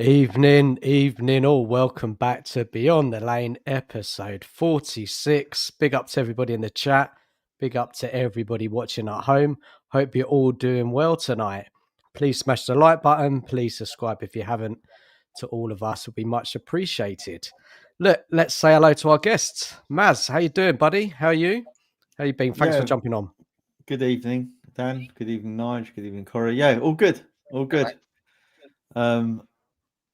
Evening all. Welcome back to Beyond the Lane, episode 46. Big up to everybody in the chat. Big up to everybody watching at home. Hope you're all doing well tonight. Please smash the like button. Please subscribe if you haven't. To all of us, would be much appreciated. Look, let's say hello to our guests. Maz, how you doing, buddy? How are you? How you been? Thanks for jumping on. Good evening, Dan. Good evening, Nige. Good evening, Corey. Yeah, all good. All good.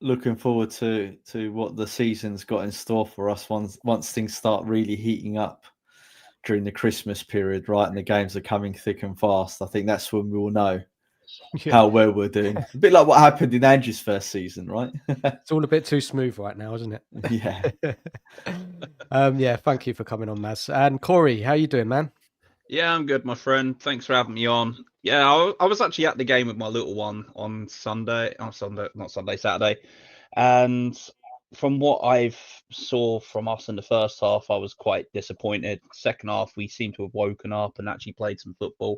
Looking forward to what the season's got in store for us once things start really heating up during the Christmas period, right? And the games are coming thick and fast. I think that's when we will know how well we're doing. A bit like what happened in Andrew's first season, right? It's all a bit too smooth right now, isn't it? Yeah. Yeah, thank you for coming on, Maz. And Corey, how you doing, man? Yeah, I'm good, my friend. Thanks for having me on. Yeah, I was actually at the game with my little one on Saturday. And from what I've saw from us in the first half, I was quite disappointed. Second half, we seem to have woken up and actually played some football.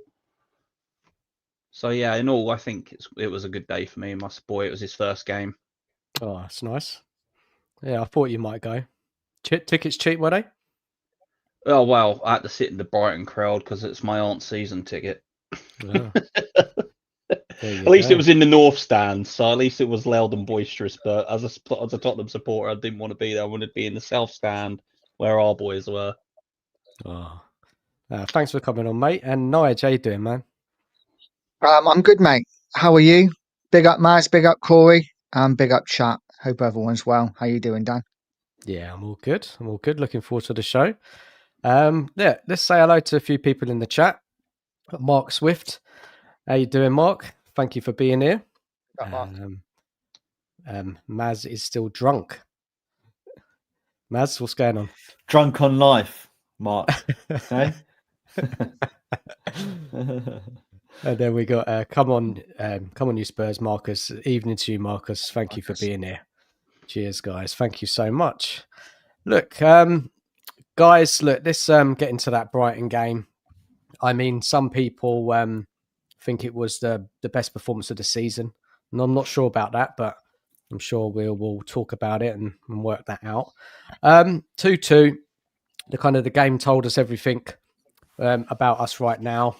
So yeah, in all, I think it was a good day for me and my boy. It was his first game. Oh, that's nice. Yeah, I thought you might go. Tickets cheap, were they? Oh, well, I had to sit in the Brighton crowd because it's my aunt's season ticket. Oh. At least it was in the North Stand, so at least it was loud and boisterous. But as a Tottenham supporter, I didn't want to be there. I wanted to be in the South Stand where our boys were. Oh. Thanks for coming on, mate. And Nige, how you doing, man? I'm good, mate. How are you? Big up, Maz. Big up, Corey. Big up, chat. Hope everyone's well. How you doing, Dan? Yeah, I'm all good. Looking forward to the show. Yeah, let's say hello to a few people in the chat. Mark Swift. How you doing, Mark? Thank you for being here. Maz is still drunk. Maz, what's going on? Drunk on life, Mark. Okay. And then we got come on, you Spurs, Marcus. Evening to you, Marcus. Thank you for being here. Cheers, guys. Thank you so much. Look, guys, let's get into that Brighton game. I mean, some people think it was the best performance of the season, and I'm not sure about that, but I'm sure we'll talk about it and work that out. 2-2. The game told us everything about us right now.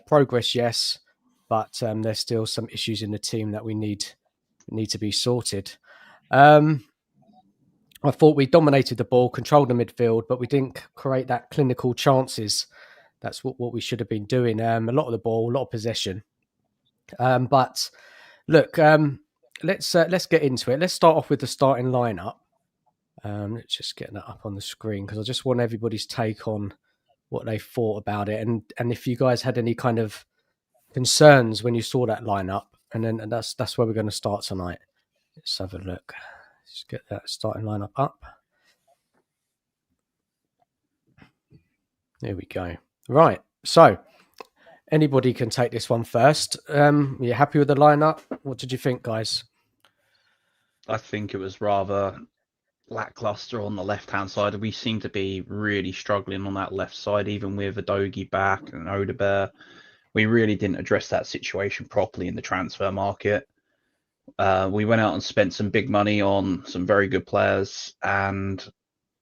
Progress, yes, but there's still some issues in the team that we need to be sorted. I thought we dominated the ball, controlled the midfield, but we didn't create that clinical chances. That's what we should have been doing. A lot of the ball, a lot of possession. But look, let's get into it. Let's start off with the starting lineup. Let's just get that up on the screen because I just want everybody's take on what they thought about it, and if you guys had any kind of concerns when you saw that lineup, and that's where we're going to start tonight. Let's have a look. Let's get that starting lineup up. There we go. Right. So anybody can take this one first. You happy with the lineup? What did you think, guys? I think it was rather lackluster on the left-hand side. We seem to be really struggling on that left side, even with Udogie back and Odegaard. We really didn't address that situation properly in the transfer market. We went out and spent some big money on some very good players, and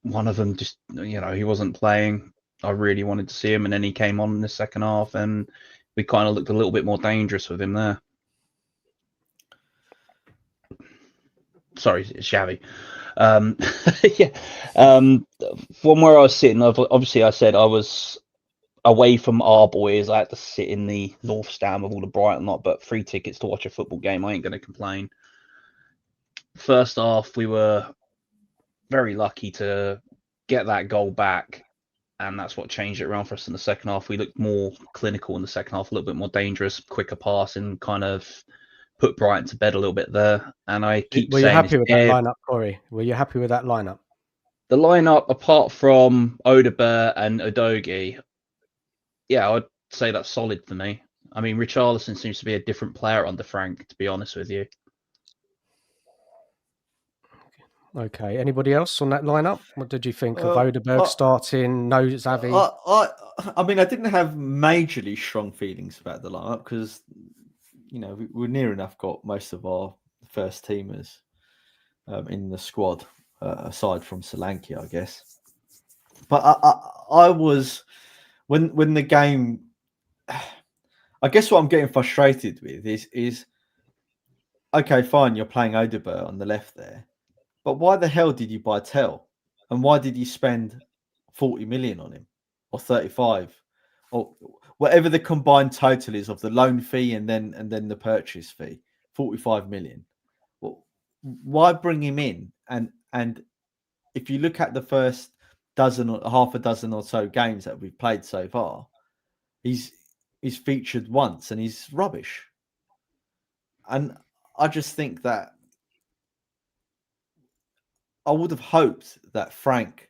one of them just, he wasn't playing. I really wanted to see him, and then he came on in the second half, and we kind of looked a little bit more dangerous with him there. Sorry, it's Xavi. From where I was sitting, obviously I said I was away from our boys. I had to sit in the North Stand with all the Brighton lot, but free tickets to watch a football game, I ain't going to complain. First half, we were very lucky to get that goal back, and that's what changed it around for us in the second half. We looked more clinical in the second half, a little bit more dangerous, quicker passing, kind of put Brighton to bed a little bit there. And I keep saying... Were you happy with that lineup, Corey? Were you happy with that lineup? The lineup, apart from Odegaard and Udogie, yeah, I'd say that's solid for me. I mean, Richarlison seems to be a different player under Frank, to be honest with you. Okay. Anybody else on that lineup? What did you think of Odegaard starting? No, Xavi. I mean, I didn't have majorly strong feelings about the lineup because, we're near enough got most of our first teamers in the squad, aside from Solanke, I guess. But I was when the game. I guess what I'm getting frustrated with is okay, fine, you're playing Odegaard on the left there, but why the hell did you buy Tell, and why did you spend 40 million on him, or 35, or whatever the combined total is of the loan fee and then the purchase fee, 45 million? Well, why bring him in? And if you look at the first half a dozen or so games that we've played so far, he's featured once and he's rubbish. And I just think that I would have hoped that Frank,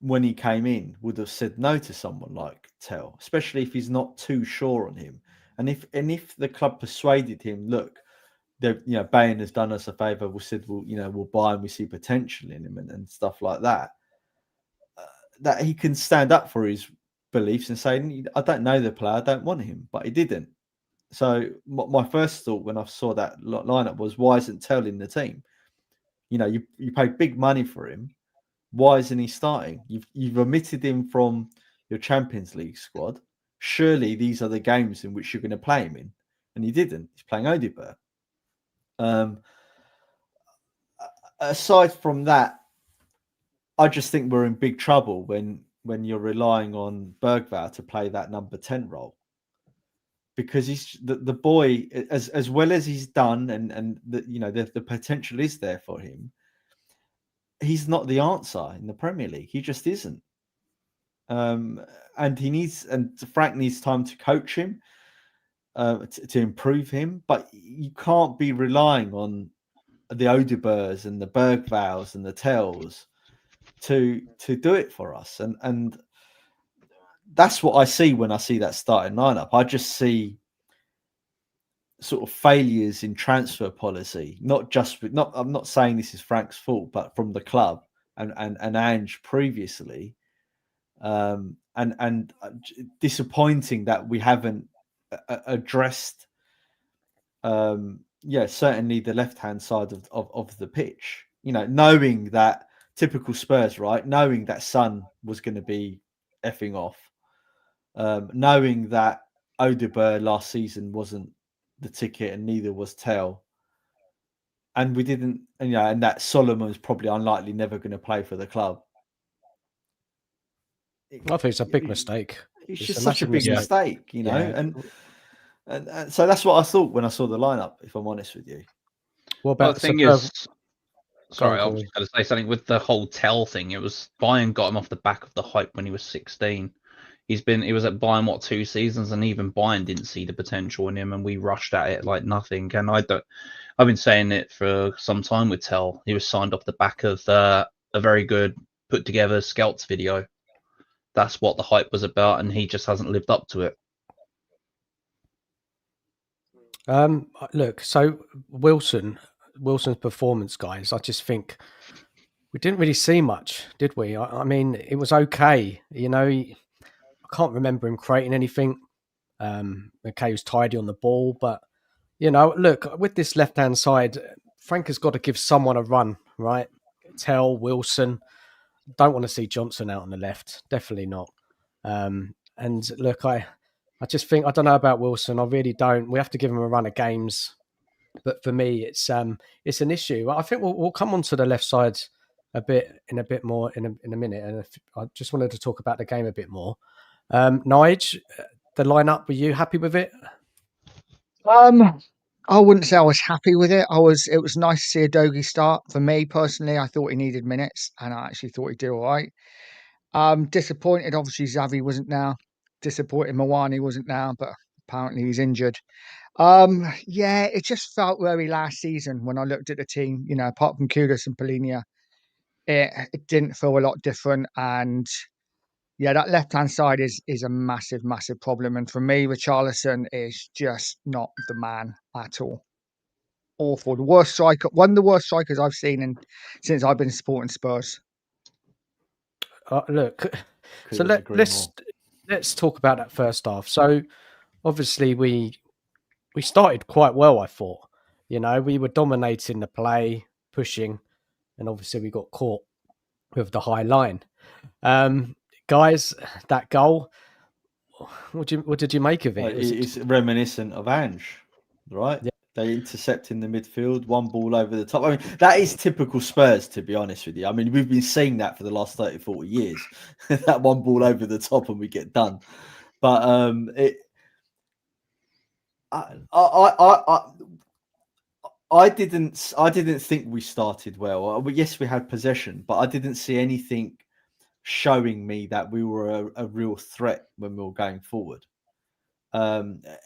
when he came in, would have said no to someone like Tell, especially if he's not too sure on him. And if the club persuaded him, look, Bain has done us a favour. We said we'll buy him. We see potential in him and stuff like that. That he can stand up for his beliefs and say, I don't know the player, I don't want him, but he didn't. So my first thought when I saw that lineup was, why isn't Tell in the team? You paid big money for him. Why isn't he starting? You've omitted him from your Champions League squad. Surely these are the games in which you're going to play him in, and he didn't. He's playing Odegaard. Aside from that, I just think we're in big trouble when you're relying on Bergvall to play that number 10 role, because he's the boy, as well as he's done, and the potential is there for him. He's not the answer in the Premier League. He just isn't. And Frank needs time to coach him, to improve him. But you can't be relying on the Odegaards and the Bergvalls and the Tells to do it for us. And that's what I see when I see that starting lineup. I just see sort of failures in transfer policy, I'm not saying this is Frank's fault, but from the club and Ange previously, and disappointing that we haven't addressed certainly the left hand side of the pitch, knowing that typical Spurs, right, knowing that Son was going to be effing off, knowing that Odegaard last season wasn't the ticket and neither was Tell, and we didn't, and that Solomon's probably unlikely never going to play for the club. I think it's a big mistake. It's just such a big mistake, and so that's what I thought when I saw the lineup, if I'm honest with you. Well, the thing is, sorry, I was going to say something with the whole Tell thing. It was Bayern got him off the back of the hype when he was 16. He was at Bayern 2 seasons, and even Bayern didn't see the potential in him, and we rushed at it like nothing. And I've been saying it for some time with Tell. He was signed off the back of a very good put together scouts video. That's what the hype was about, and he just hasn't lived up to it. Look, so Wilson's performance, guys, I just think we didn't really see much, did we? I mean, it was okay. I can't remember him creating anything. Okay, he was tidy on the ball, but look, with this left-hand side, Frank has got to give someone a run, right? Tell, Wilson. Don't want to see Johnson out on the left. Definitely not. And look, I just think, I don't know about Wilson. I really don't. We have to give him a run of games. But for me, it's an issue. I think we'll come on to the left side a bit more in a minute. And I just wanted to talk about the game a bit more. Nige, the lineup, were you happy with it? I wouldn't say I was happy with it. It was nice to see a Dogi start. For me personally, I thought he needed minutes, and I actually thought he did all right. Disappointed, obviously Xavi wasn't now. Disappointed Mawani wasn't now, but apparently he's injured. It just felt very last season when I looked at the team. Apart from Kudus and Polinia, it didn't feel a lot different. And that left-hand side is a massive, massive problem. And for me, Richarlison is just not the man at all. Awful. The worst striker, one of the worst strikers I've seen since I've been supporting Spurs. Look, so let's talk about that first half. So obviously we started quite well, I thought. We were dominating the play, pushing, and obviously we got caught with the high line. Guys, that goal, what did you make of it? It's reminiscent of Ange, right? Yeah. They intercept in the midfield, one ball over the top. I mean, that is typical Spurs, to be honest with you. I mean, we've been seeing that for the last 30, 40 years. That one ball over the top and we get done. But I didn't think we started well. Yes, we had possession, but I didn't see anything showing me that we were a real threat when we were going forward.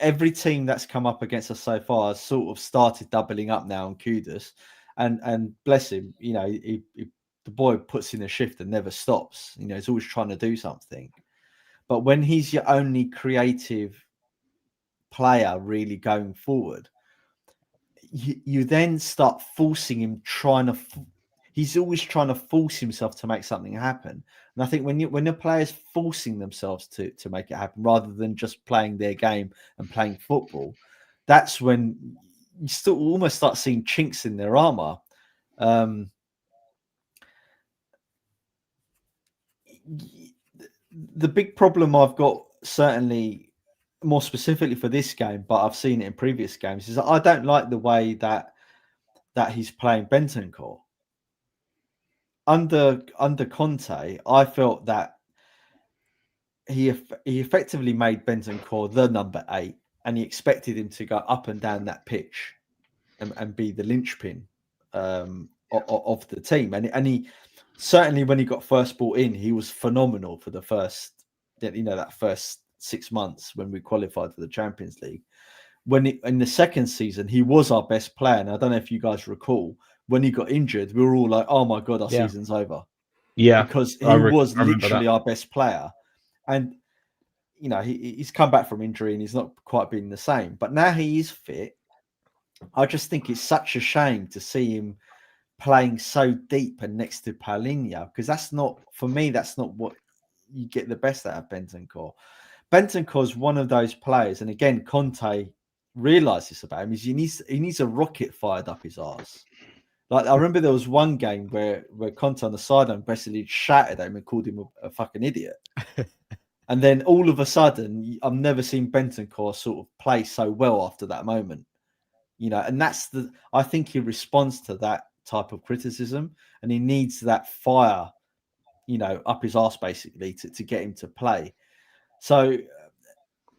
Every team that's come up against us so far has sort of started doubling up now on Kudus, and bless him, you know, the boy puts in a shift and never stops. You know, he's always trying to do something. But when he's your only creative player really going forward, you then start forcing him, he's always trying to force himself to make something happen. And I think when the players forcing themselves to make it happen rather than just playing their game and playing football, that's when you still almost start seeing chinks in their armor. The big problem I've got, certainly more specifically for this game, but I've seen it in previous games, is that I don't like the way that he's playing Bentancur. Under Conte, I felt that he effectively made Bentancur the number 8, and he expected him to go up and down that pitch and be the linchpin of the team. And he certainly, when he got first brought in, he was phenomenal for the first, that first 6 months when we qualified for the Champions League. In the second season, he was our best player. And I don't know if you guys recall, when he got injured, we were all like, "Oh my God, our season's over." Yeah, because he was literally our best player. And you know, he's come back from injury and he's not quite been the same. But now he is fit. I just think it's such a shame to see him playing so deep and next to Paulinho, because that's not what you get the best out of Bentancur. Bentancur is one of those players, and again, Conte realised this about him, is he needs a rocket fired up his arse. Like, I remember there was one game where Conte on the sideline basically shouted at him and called him a fucking idiot. And then all of a sudden, I've never seen Bentancur sort of play so well after that moment. You know, and I think he responds to that type of criticism, and he needs that fire, you know, up his arse basically to get him to play. So,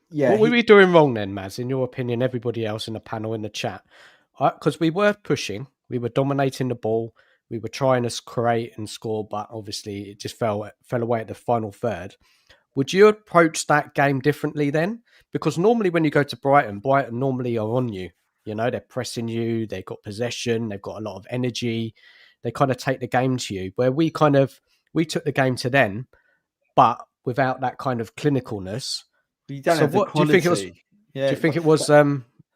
yeah. What were we doing wrong then, Maz, in your opinion, everybody else in the panel, in the chat? Because we were pushing, we were dominating the ball, we were trying to create and score, but obviously it just fell away at the final third. Would you approach that game differently then? Because normally when you go to Brighton normally are on you. You know, they're pressing you, they've got possession, they've got a lot of energy. They kind of take the game to you. Where we took the game to them, but without that kind of clinicalness. You don't have the quality. Do you think it was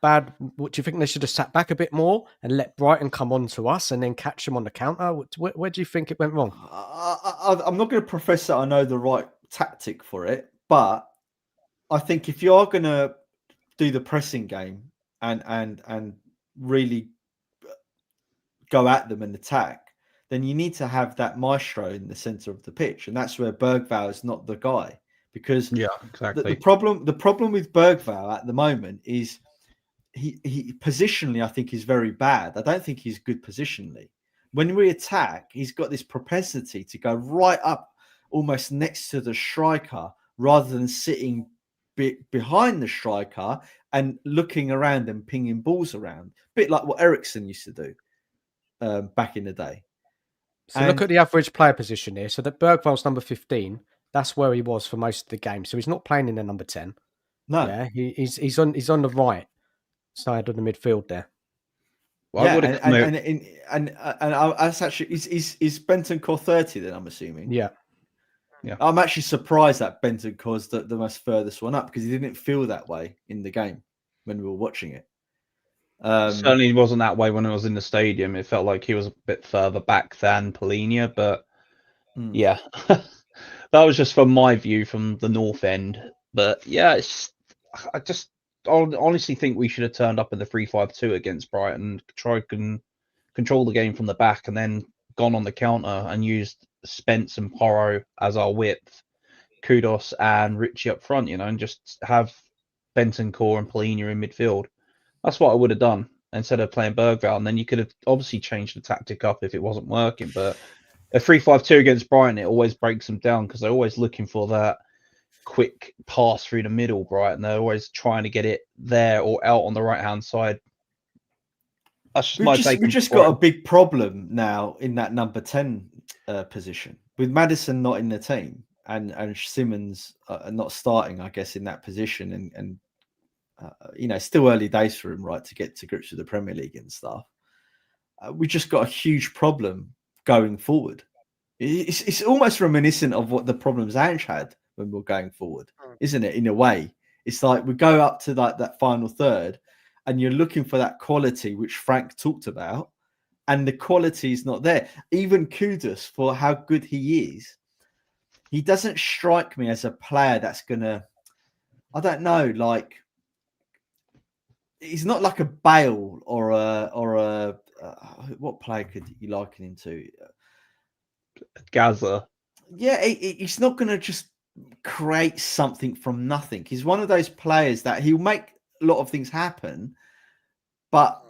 bad? What do you think they should have sat back a bit more and let Brighton come on to us and then catch them on the counter? Where do you think it went wrong? I'm not going to profess that I know the right tactic for it, but I think if you are going to do the pressing game and really go at them and attack, then you need to have that maestro in the center of the pitch, and that's where Bergvall is not the guy. Because exactly. The problem with Bergvall at the moment is he positionally, I think, is very bad. I don't think he's good positionally. When we attack, he's got this propensity to go right up almost next to the striker rather than sitting behind the striker and looking around and pinging balls around. A bit like what Eriksen used to do back in the day. So look at the average player position here. So that Bergvall's number 15. That's where he was for most of the game. So he's not playing in the number 10. No. Yeah, he's on the right side of the midfield there. Well, and that's actually is Bentancur 30 then, I'm assuming. Yeah. I'm actually surprised that Bentancur's the most furthest one up, because he didn't feel that way in the game when we were watching it. Certainly wasn't that way when I was in the stadium. It felt like he was a bit further back than Paulinho, but yeah, that was just from my view from the north end. But yeah, I honestly think we should have turned up in the 3-5-2 against Brighton, try and control the game from the back, and then gone on the counter and used Spence and Porro as our width, Kudos and Richie up front, and just have Bentancur and Polina in midfield. That's what I would have done instead of playing Bergvall. And then you could have obviously changed the tactic up if it wasn't working. But a 3-5-2 against Brighton, it always breaks them down because they're always looking for that quick pass through the middle, Brighton. They're always trying to get it there or out on the right-hand side. That's just my take. We've just got a big problem now in that number 10 position with Maddison not in the team and Simmons not starting, I guess, in that position. And still early days for him, right, to get to grips with the Premier League and stuff. We just got a huge problem going forward. It's almost reminiscent of what the problems Ange had when we're going forward, isn't it? In a way, it's like we go up to that final third and you're looking for that quality, which Frank talked about, and the quality is not there. Even Kudos, for how good he is, he doesn't strike me as a player that's going to, I don't know, like, he's not like a Bale or a what player could you liken him to? Gaza. Yeah, he's not going to just create something from nothing. He's one of those players that he'll make a lot of things happen, but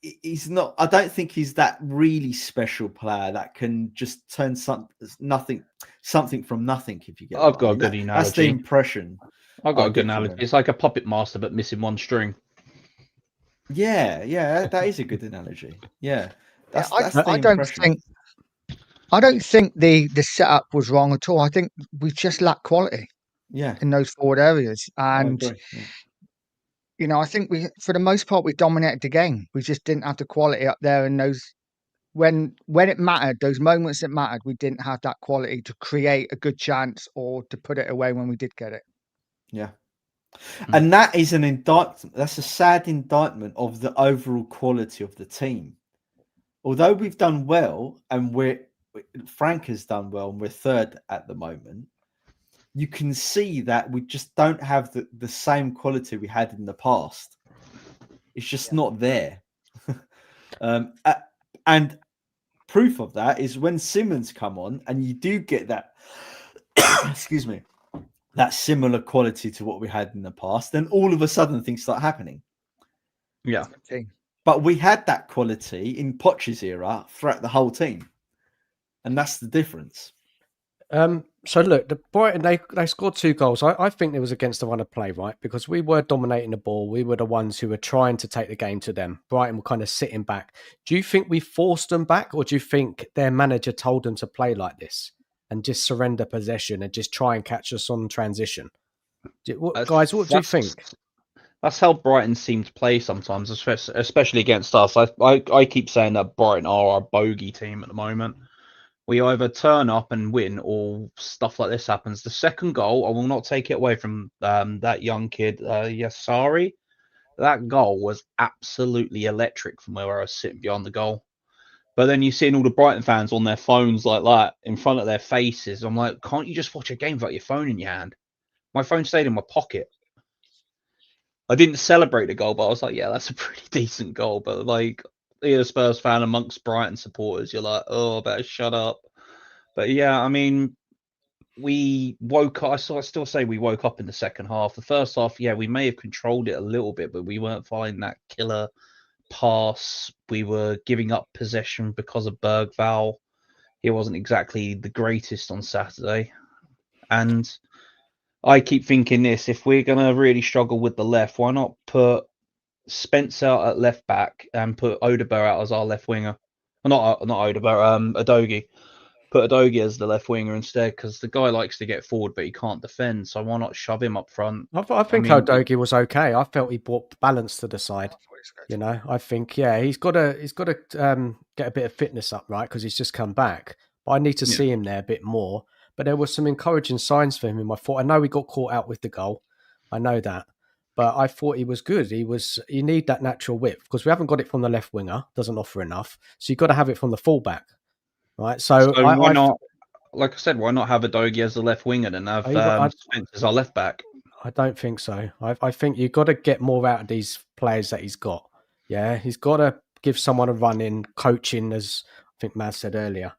he's not. I don't think he's that really special player that can just turn something from nothing. If you get, I've got a good analogy. That's the impression. I've got a good analogy. It's like a puppet master, but missing one string. Yeah, that is a good analogy. Yeah, I don't think the setup was wrong at all. I think we just lack quality. Yeah, in those forward areas, and yeah. I think we, for the most part, we dominated the game. We just didn't have the quality up there, and those when it mattered, those moments that mattered, we didn't have that quality to create a good chance or to put it away when we did get it. Yeah. And that is an indictment. That's a sad indictment of the overall quality of the team. Although we've done well, and Frank has done well, and we're third at the moment, you can see that we just don't have the same quality we had in the past. It's just not there. And proof of that is when Simmons come on, and you do get that, excuse me, that similar quality to what we had in the past, then all of a sudden things start happening. Yeah. But we had that quality in Poch's era throughout the whole team. And that's the difference. So look, the Brighton, they scored 2 goals. I think it was against the run of play, right? Because we were dominating the ball. We were the ones who were trying to take the game to them. Brighton were kind of sitting back. Do you think we forced them back, or do you think their manager told them to play like this and just surrender possession and just try and catch us on transition? Guys, what do you think? That's how Brighton seem to play sometimes, especially against us. I keep saying that Brighton are our bogey team at the moment. We either turn up and win, or stuff like this happens. The second goal, I will not take it away from that young kid, Yassari. That goal was absolutely electric from where I was sitting behind the goal. But then you're seeing all the Brighton fans on their phones like that in front of their faces. I'm like, can't you just watch a game without your phone in your hand? My phone stayed in my pocket. I didn't celebrate the goal, but I was like, yeah, that's a pretty decent goal. But like, you're a Spurs fan amongst Brighton supporters, you're like, oh, better shut up. But yeah, I mean, we woke up. I still say we woke up in the second half. The first half, yeah, we may have controlled it a little bit, but we weren't finding that killer pass. We were giving up possession because of Bergvall. He wasn't exactly the greatest on Saturday. And I keep thinking this, if we're going to really struggle with the left, why not put Spence out at left back and put Odegaard out as our left winger? Not Odegaard, Udogie. Put Udogie as the left winger instead, because the guy likes to get forward, but he can't defend. So why not shove him up front? I think Udogie was okay. I felt he brought balance to the side. I think he's got to get a bit of fitness up, right? Because he's just come back. But I need to see him there a bit more. But there were some encouraging signs for him in my thought. I know he got caught out with the goal. I know that. But I thought he was good. You need that natural width, because we haven't got it from the left winger. Doesn't offer enough. So you've got to have it from the fullback, right? So why not? Like I said, why not have Udogie as the left winger and have Spence as our left back? I don't think so. I think you've got to get more out of these players that he's got. Yeah, he's got to give someone a run in coaching, as I think Maz said earlier.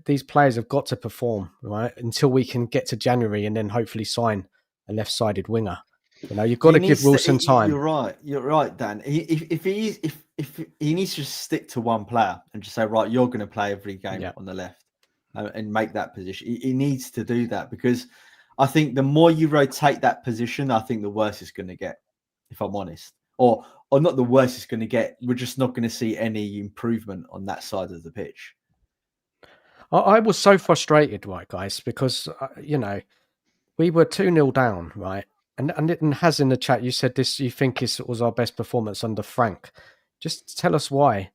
These players have got to perform, right? Until we can get to January and then hopefully sign a left-sided winger. You've got to give Wilson time. You're right, Dan. If he needs to stick to one player and just say, right, you're going to play every game on the left and make that position. He needs to do that, because I think the more you rotate that position, I think the worse it's going to get, if I'm honest. Or not the worse it's going to get. We're just not going to see any improvement on that side of the pitch. I was so frustrated, right, guys, because, we were 2-0 down, right? And has in the chat, you said this, you think this was our best performance under Frank. Just tell us why.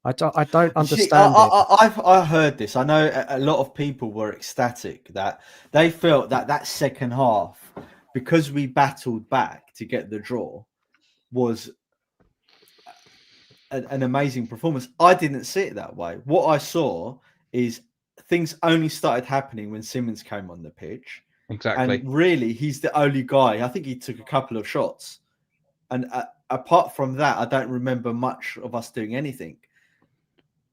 I don't understand it. I heard this. I know a lot of people were ecstatic that they felt that second half, because we battled back to get the draw, was an amazing performance. I didn't see it that way. What I saw is things only started happening when Simmons came on the pitch. Exactly. And really, he's the only guy. I think he took a couple of shots. And apart from that, I don't remember much of us doing anything.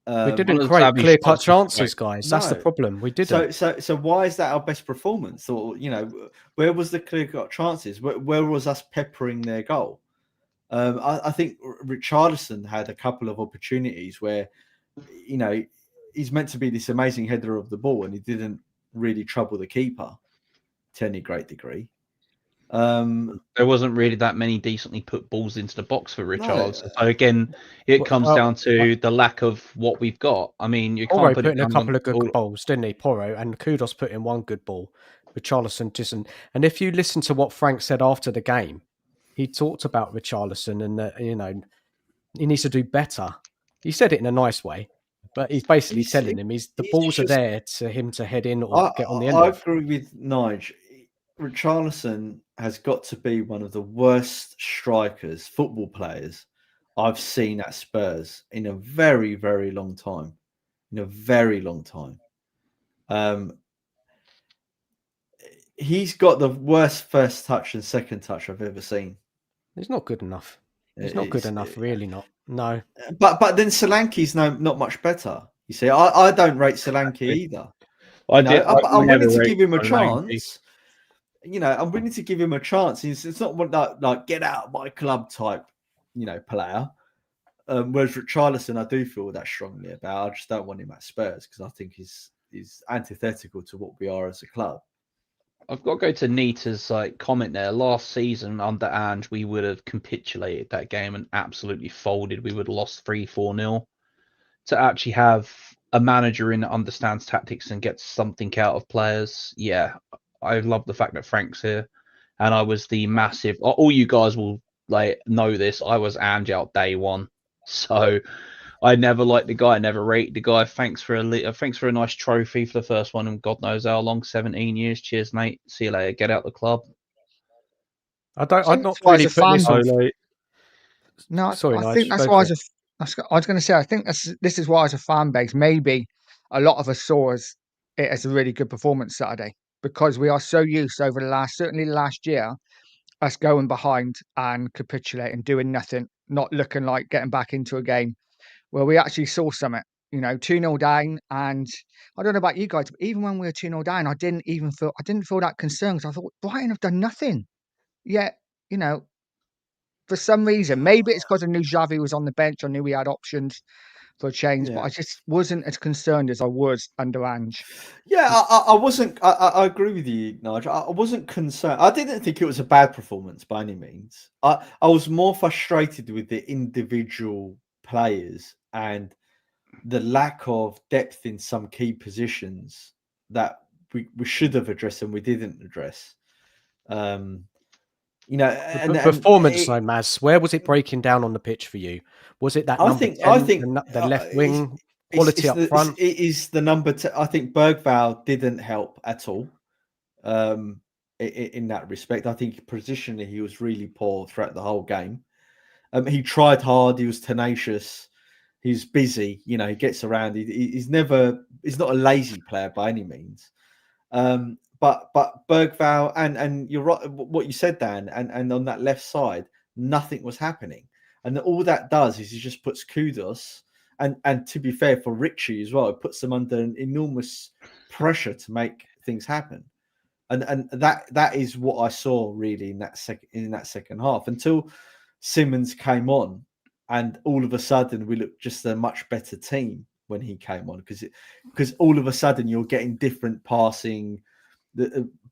We didn't create clear-cut chances, guys. That's the problem. We didn't. So why is that our best performance? Or, where was the clear-cut chances? Where was us peppering their goal? I think Richarlison had a couple of opportunities where, he's meant to be this amazing header of the ball, and he didn't really trouble the keeper to any great degree. There wasn't really that many decently put balls into the box for Richarlison. No. So again, it comes down to the lack of what we've got. I mean, you can't put in a couple of good balls, didn't he? Porro and Kudos put in one good ball. Richarlison didn't. And if you listen to what Frank said after the game, he talked about Richarlison and that, he needs to do better. He said it in a nice way, but he's basically telling him the balls are there to him to head in or get on the end. I agree with Nige. Richarlison has got to be one of the worst strikers, football players I've seen at Spurs in a very, very long time. He's got the worst first touch and second touch I've ever seen. He's not good enough. He's not good enough, really not. No. But then Solanke's not much better. You see, I don't rate Solanke either. I'm willing to give him a chance. I'm willing to give him a chance. It's not like get out of my club type, player. Whereas Richarlison, I do feel that strongly about. I just don't want him at Spurs because I think he's antithetical to what we are as a club. I've got to go to Nita's comment there. Last season under Ange, we would have capitulated that game and absolutely folded. We would have lost 3-4-0. To actually have a manager in that understands tactics and gets something out of players, yeah, I love the fact that Frank's here. And I was the massive... All you guys will know this. I was Ange out day one. So I never liked the guy, never rated the guy. Thanks for a nice trophy for the first one, and God knows how long, 17 years. Cheers, mate. See you later. Get out the club. I'm not really putting this on. No, sorry, I think that's why I was going to say. I think this is why, as a fan base, maybe a lot of us saw it as a really good performance Saturday, because we are so used over certainly last year, us going behind and capitulating, doing nothing, not looking like getting back into a game. Well, we actually saw something, 2-0 down. And I don't know about you guys, but even when we were 2-0 down, I didn't feel that concerned, because I thought Brighton have done nothing. Yet, for some reason, maybe it's because I knew Xavi was on the bench. I knew we had options for a change, but I just wasn't as concerned as I was under Ange. Yeah, I wasn't. I agree with you, Nige. I wasn't concerned. I didn't think it was a bad performance by any means. I was more frustrated with the individual players and the lack of depth in some key positions that we should have addressed and we didn't address. Performance, though, Maz. Where was it breaking down on the pitch for you? Was it that I number think 10, the left wing quality up front? It is the number 10. I think Bergvall didn't help at all in that respect. I think positionally he was really poor throughout the whole game. He tried hard. He was tenacious. He's busy. He gets around. He's not a lazy player by any means. But Bergvall and you're right, what you said, Dan, and on that left side, nothing was happening. And all that does is he just puts kudos, and to be fair for Richie as well, it puts them under an enormous pressure to make things happen. And that is what I saw really in that second half, until Simmons came on, and all of a sudden we looked just a much better team when he came on, because all of a sudden you're getting different passing.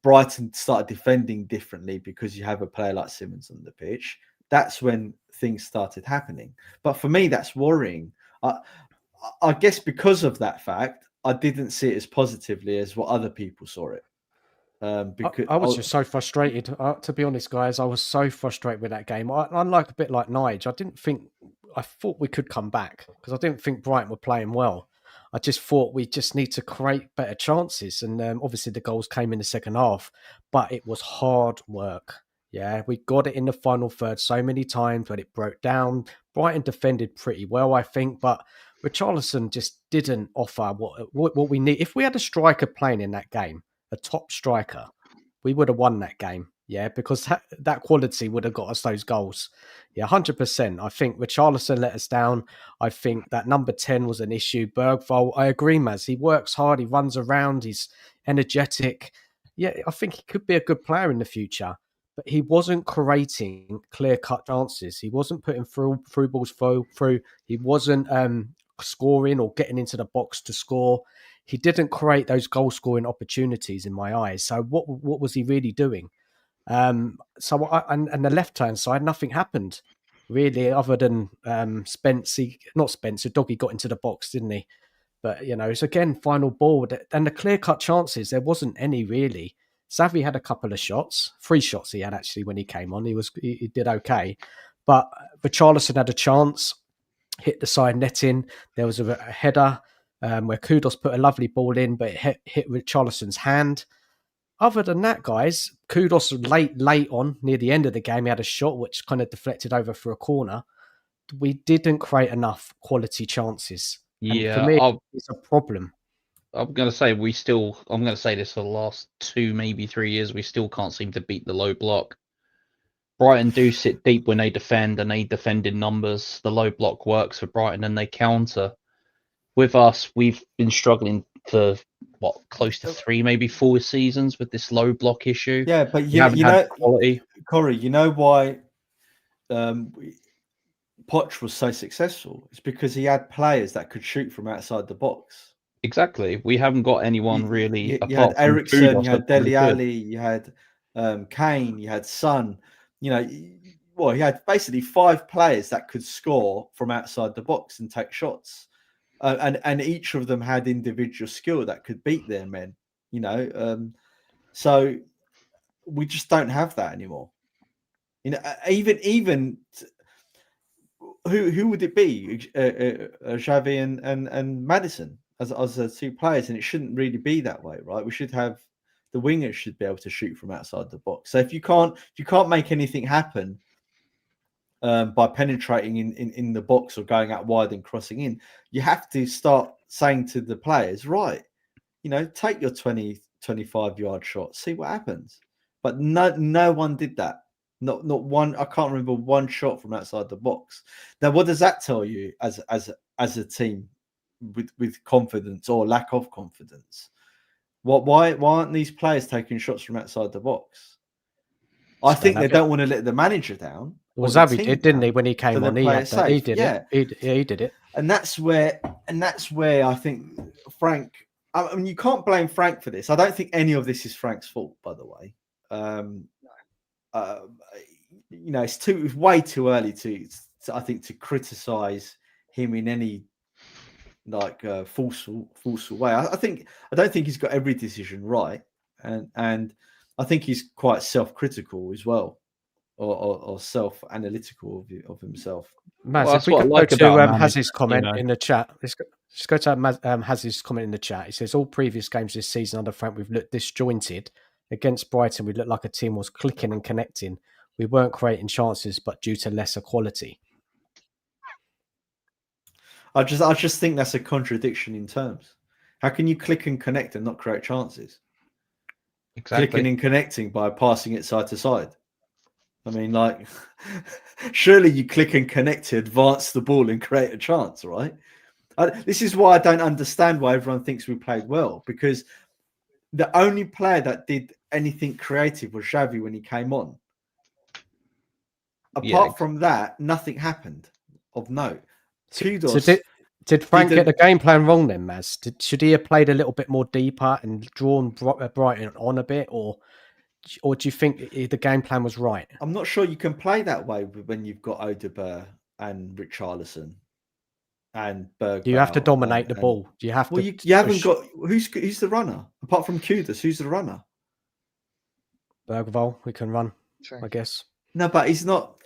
Brighton started defending differently because you have a player like Simmons on the pitch. That's when things started happening. But for me, that's worrying. I guess because of that fact, I didn't see it as positively as what other people saw it. Because I was just so frustrated. To be honest, guys, I was so frustrated with that game. I'm like a bit like Nige. I thought we could come back because I didn't think Brighton were playing well. I just thought we just need to create better chances. And obviously the goals came in the second half, but it was hard work. Yeah, we got it in the final third so many times, but it broke down. Brighton defended pretty well, I think, but Richarlison just didn't offer what we need. If we had a striker playing in that game, a top striker, we would have won that game. Yeah, because that quality would have got us those goals. Yeah, 100%. I think Richarlison let us down. I think that number 10 was an issue. Bergvall, I agree, Maz. He works hard. He runs around. He's energetic. Yeah, I think he could be a good player in the future. But he wasn't creating clear-cut chances. He wasn't putting through balls through. He wasn't scoring or getting into the box to score. He didn't create those goal-scoring opportunities in my eyes. So what was he really doing? And the left-hand side, nothing happened really, other than Doggy got into the box, didn't he? But it's again final ball, and the clear-cut chances, there wasn't any really. Xavi had a couple of shots, 3 shots he had actually when he came on. He did okay, but Richarlison had a chance, hit the side netting. There was a header where Kudos put a lovely ball in, but it hit Richarlison's hand. Other than that, guys, Kudos late on near the end of the game, he had a shot which kind of deflected over for a corner. We didn't create enough quality chances. Yeah, and for me, it's a problem. I'm going to say I'm going to say this for the last 2, maybe 3 years, we still can't seem to beat the low block. Brighton do sit deep when they defend, and they defend in numbers. The low block works for Brighton and they counter. With us, we've been struggling for close to 3, maybe 4 seasons with this low block issue. Yeah, but you know, quality. Corey, you know why Poch was so successful? It's because he had players that could shoot from outside the box. Exactly. We haven't got anyone really. You had Ericsson, you had Dele Alli, you had Kane, you had Son. He had basically 5 players that could score from outside the box and take shots. And each of them had individual skill that could beat their men, so we just don't have that anymore. Even who would it be? Xavi and Maddison as the 2 players, and it shouldn't really be that way, right? We should have the wingers should be able to shoot from outside the box. So if you can't make anything happen by penetrating in the box or going out wide and crossing in, you have to start saying to the players, right, take your 20, 25-yard shot, see what happens. But no one did that. Not one. I can't remember one shot from outside the box. Now, what does that tell you as a team with confidence or lack of confidence? Why aren't these players taking shots from outside the box? I think they don't want to let the manager down. Well, Xavi did, didn't he, when he came on? He did it. He did it. And that's where I think Frank. I mean, you can't blame Frank for this. I don't think any of this is Frank's fault, by the way. It's way too early to criticize him in any forceful way. I don't think he's got every decision right, and I think he's quite self-critical as well, or self-analytical of himself. Maz, if we could go to Haz's comment in the chat. Let's go to Haz's comment in the chat. He says, all previous games this season under Frank, we've looked disjointed. Against Brighton, we looked like a team was clicking and connecting. We weren't creating chances, but due to lesser quality. I just think that's a contradiction in terms. How can you click and connect and not create chances? Exactly. Clicking and connecting by passing it side to side. I mean, like, surely you click and connect to advance the ball and create a chance, right? This is why I don't understand why everyone thinks we played well, because the only player that did anything creative was Xavi when he came on. Apart from that, nothing happened of note. Kudos. Did Frank get the game plan wrong then, Maz? Should he have played a little bit more deeper and drawn Brighton on a bit, or do you think the game plan was right? I'm not sure you can play that way when you've got Odegaard and Richarlison and Bergvall. Do you have to dominate the ball? Do you have to? You haven't got who's the runner apart from Kudos? Who's the runner? Bergvall, we can run, I guess. No, but he's not.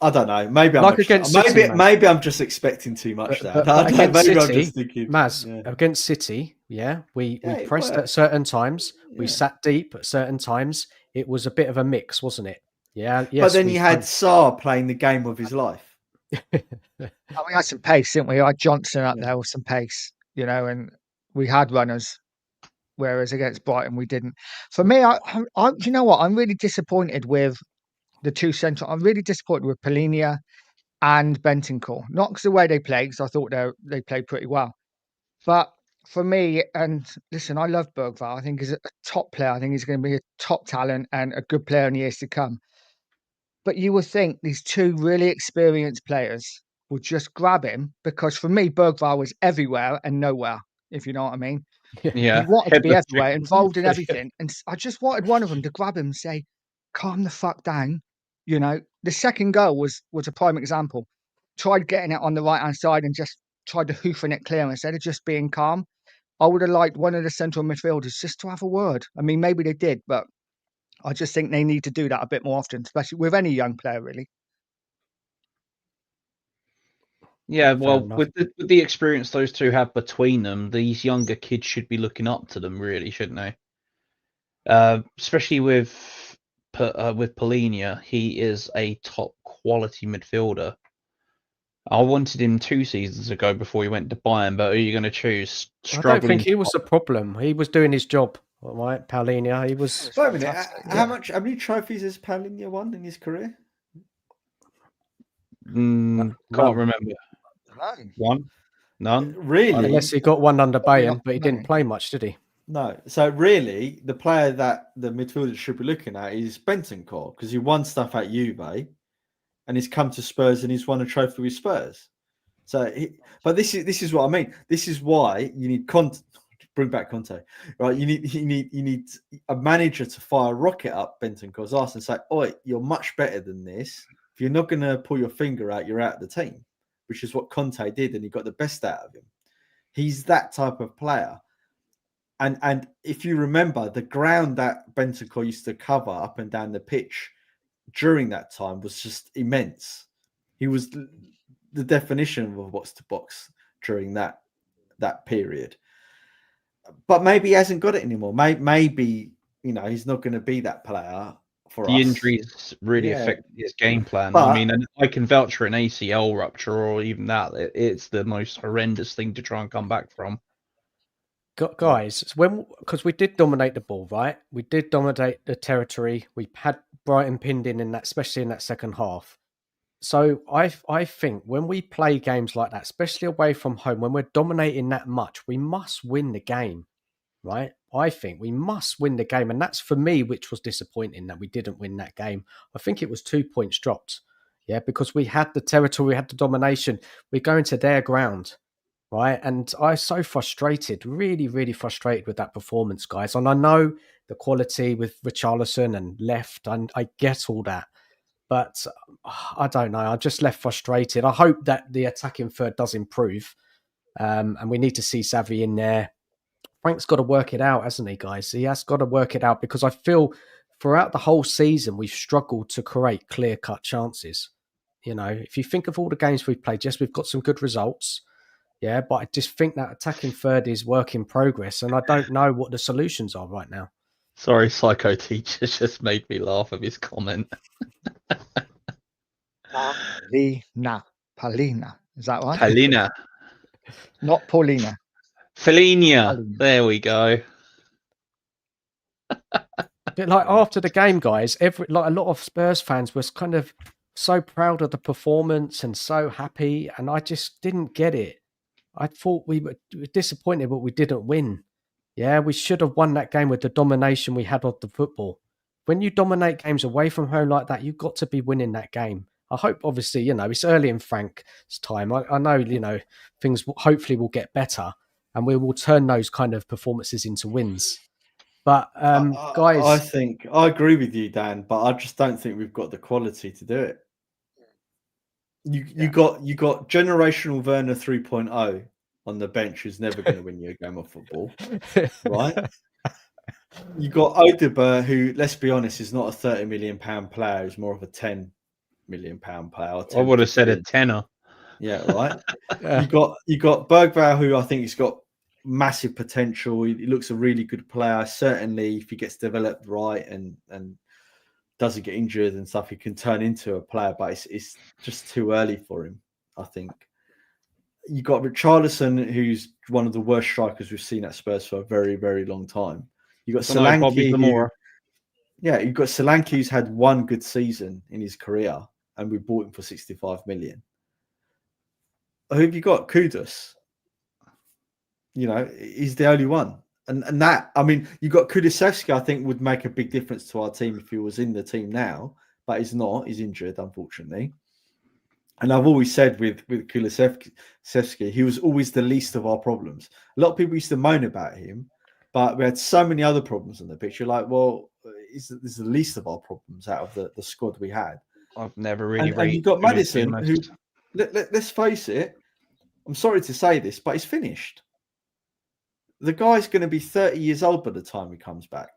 I don't know. Maybe I'm maybe I'm just expecting too much there. Maybe City, I'm just thinking, Maz, against City, we pressed at certain times. Yeah. We sat deep at certain times. It was a bit of a mix, wasn't it? Yeah. Yes, but then you had Sarr playing the game of his life. We had some pace, didn't we? We had Johnson up there with some pace, and we had runners. Whereas against Brighton, we didn't. For me, you know what? I'm really disappointed with the two central. I'm really disappointed with Polinia and Bentancur. Not because of the way they played, because I thought they played pretty well. But for me, and listen, I love Bergvall. I think he's a top player. I think he's going to be a top talent and a good player in the years to come. But you would think these two really experienced players would just grab him, because for me, Bergvall was everywhere and nowhere, if you know what I mean. Yeah, he wanted to be everywhere, involved in everything, and I just wanted one of them to grab him and say, "Calm the fuck down." The second goal was a prime example. Tried getting it on the right hand side and just tried to hoofing it clear instead of just being calm. I would have liked one of the central midfielders just to have a word. I mean, maybe they did, but I just think they need to do that a bit more often, especially with any young player, really. Yeah, well, with the experience those two have between them, these younger kids should be looking up to them, really, shouldn't they? Especially with Polinia, he is a top quality midfielder. I wanted him 2 seasons ago before he went to Bayern, but who are you going to choose? I don't think he was a problem. He was doing his job, right? Polinia, he was. Wait a minute, how many trophies has Polinia won in his career? Can't remember. One? None? Really? Unless he got one under Bayern, but he didn't play much, did he? No. So really, the player that the midfielder should be looking at is Bentancur, because he won stuff at Juve, and he's come to Spurs and he's won a trophy with Spurs. So, but this is what I mean. This is why you need bring back Conte, right? You need a manager to fire a rocket up Bentancur's arse and say, "Oi, you're much better than this. If you're not going to pull your finger out, you're out of the team." Which is what Conte did, and he got the best out of him. He's that type of player. And if you remember, the ground that Bentancur used to cover up and down the pitch during that time was just immense. He was the definition of a box-to-box during that period. But maybe he hasn't got it anymore. Maybe he's not going to be that player. The injuries really affected his game plan. But, I mean, and I can vouch for an ACL rupture or even that. It's the most horrendous thing to try and come back from. Guys, because we did dominate the ball, right? We did dominate the territory. We had Brighton pinned in that, especially in that second half. So I think when we play games like that, especially away from home, when we're dominating that much, we must win the game, right? I think we must win the game. And that's for me, which was disappointing that we didn't win that game. I think it was 2 points dropped. Yeah, because we had the territory, we had the domination. We're going to their ground, right? And I was so frustrated, really, really frustrated with that performance, guys. And I know the quality with Richarlison and left, and I get all that. But I don't know. I'm just left frustrated. I hope that the attacking third does improve. And we need to see Xavi in there. Frank's got to work it out, hasn't he, guys? He has got to work it out, because I feel throughout the whole season, we've struggled to create clear-cut chances. If you think of all the games we've played, yes, we've got some good results. Yeah, but I just think that attacking third is work in progress, and I don't know what the solutions are right now. Sorry, Psycho Teacher just made me laugh at his comment. Paulina. Is that right? Paulina. Not Paulina. Felinia. There we go. But like after the game, guys, a lot of Spurs fans was kind of so proud of the performance and so happy, and I just didn't get it. I thought we were disappointed, but we didn't win. Yeah, we should have won that game with the domination we had of the football. When you dominate games away from home like that, you've got to be winning that game. I hope, obviously, it's early in Frank's time. I know, things hopefully will get better, and we will turn those kind of performances into wins. But guys, I think I agree with you, Dan, but I just don't think we've got the quality to do it. You got generational Werner 3.0 on the bench who's never going to win you a game of football, right? You got Odegaard, who, let's be honest, is not a £30 million player. He's more of a £10 million player. I would have said a tenner. Yeah, right. You got Bergvall, who I think has got massive potential. He looks a really good player. Certainly, if he gets developed right and doesn't get injured and stuff, he can turn into a player. But it's just too early for him, I think. You got Richarlison, who's one of the worst strikers we've seen at Spurs for a very, very long time. You got Solanke. You've got Solanke, who's had one good season in his career, and we bought him for 65 million. Who have you got? Kudus. He's the only one. And that, I mean, you got Kulusevski, I think, would make a big difference to our team if he was in the team now, but he's not. He's injured, unfortunately. And I've always said with Kulusevski, he was always the least of our problems. A lot of people used to moan about him, but we had so many other problems on the pitch. You're like, well, this is the least of our problems out of the squad we had. I've never really and you've got Maddison, who, let's face it, I'm sorry to say this, but he's finished. The guy's going to be 30 years old by the time he comes back,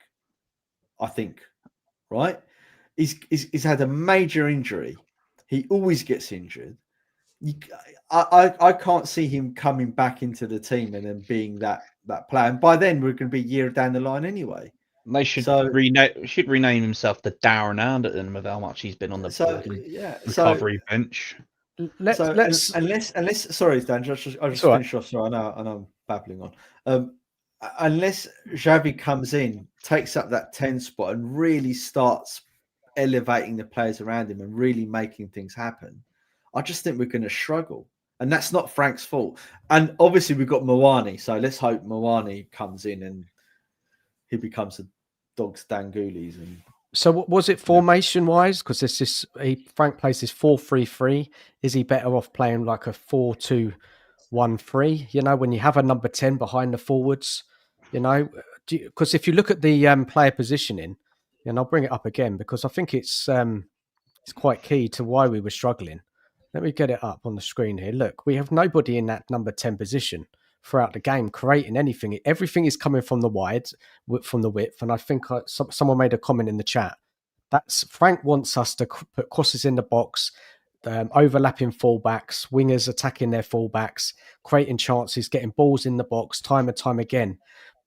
I think, right? He's had a major injury. He always gets injured. I can't see him coming back into the team and then being that player. And by then, we're going to be a year down the line anyway. They should rename himself the Darren Anderton with how much he's been on the recovery bench. Unless sorry, Dan, I'll just finish off. Sorry, I know I'm babbling on. Unless Xavi comes in, takes up that 10 spot and really starts elevating the players around him and really making things happen, I just think we're going to struggle. And that's not Frank's fault. And obviously we've got Mawani, so let's hope Mawani comes in and he becomes a dog's dangoolies. And so what was it formation wise? Because Frank plays this 4-3-3. Is he better off playing like a 4-2-1-3? When you have a number 10 behind the forwards, because if you look at the player positioning, and I'll bring it up again because I think it's quite key to why we were struggling. Let me get it up on the screen here. Look, we have nobody in that number 10 position throughout the game creating anything. Everything is coming from the from the width. And I think someone made a comment in the chat. Frank wants us to put crosses in the box, overlapping fullbacks, wingers attacking their fullbacks, creating chances, getting balls in the box time and time again.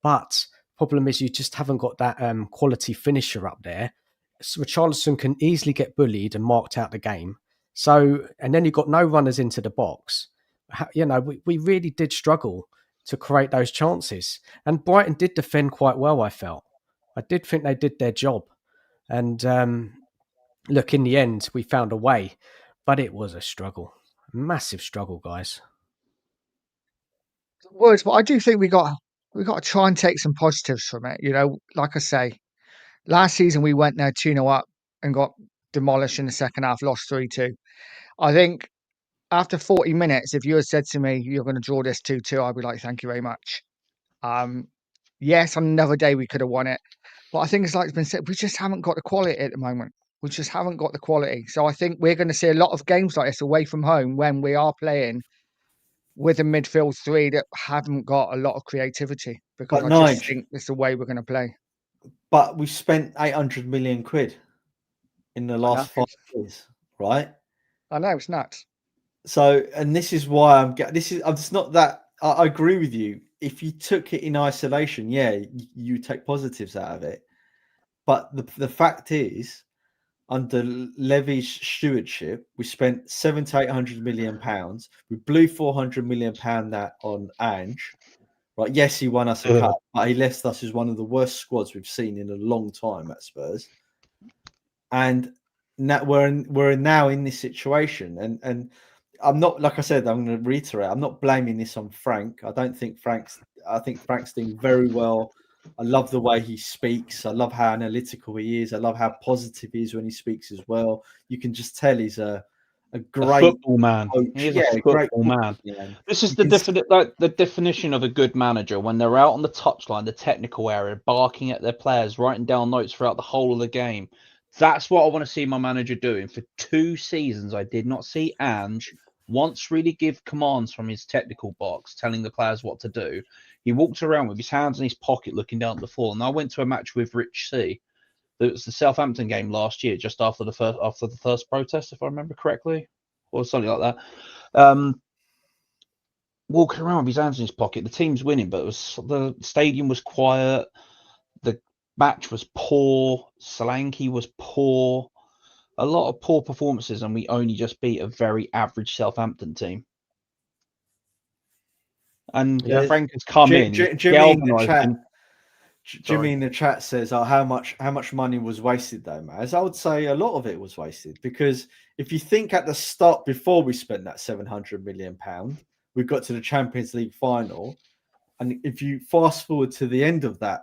But problem is you just haven't got that quality finisher up there. So Richarlison can easily get bullied and marked out the game. So, and then you've got no runners into the box. We really did struggle to create those chances. And Brighton did defend quite well, I felt. I did think they did their job. And look, in the end, we found a way. But it was a struggle. Massive struggle, guys. Words, but I do think we got to try and take some positives from it. Like I say, last season we went there 2-0 up and got demolished in the second half, lost 3-2. I think after 40 minutes, if you had said to me, you're going to draw this 2-2, I'd be like, thank you very much. Yes, on another day we could have won it. But I think it's like it's been said, we just haven't got the quality at the moment. We just haven't got the quality. So I think we're going to see a lot of games like this away from home when we are playing with a midfield three that haven't got a lot of creativity. Because I just think it's the way we're going to play. But we spent 800 million quid in the last 5 years, right? I know, it's nuts. So, and this is why it's not that I agree with you. If you took it in isolation, you take positives out of it. But the fact is, under Levy's stewardship, we spent £700 to £800 million. We blew £400 million that on Ange, Right? Yes, he won us a cup, but he left us as one of the worst squads we've seen in a long time at Spurs. And now we're now in this situation, and I'm not, like I said, I'm going to reiterate, I'm not blaming this on Frank. I think Frank's doing very well. I love the way he speaks. I love how analytical he is. I love how positive he is when he speaks as well. You can just tell he's a great football man. coach. He is Yeah, a football man. This is the definition of a good manager, when they're out on the touchline, the technical area, barking at their players, writing down notes throughout the whole of the game. That's what I want to see my manager doing. For 2 seasons, I did not see Ange once really give commands from his technical box, telling the players what to do. He walked around with his hands in his pocket, looking down at the floor. And I went to a match with Rich C. It was the Southampton game last year, just after the first protest, if I remember correctly, or something like that. Walking around with his hands in his pocket. The team's winning, but the stadium was quiet. The match was poor. Solanke was poor. A lot of poor performances, and we only just beat a very average Southampton team. And Frank has come in. Jimmy in the chat says, how much money was wasted though, Maz? I would say a lot of it was wasted, because if you think at the start, before we spent that £700 million, we got to the Champions League final, and if you fast forward to the end of that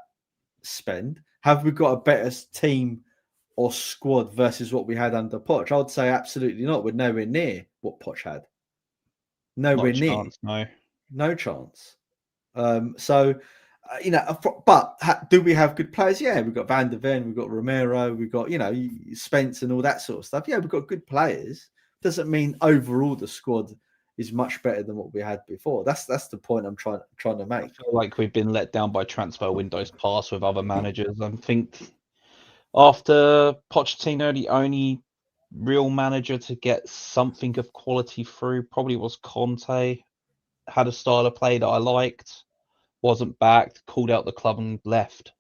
spend, have we got a better team or squad versus what we had under Poch? I would say absolutely not. We're nowhere near what Poch had. Nowhere near. No chance. But do we have good players? Yeah, we've got Van der Ven, we've got Romero, we've got, Spence and all that sort of stuff. Yeah, we've got good players. Doesn't mean overall the squad is much better than what we had before. That's the point I'm trying to make. I feel like we've been let down by transfer windows past with other managers. I think after Pochettino, the only real manager to get something of quality through probably was Conte. Had a style of play that I liked, wasn't backed, called out the club and left.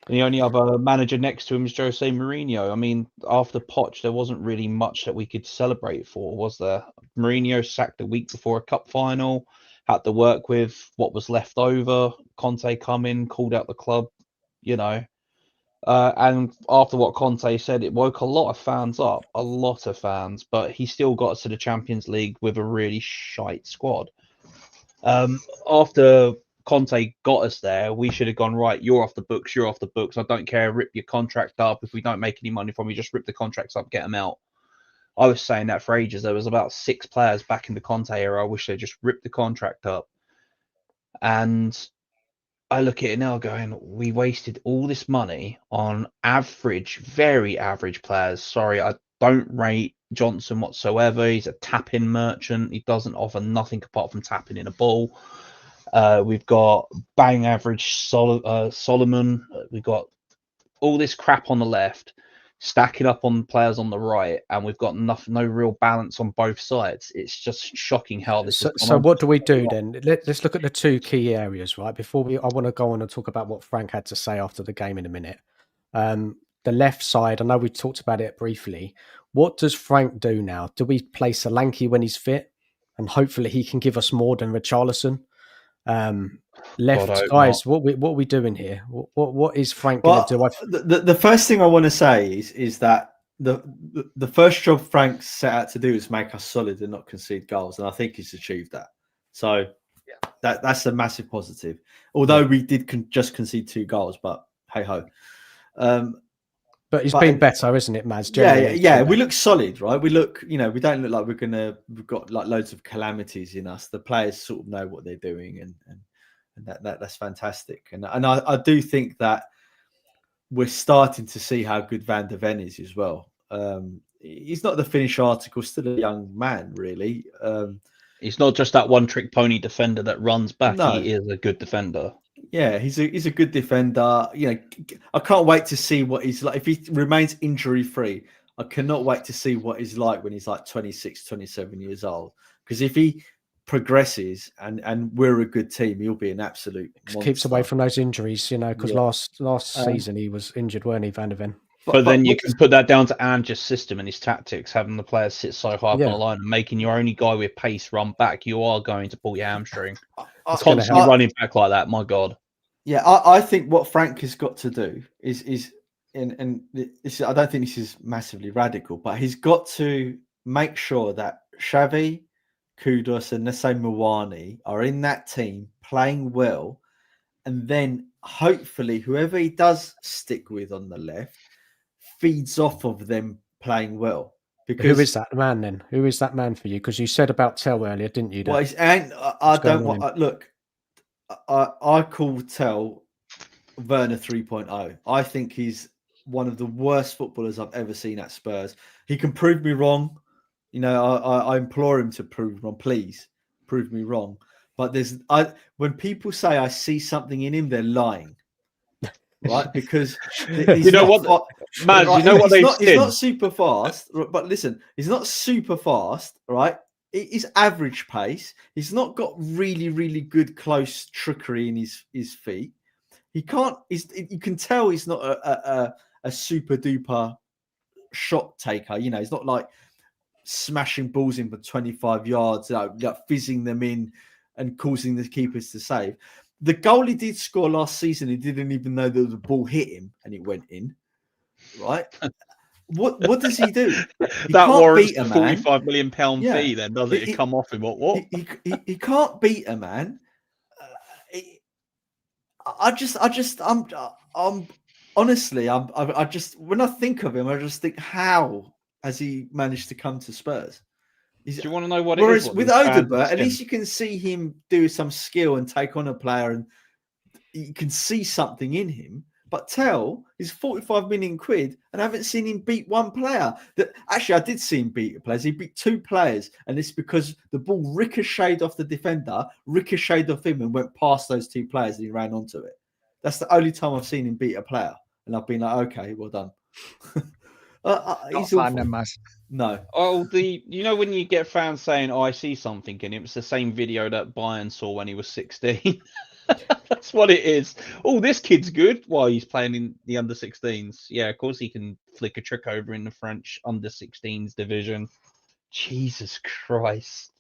And the only other manager next to him is Jose Mourinho. I mean, after Poch, there wasn't really much that we could celebrate for, was there? Mourinho sacked a week before a cup final, had to work with what was left over. Conte come in, called out the club, and after what Conte said, it woke a lot of fans up, but he still got us to the Champions League with a really shite squad. After Conte got us there, we should have gone, right, you're off the books. I don't care, rip your contract up. If we don't make any money from you, just rip the contracts up, get them out. I was saying that for ages. There was about 6 players back in the Conte era. I wish they just ripped the contract up. And I look at it now going, we wasted all this money on average, very average players. Sorry, I don't rate Johnson whatsoever. He's a tap-in merchant. He doesn't offer nothing apart from tapping in a ball. We've got bang average Solomon. We've got all this crap on the left, stacking up on players on the right, and we've got no real balance on both sides. It's just shocking how this is. So what do we do then? Let's look at the 2 key areas, right? I want to go on and talk about what Frank had to say after the game in a minute. The left side, I know we talked about it briefly. What does Frank do now? Do we play Solanke when he's fit? And hopefully he can give us more than Richarlison? Left, guys, what are we doing here? What is Frank going to do? The first thing I want to say is that the first job Frank set out to do is make us solid and not concede goals, and I think he's achieved that. So that's a massive positive. Although we did just concede 2 goals, but hey ho. But it's been better, isn't it, Maz? Yeah. We look solid, right? We look, we don't look like we've got like loads of calamities in us. The players sort of know what they're doing, and that's fantastic. And I do think that we're starting to see how good Van der Ven is as well. He's not the finished article, still a young man, really. He's not just that one-trick pony defender that runs back. No. He is a good defender. Yeah, he's a good defender. I can't wait to see what he's like. If he remains injury-free, I cannot wait to see what he's like when he's like 26, 27 years old. Because if he progresses and we're a good team, he'll be an absolute monster. Keeps away from those injuries, because last season he was injured, weren't he, Van der Ven? But then you can put that down to Ange's system and his tactics, having the players sit so high up on the line and making your only guy with pace run back. You are going to pull your hamstring. Constantly running back like that, my God. Yeah, I think what Frank has got to do is and this, I don't think this is massively radical, but he's got to make sure that Xavi, Kudus, and let's say Mawani are in that team playing well, and then hopefully whoever he does stick with on the left feeds off of them playing well. Because who is that man then? Who is that man for you? Because you said about Tell earlier, didn't you? Well, I don't want. Look, I call Tell Werner 3.0. I think he's one of the worst footballers I've ever seen at Spurs. He can prove me wrong. You know, I implore him to prove me wrong. Please prove me wrong. But when people say I see something in him, they're lying. Right? Because you know what, man, right? You know what they've said. He's not super fast, but listen, he's not super fast, right? He's average pace. He's not got really, really good close trickery in his feet. He can't. You can tell he's not a super duper shot taker. You know, he's not like smashing balls in for 25 yards, like fizzing them in and causing the keepers to save. The goal he did score last season, he didn't even know that the ball hit him and it went in. Right? What does he do? He that warrants the £45 million fee, then, doesn't it? Come off him. What? He can't beat a man. I'm honestly, I just when I think of him, I just think, how has he managed to come to Spurs? Do you want to know what whereas it is? With Odegaard, at least you can see him do some skill and take on a player, and you can see something in him. But Tell is 45 million quid, and I haven't seen him beat one player. Actually, I did see him beat players. He beat two players, and it's because the ball ricocheted off the defender, ricocheted off him, and went past those two players, and he ran onto it. That's the only time I've seen him beat a player, and I've been like, okay, well done. He's awful. No. Oh, you know when you get fans saying, "Oh, I see something in him," it's the same video that Bayern saw when he was 16. That's what it is. Oh, this kid's good. While he's playing in the under-16s. Yeah, of course he can flick a trick over in the French under-16s division. Jesus Christ.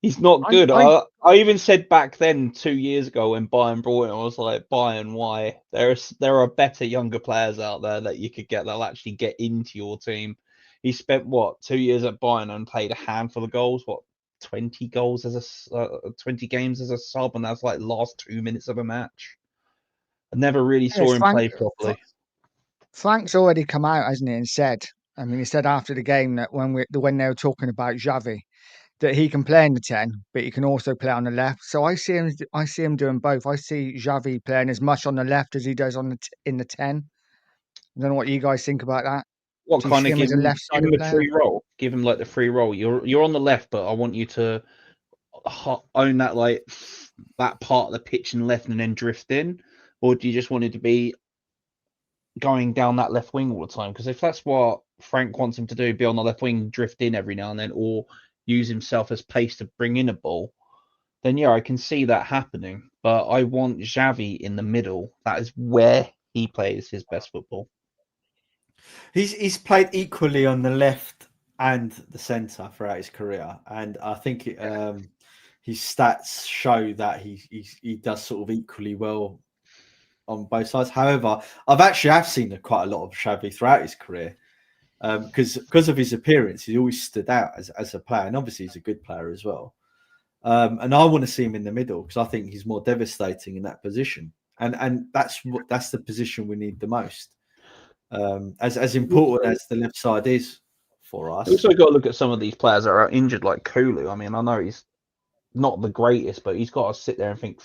He's not good. I even said back then, 2 years ago, when Bayern brought him, I was like, Bayern, why? There are better younger players out there that you could get that'll actually get into your team. He spent, 2 years at Bayern and played a handful of goals, 20 goals as 20 games as a sub, and that's like last 2 minutes of a match. I never really saw him play properly. Frank's already come out, hasn't he, and said, I mean, he said after the game that when they were talking about Xavi, that he can play in the 10, but he can also play on the left. So I see him doing both. I see Xavi playing as much on the left as he does in the 10. I don't know what you guys think about that. What kind of give him the free roll? Give him like the free roll. You're on the left, but I want you to own that that part of the pitch and left, and then drift in, or do you just want it to be going down that left wing all the time? Because if that's what Frank wants him to do, be on the left wing, drift in every now and then, or use himself as pace to bring in a ball, then yeah, I can see that happening. But I want Xavi in the middle. That is where he plays his best football. He's played equally on the left and the centre throughout his career, and I think his stats show that he does sort of equally well on both sides. However, I've seen quite a lot of Xavi throughout his career. Because of his appearance, he always stood out as a player, and obviously he's a good player as well. And I want to see him in the middle because I think he's more devastating in that position, and that's the position we need the most. As important as the left side is for us. You also got to look at some of these players that are injured, like Kulu. I mean, I know he's not the greatest, but he's got to sit there and think,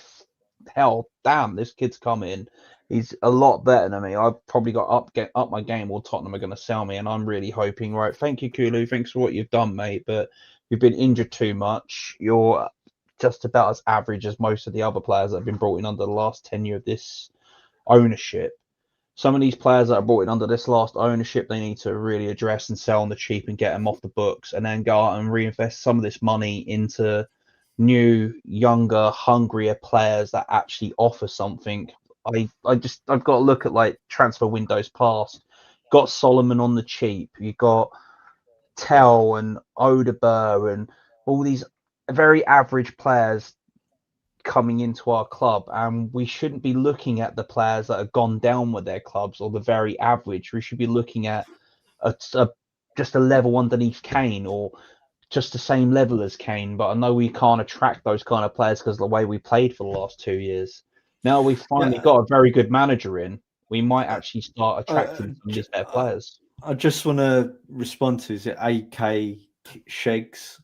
hell, damn, this kid's come in. He's a lot better than me. I've probably got up my game, or Tottenham are going to sell me, and I'm really hoping, right, thank you, Kulu, thanks for what you've done, mate, but you've been injured too much. You're just about as average as most of the other players that have been brought in under the last tenure of this ownership. Some of these players that are brought in under this last ownership, they need to really address and sell on the cheap and get them off the books, and then go out and reinvest some of this money into new, younger, hungrier players that actually offer something. I've got to look at like transfer windows past. got Solomon on the cheap. You got Tell and Odeberg and all these very average players coming into our club, and we shouldn't be looking at the players that have gone down with their clubs or the very average. We should be looking at just a level underneath Kane or just the same level as Kane. But I know we can't attract those kind of players because of the way we played for the last 2 years. Now we've finally got a very good manager in, we might actually start attracting some of these better players. I just want to respond to, is it AK Shegs?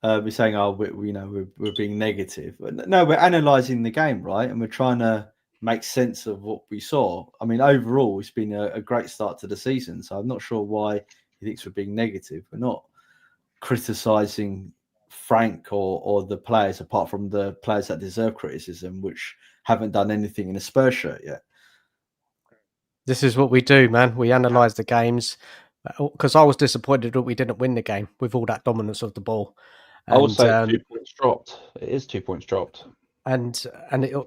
We're saying, we're being negative. But no, we're analysing the game, right? And we're trying to make sense of what we saw. I mean, overall, it's been a great start to the season. So I'm not sure why he thinks we're being negative. We're not criticising Frank or the players, apart from the players that deserve criticism, which haven't done anything in a Spurs shirt yet. This is what we do, man. We analyse the games, because I was disappointed that we didn't win the game with all that dominance of the ball. I would say 2 points dropped. It is 2 points dropped. And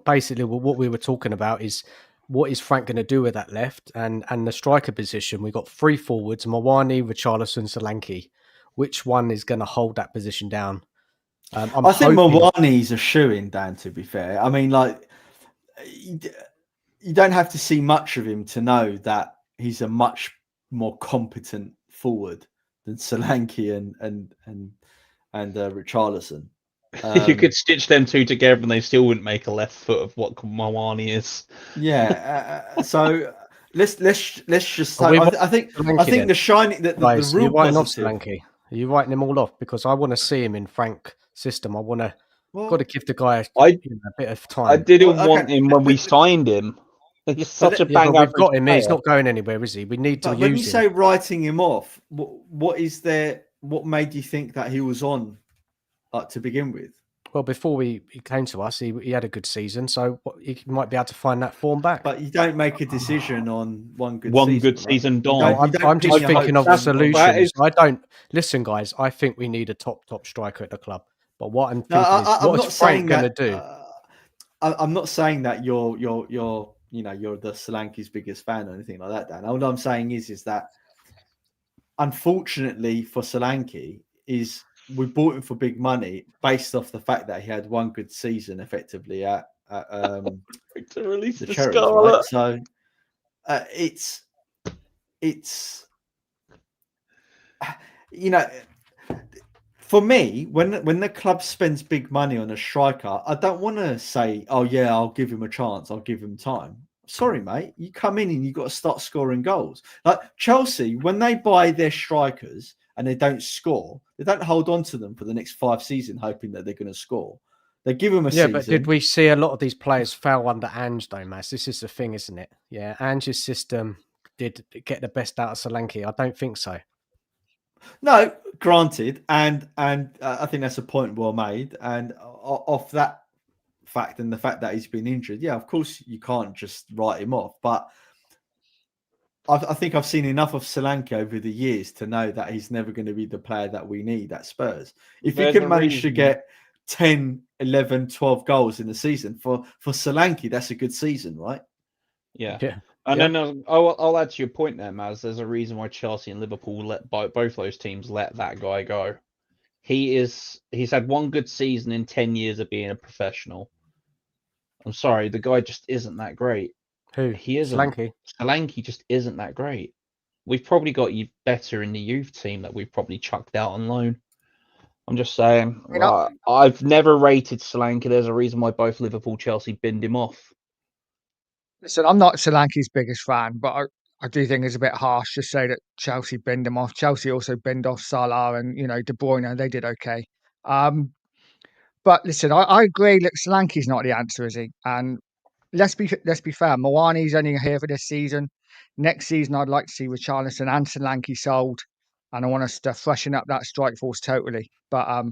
basically what we were talking about is, what is Frank going to do with that left and the striker position? We got 3 forwards: Mawani, Richarlison, Solanke. Which one is going to hold that position down? I think Mawani's a shoo-in, Dan, to be fair. I mean, like, you don't have to see much of him to know that he's a much more competent forward than Solanke and Richarlison. You could stitch them two together and they still wouldn't make a left foot of what Mawani is. Yeah. So let's just. I think the shining the real positive. Are you writing him all off? Because I want to see him in Frank's system. I want to got to give the guy a bit of time. I didn't want him when we signed him. He's such a bang. We've got him. He's not going anywhere, is he? We need to use him. When you say writing him off, what is there? What made you think that he was on to begin with? Well, before he came to us, he had a good season, so he might be able to find that form back. But you don't make a decision on one good season. I'm just thinking of solutions. I don't listen, guys. I think we need a top striker at the club. But what I'm thinking is, what is Frank going to do? I'm not saying that you're the Solanke's biggest fan or anything like that, Dan. All I'm saying is that, unfortunately for Solanke, is we bought him for big money based off the fact that he had one good season effectively at to release the Cherries, right? So it's for me, when the club spends big money on a striker, I don't want to say, oh yeah, I'll give him a chance, I'll give him time. Sorry, mate, you come in and you got to start scoring goals. Like Chelsea, when they buy their strikers and they don't score, they don't hold on to them for the next 5 seasons hoping that they're going to score. They give them a season. Yeah, but did we see a lot of these players fail under Ange, though, Mass? This is the thing, isn't it? Yeah, Ange's system did get the best out of Solanke. I don't think so. No, granted, and I think that's a point well made. And off that fact and the fact that he's been injured, yeah, of course you can't just write him off. But I think I've seen enough of Solanke over the years to know that he's never going to be the player that we need at Spurs. If he can manage to get 10, 11, 12 goals in the season, for Solanke, that's a good season, right? Yeah. And then I'll add to your point there, Maz. There's a reason why Chelsea and Liverpool let both those teams let that guy go. He's had one good season in 10 years of being a professional. I'm sorry, the guy just isn't that great. Who? He isn't. Solanke just isn't that great. We've probably got you better in the youth team that we've probably chucked out on loan. I'm just saying. I've never rated Solanke. There's a reason why both Liverpool, Chelsea binned him off. Listen, I'm not Solanke's biggest fan, but I do think it's a bit harsh to say that Chelsea binned him off. Chelsea also binned off Salah and, De Bruyne. They did okay. But listen, I agree. Look, Solanke's not the answer, is he? And let's be fair. Mawani's only here for this season. Next season, I'd like to see Richarlison and Solanke sold, and I want us to freshen up that strike force totally. But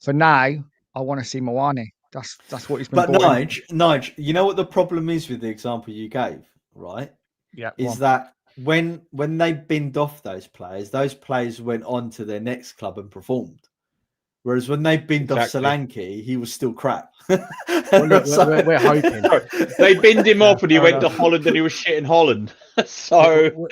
for now, I want to see Mawani. That's what he's been. But Nige, you know what the problem is with the example you gave, right? Yeah, is that when they binned off those players went on to their next club and performed. Whereas when they binned off Solanke, he was still crap. Well, look, we're hoping. They binned him off and he went to Holland and he was shit in Holland. So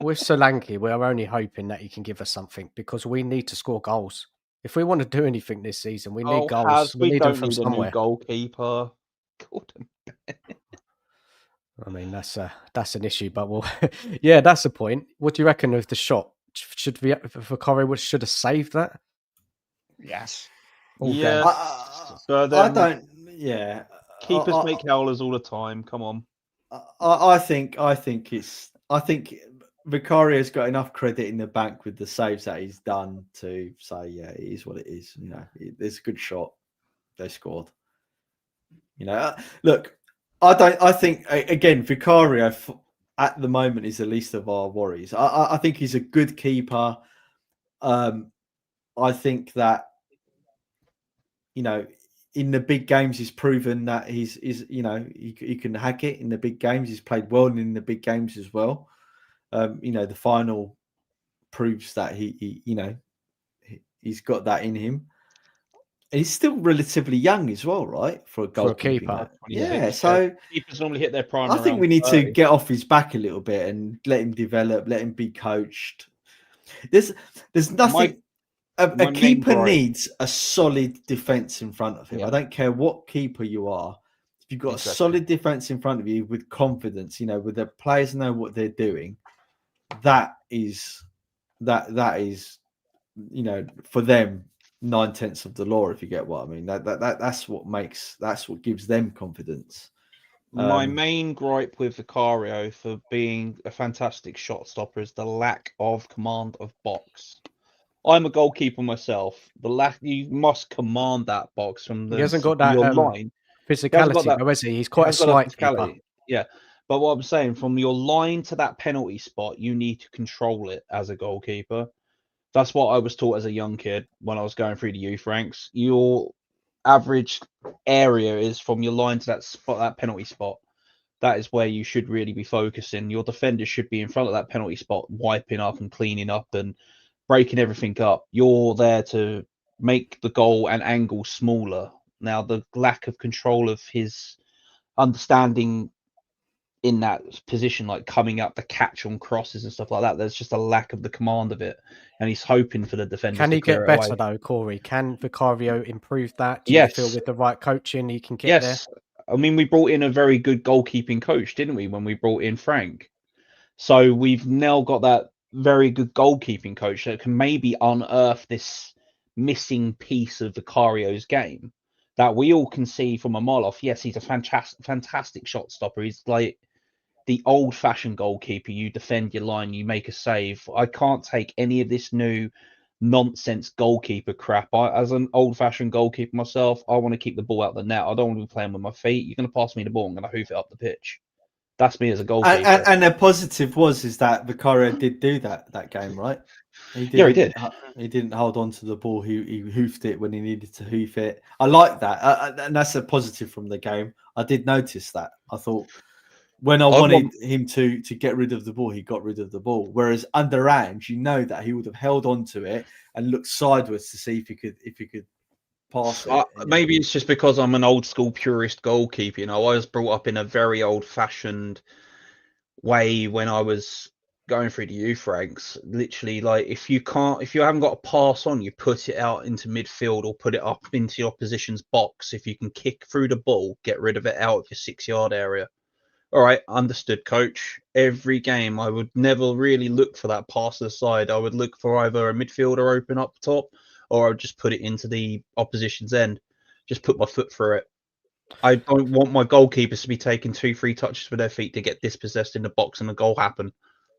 with Solanke, we're only hoping that he can give us something because we need to score goals. If we want to do anything this season, we need goals. We need them don't from need a somewhere. new goalkeeper. Gordon. I mean, that's an issue, but we'll, yeah, that's the point. What do you reckon of the shot? Should Vicario should have saved that? Yes. Yeah. I don't. Yeah. Keepers make howlers all the time. Come on. I think Vicario's got enough credit in the bank with the saves that he's done to say, yeah, it is what it is. You know, it's a good shot. They scored. You know, look, I think again, Vicario at the moment is the least of our worries. I think he's a good keeper. I think that, you know, in the big games, he's proven that he's you know, he can hack it in the big games. He's played well in the big games as well. You know, the final proves that he you know, he's got that in him. And he's still relatively young as well, right? For a goalkeeper. Yeah, so keepers normally hit their prime. I think we need to get off his back a little bit and let him develop, let him be coached. There's nothing. A keeper needs a solid defense in front of him. I don't care what keeper you are. If you've got a solid defense in front of you with confidence, you know, with the players know what they're doing, that is, you know, for them, 9/10 of the law. If you get what I mean, that's what gives them confidence. My main gripe with Vicario for being a fantastic shot stopper is the lack of command of box. I'm a goalkeeper myself. You must command that box from he hasn't got that your line. Physicality, though, has he? He's quite a slight keeper. Yeah, but what I'm saying, from your line to that penalty spot, you need to control it as a goalkeeper. That's what I was taught as a young kid when I was going through the youth ranks. Your average area is from your line to that spot, that penalty spot. That is where you should really be focusing. Your defenders should be in front of that penalty spot, wiping up and cleaning up and breaking everything up. You're there to make the goal and angle smaller. Now, the lack of control of his understanding in that position, like coming up the catch on crosses and stuff like that, there's just a lack of the command of it, and he's hoping for the defenders. Can he to clear get better away. though, Corey? Can Vicario improve that? Do you feel with the right coaching he can get there? I mean, we brought in a very good goalkeeping coach, didn't we, when we brought in Frank? So we've now got that very good goalkeeping coach that can maybe unearth this missing piece of Vicario's game that we all can see from a mile off. Yes, he's a fantastic shot stopper. He's like the old-fashioned goalkeeper. You defend your line, you make a save. I can't take any of this new nonsense goalkeeper crap. As an old-fashioned goalkeeper myself, I want to keep the ball out the net. I don't want to be playing with my feet. You're going to pass me the ball, I'm going to hoof it up the pitch. That's me as a goalkeeper. And the positive is that Vicario did do that game, right? He did. He didn't hold on to the ball. He hoofed it when he needed to hoof it. I like that, and that's a positive from the game. I did notice that. I thought when I wanted him to get rid of the ball, he got rid of the ball. Whereas under Ange, you know that he would have held on to it and looked sideways to see if he could pass it. Maybe it's just because I'm an old school purist goalkeeper. You know, I was brought up in a very old fashioned way when I was going through the youth ranks. Literally, like if you haven't got a pass on, you put it out into midfield or put it up into your opposition's box. If you can kick through the ball, get rid of it out of your 6-yard area. All right, understood, coach. Every game, I would never really look for that pass to the side. I would look for either a midfielder open up top, or I would just put it into the opposition's end. Just put my foot through it. I don't want my goalkeepers to be taking 2-3 touches with their feet to get dispossessed in the box and the goal happen.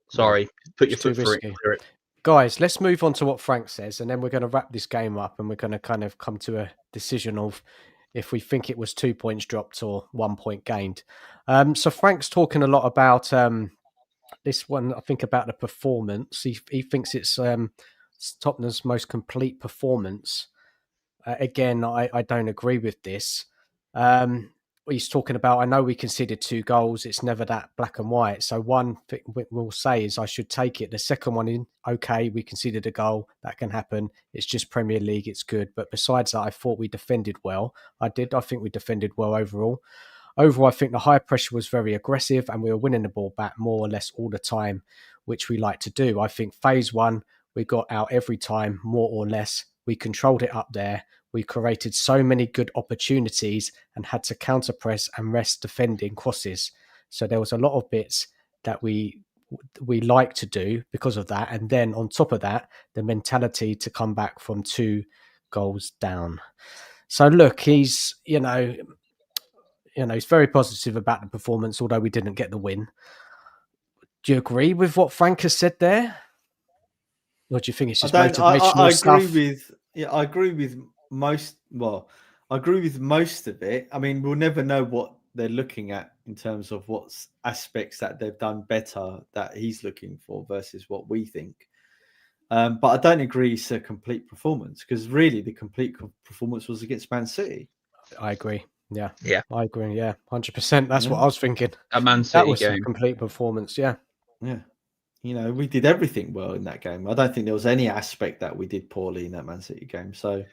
Sorry, put your foot through it. Clear it. Guys, let's move on to what Frank says, and then we're going to wrap this game up, and we're going to kind of come to a decision of if we think it was 2 points dropped or 1 point gained. So Frank's talking a lot about this one. I think about the performance. He thinks it's Tottenham's most complete performance. Again, I don't agree with this. He's talking about, I know we conceded 2 goals. It's never that black and white. So one thing we'll say is I should take it. The second one in, okay, we conceded a goal. That can happen. It's just Premier League. It's good. But besides that, I thought we defended well. I think we defended well overall. overall, I think the high pressure was very aggressive and we were winning the ball back more or less all the time, which we like to do. I think phase one, we got out every time, more or less. We controlled it up there. We created so many good opportunities and had to counter press and rest defending crosses. So there was a lot of bits that we like to do because of that. And then on top of that, the mentality to come back from 2 goals down. So look, he's very positive about the performance, although we didn't get the win. Do you agree with what Frank has said there? Or do you think it's just motivational stuff? I agree with most. Well, I agree with most of it. I mean, we'll never know what they're looking at in terms of what aspects that they've done better that he's looking for versus what we think. But I don't agree it's a complete performance, because really the complete performance was against Man City. I agree. Yeah. Yeah. I agree. Yeah. 100%. That's what I was thinking. A Man City that was game. A complete performance. Yeah. Yeah. We did everything well in that game. I don't think there was any aspect that we did poorly in that Man City game. So,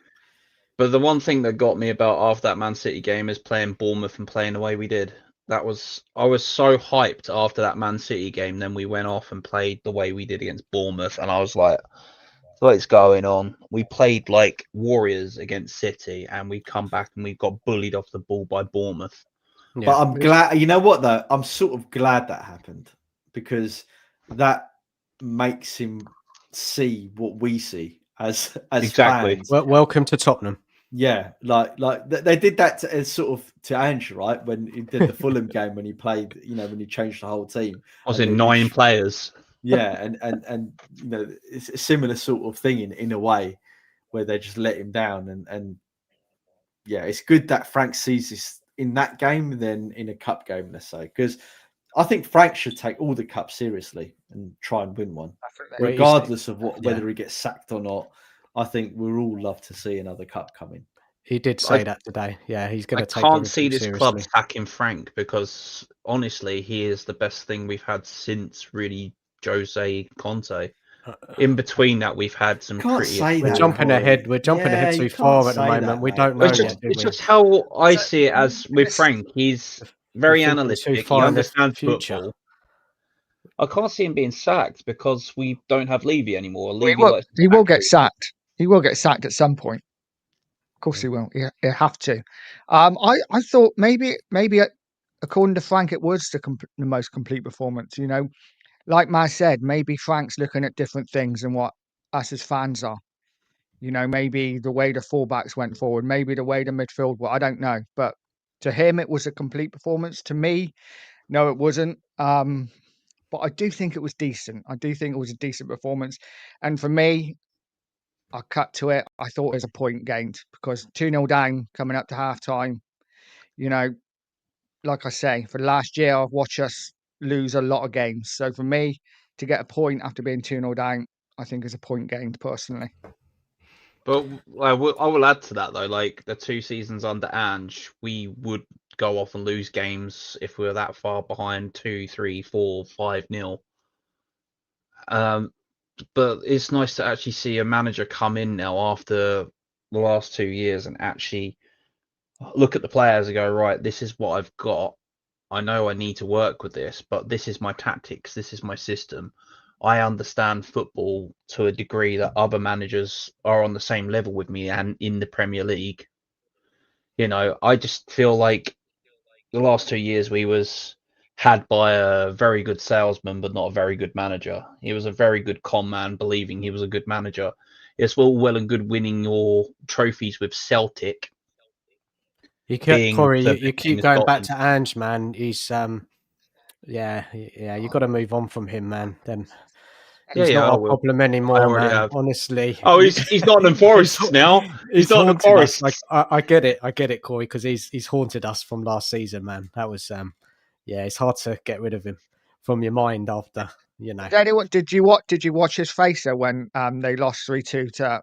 but the one thing that got me about after that Man City game is playing Bournemouth and playing the way we did. I was so hyped after that Man City game. Then we went off and played the way we did against Bournemouth, and I was like, "What's going on?" We played like warriors against City, and we come back and we got bullied off the ball by Bournemouth. Yeah. But I'm glad. You know what though? I'm sort of glad that happened, because that makes him see what we see as exactly. fans. Well, welcome to Tottenham. Yeah, like they did that to Ange, right? When he did the Fulham game, when he played, when he changed the whole team. I was in 9 players. Yeah, and it's a similar sort of thing in a way, where they just let him down, and yeah, it's good that Frank sees this in that game than in a cup game, let's say, because I think Frank should take all the cups seriously and try and win one, regardless of whether he gets sacked or not. I think we'll all love to see another cup coming. He did say that today. Yeah, he's going to take. I can't see this club sacking Frank, because honestly, he is the best thing we've had since really Jose Conte. In between that, we've had some pretty. We're jumping ahead. We're jumping ahead too far at the moment. We don't know yet. It's just how I see it as with Frank. He's very analytic. He understands football. I can't see him being sacked because we don't have Levy anymore. He will get sacked. He will get sacked at some point. Of course he will. He'll have to. I thought maybe according to Frank, it was the most complete performance. Like Maz said, maybe Frank's looking at different things than what us as fans are. Maybe the way the fullbacks went forward, maybe the way the midfield were. I don't know, but to him it was a complete performance. To me, no, it wasn't. But I do think it was decent. I do think it was a decent performance. And for me, I cut to it. I thought it was a point gained, because 2-0 down coming up to half time. Like I say, for the last year, I've watched us lose a lot of games. So for me, to get a point after being 2-0 down, I think is a point gained personally. But I will add to that though, like the 2 seasons under Ange, we would go off and lose games if we were that far behind 2, 3, 4, 5-0. But it's nice to actually see a manager come in now after the last 2 years and actually look at the players and go, right, this is what I've got. I know I need to work with this, but this is my tactics. This is my system. I understand football to a degree that other managers are on the same level with me and in the Premier League. I just feel like the last 2 years we was had by a very good salesman, but not a very good manager. He was a very good con man, believing he was a good manager. It's all well and good winning your trophies with Celtic. Corey, you keep going back to Ange, man. He's yeah, you got to move on from him, man. Then he's not our problem anymore, man. Honestly. Oh, he's not in Forest now. He's not in Forest. I get it, Corey, because he's haunted us from last season, man. That was it's hard to get rid of him from your mind after, Daddy, did you watch his face there when they lost 3-2 to,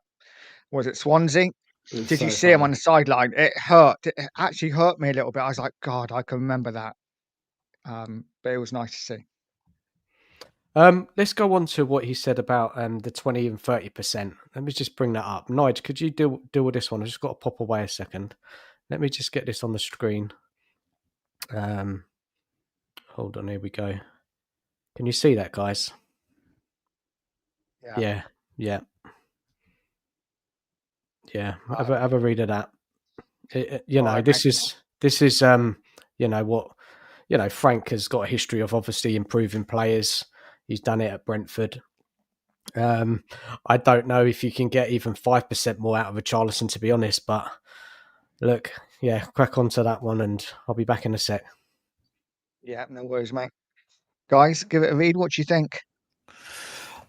was it Swansea? Did you see him on the sideline? It hurt. It actually hurt me a little bit. I was like, God, I can remember that. But it was nice to see. Let's go on to what he said about the 20 and 30%. Let me just bring that up. Nige, could you deal with this one? I've just got to pop away a second. Let me just get this on the screen. Hold on, here we go. Can you see that, guys? Yeah. Have a read of that. This is what Frank has got a history of, obviously improving players. He's done it at Brentford. I don't know if you can get even 5% more out of a Richarlison, to be honest. But look, crack on to that one, and I'll be back in a sec. Yeah, no worries, mate. Guys, give it a read. What do you think?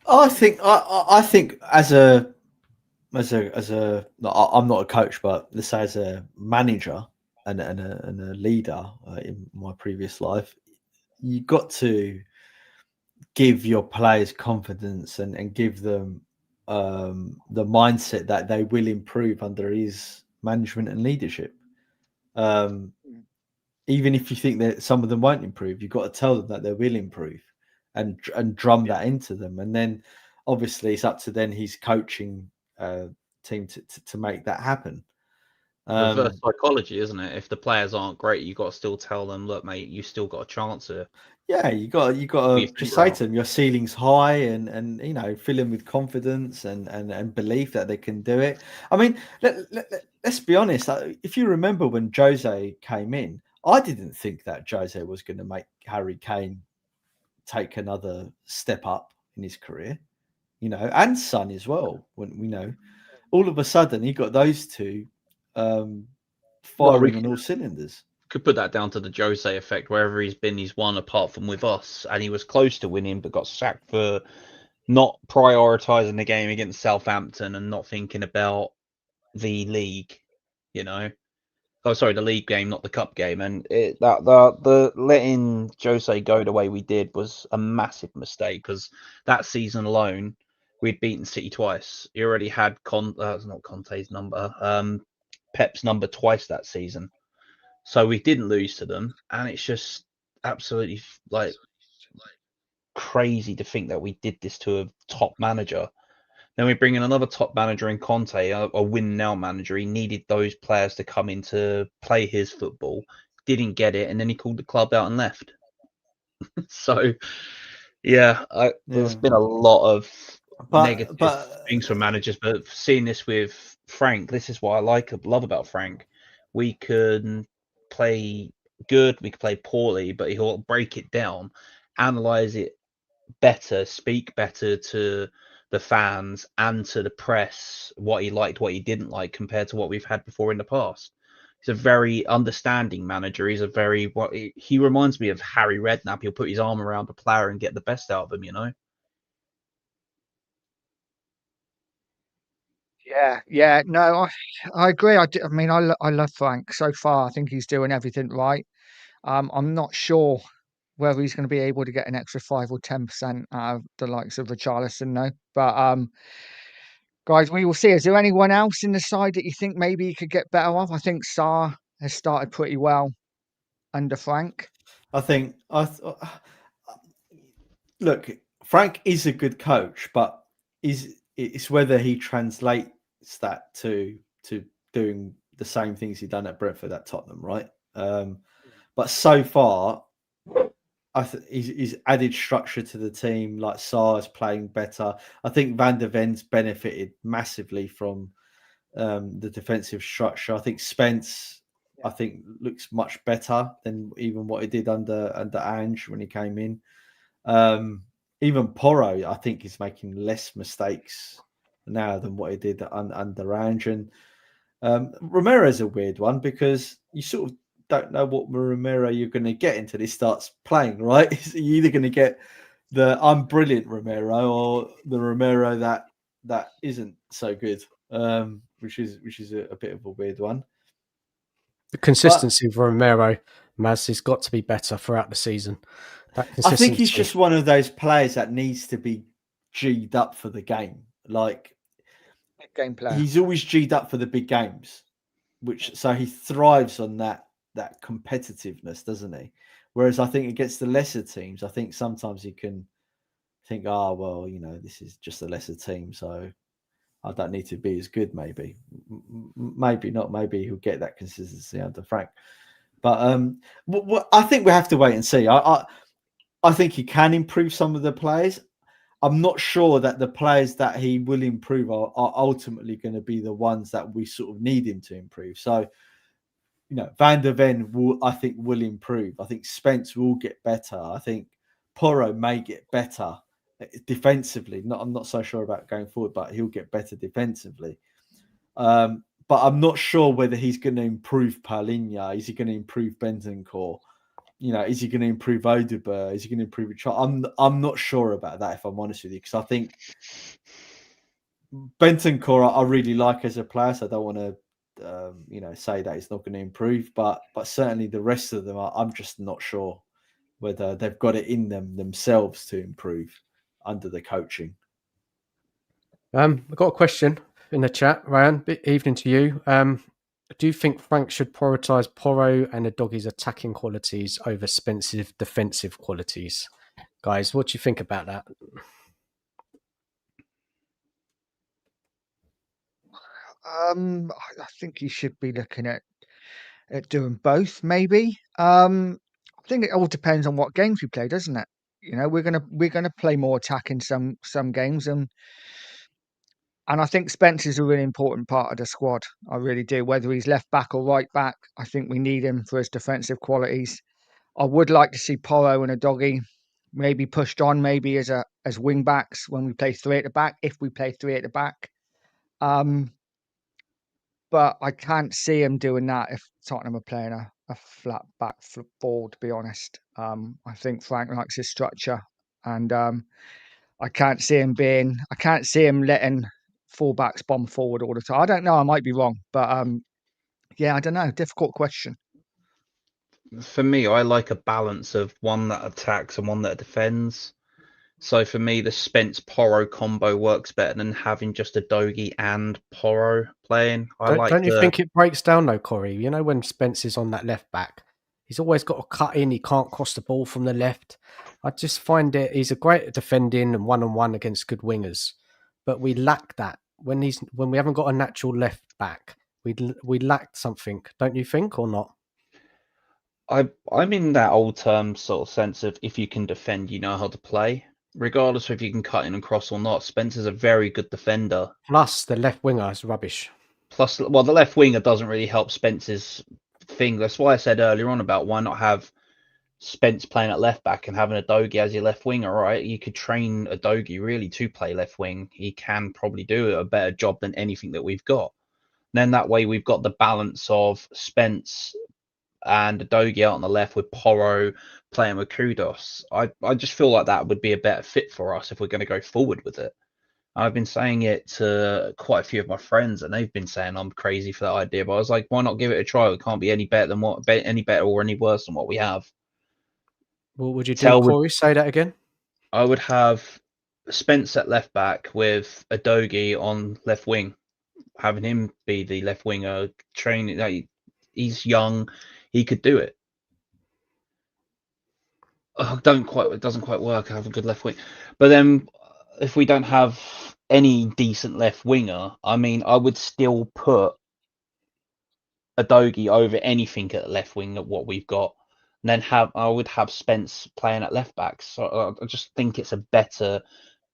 I think as a I'm not a coach, but let's say as a manager and a leader in my previous life, you got to give your players confidence and give them the mindset that they will improve under his management and leadership. Even if you think that some of them won't improve, you've got to tell them that they will improve and drum that into them. And then obviously it's up to then his coaching team to make that happen. Reverse psychology, isn't it? If the players aren't great, you got to still tell them, look, mate, you still got a chance here. Yeah, you got to just say to them, your ceiling's high, and fill them with confidence and belief that they can do it. I mean, let's be honest. If you remember when Jose came in, I didn't think that Jose was going to make Harry Kane take another step up in his career, and Son as well. When all of a sudden he got those two firing on all cylinders. Could put that down to the Jose effect. Wherever he's been, he's won apart from with us, and he was close to winning, but got sacked for not prioritising the game against Southampton and not thinking about the league. The league game, not the cup game, and the letting Jose go the way we did was a massive mistake, because that season alone we'd beaten City twice. He already had not Conte's number, Pep's number twice that season. So we didn't lose to them, and it's just absolutely crazy to think that we did this to a top manager. Then we bring in another top manager in Conte, a win now manager. He needed those players to come in to play his football, didn't get it, and then he called the club out and left. So, there's been a lot of negative things from managers, but seeing this with Frank, this is what I love about Frank. We can play good, we can play poorly, but he'll break it down, analyze it better, speak better to the fans and to the press, what he liked, what he didn't like, compared to what we've had before in the past. He's a very understanding manager. He reminds me of Harry Redknapp. He'll put his arm around a player and get the best out of him, Yeah. No, I agree. I mean, I love Frank so far. I think he's doing everything right. I'm not sure whether he's going to be able to get an extra 5 or 10% out of the likes of Richarlison, though. But guys, we will see. Is there anyone else in the side that you think maybe he could get better off? I think Sarr has started pretty well under Frank. Look, Frank is a good coach, but it's whether he translates that to doing the same things he done at Brentford at Tottenham, right? But so far, he's added structure to the team. Like Sarr is playing better. I think Van der Ven's benefited massively from the defensive structure. I think Spence, looks much better than even what he did under Ange when he came in. Even Porro, I think, is making less mistakes now than what he did under Ange. And Romero's a weird one, because you sort of don't know what Romero you're going to get until he starts playing, right? You're either going to get the I'm brilliant Romero or the Romero that isn't so good, which is a bit of a weird one. The consistency of Romero, Maz, has got to be better throughout the season. I think he's just one of those players that needs to be G'd up for the game. Like, game player. He's always G'd up for the big games, so he thrives on that competitiveness, doesn't he? Whereas I think against the lesser teams, I think sometimes he can think, this is just a lesser team, so I don't need to be as good. Maybe not. Maybe he'll get that consistency under Frank. But I think we have to wait and see. I think he can improve some of the players. I'm not sure that the players that he will improve are ultimately going to be the ones that we sort of need him to improve. So, Van der Ven will improve. I think Spence will get better. I think Porro may get better defensively. I'm not so sure about going forward, but he'll get better defensively. But I'm not sure whether he's going to improve Paulinho. Is he going to improve Bentancur? Is he going to improve Odegaard? Is he going to improve I'm not sure about that, if I'm honest with you, because I think Bentancur I really like as a player, so I don't want to say that he's not going to improve, but certainly the rest of them I'm just not sure whether they've got it in themselves to improve under the coaching. I've got a question in the chat, Ryan. Evening to you. Do you think Frank should prioritise Porro and the doggies' attacking qualities over Spence's defensive qualities? Guys, what do you think about that? I think you should be looking at doing both, maybe. I think it all depends on what games we play, doesn't it? We're gonna play more attack in some games, and I think Spence is a really important part of the squad. I really do. Whether he's left back or right back, I think we need him for his defensive qualities. I would like to see Porro and a doggy maybe pushed on, maybe as wing backs when we play three at the back, if we play three at the back. But I can't see him doing that if Tottenham are playing a flat back four, to be honest. I think Frank likes his structure, and I can't see him letting fullbacks bomb forward all the time. I don't know. I might be wrong, but yeah, I don't know. Difficult question. For me, I like a balance of one that attacks and one that defends. So for me, the Spence-Porro combo works better than having just a Dogie and Porro playing. Don't you think it breaks down though, Corey? When Spence is on that left back, he's always got to cut in. He can't cross the ball from the left. I just find he's a great at defending and one-on-one against good wingers, but we lack that when we haven't got a natural left back. We lacked something, don't you think, or not? I'm in that old term sort of sense of if you can defend, you know how to play. Regardless of if you can cut in and cross or not, Spencer's a very good defender. Plus, the left winger is rubbish. Plus, the left winger doesn't really help Spence's thing. That's why I said earlier on about why not have Spence playing at left back and having a Dogie as your left winger, right? You could train a Dogie really to play left wing. He can probably do a better job than anything that we've got. And then that way we've got the balance of Spence and a Dogie out on the left with Porro playing with Kudos. I just feel like that would be a better fit for us if we're going to go forward with it. I've been saying it to quite a few of my friends, and they've been saying I'm crazy for that idea. But I was like, why not give it a try? It can't be any better or any worse than what we have. What would you do, Corey? Say that again. I would have Spence at left back with a Dogie on left wing, having him be the left winger. Training, he's young. He could do it. It doesn't quite work. I have a good left wing, but then if we don't have any decent left winger, I mean, I would still put a Dogie over anything at left wing at what we've got, and then I would have Spence playing at left back. So I just think it's a better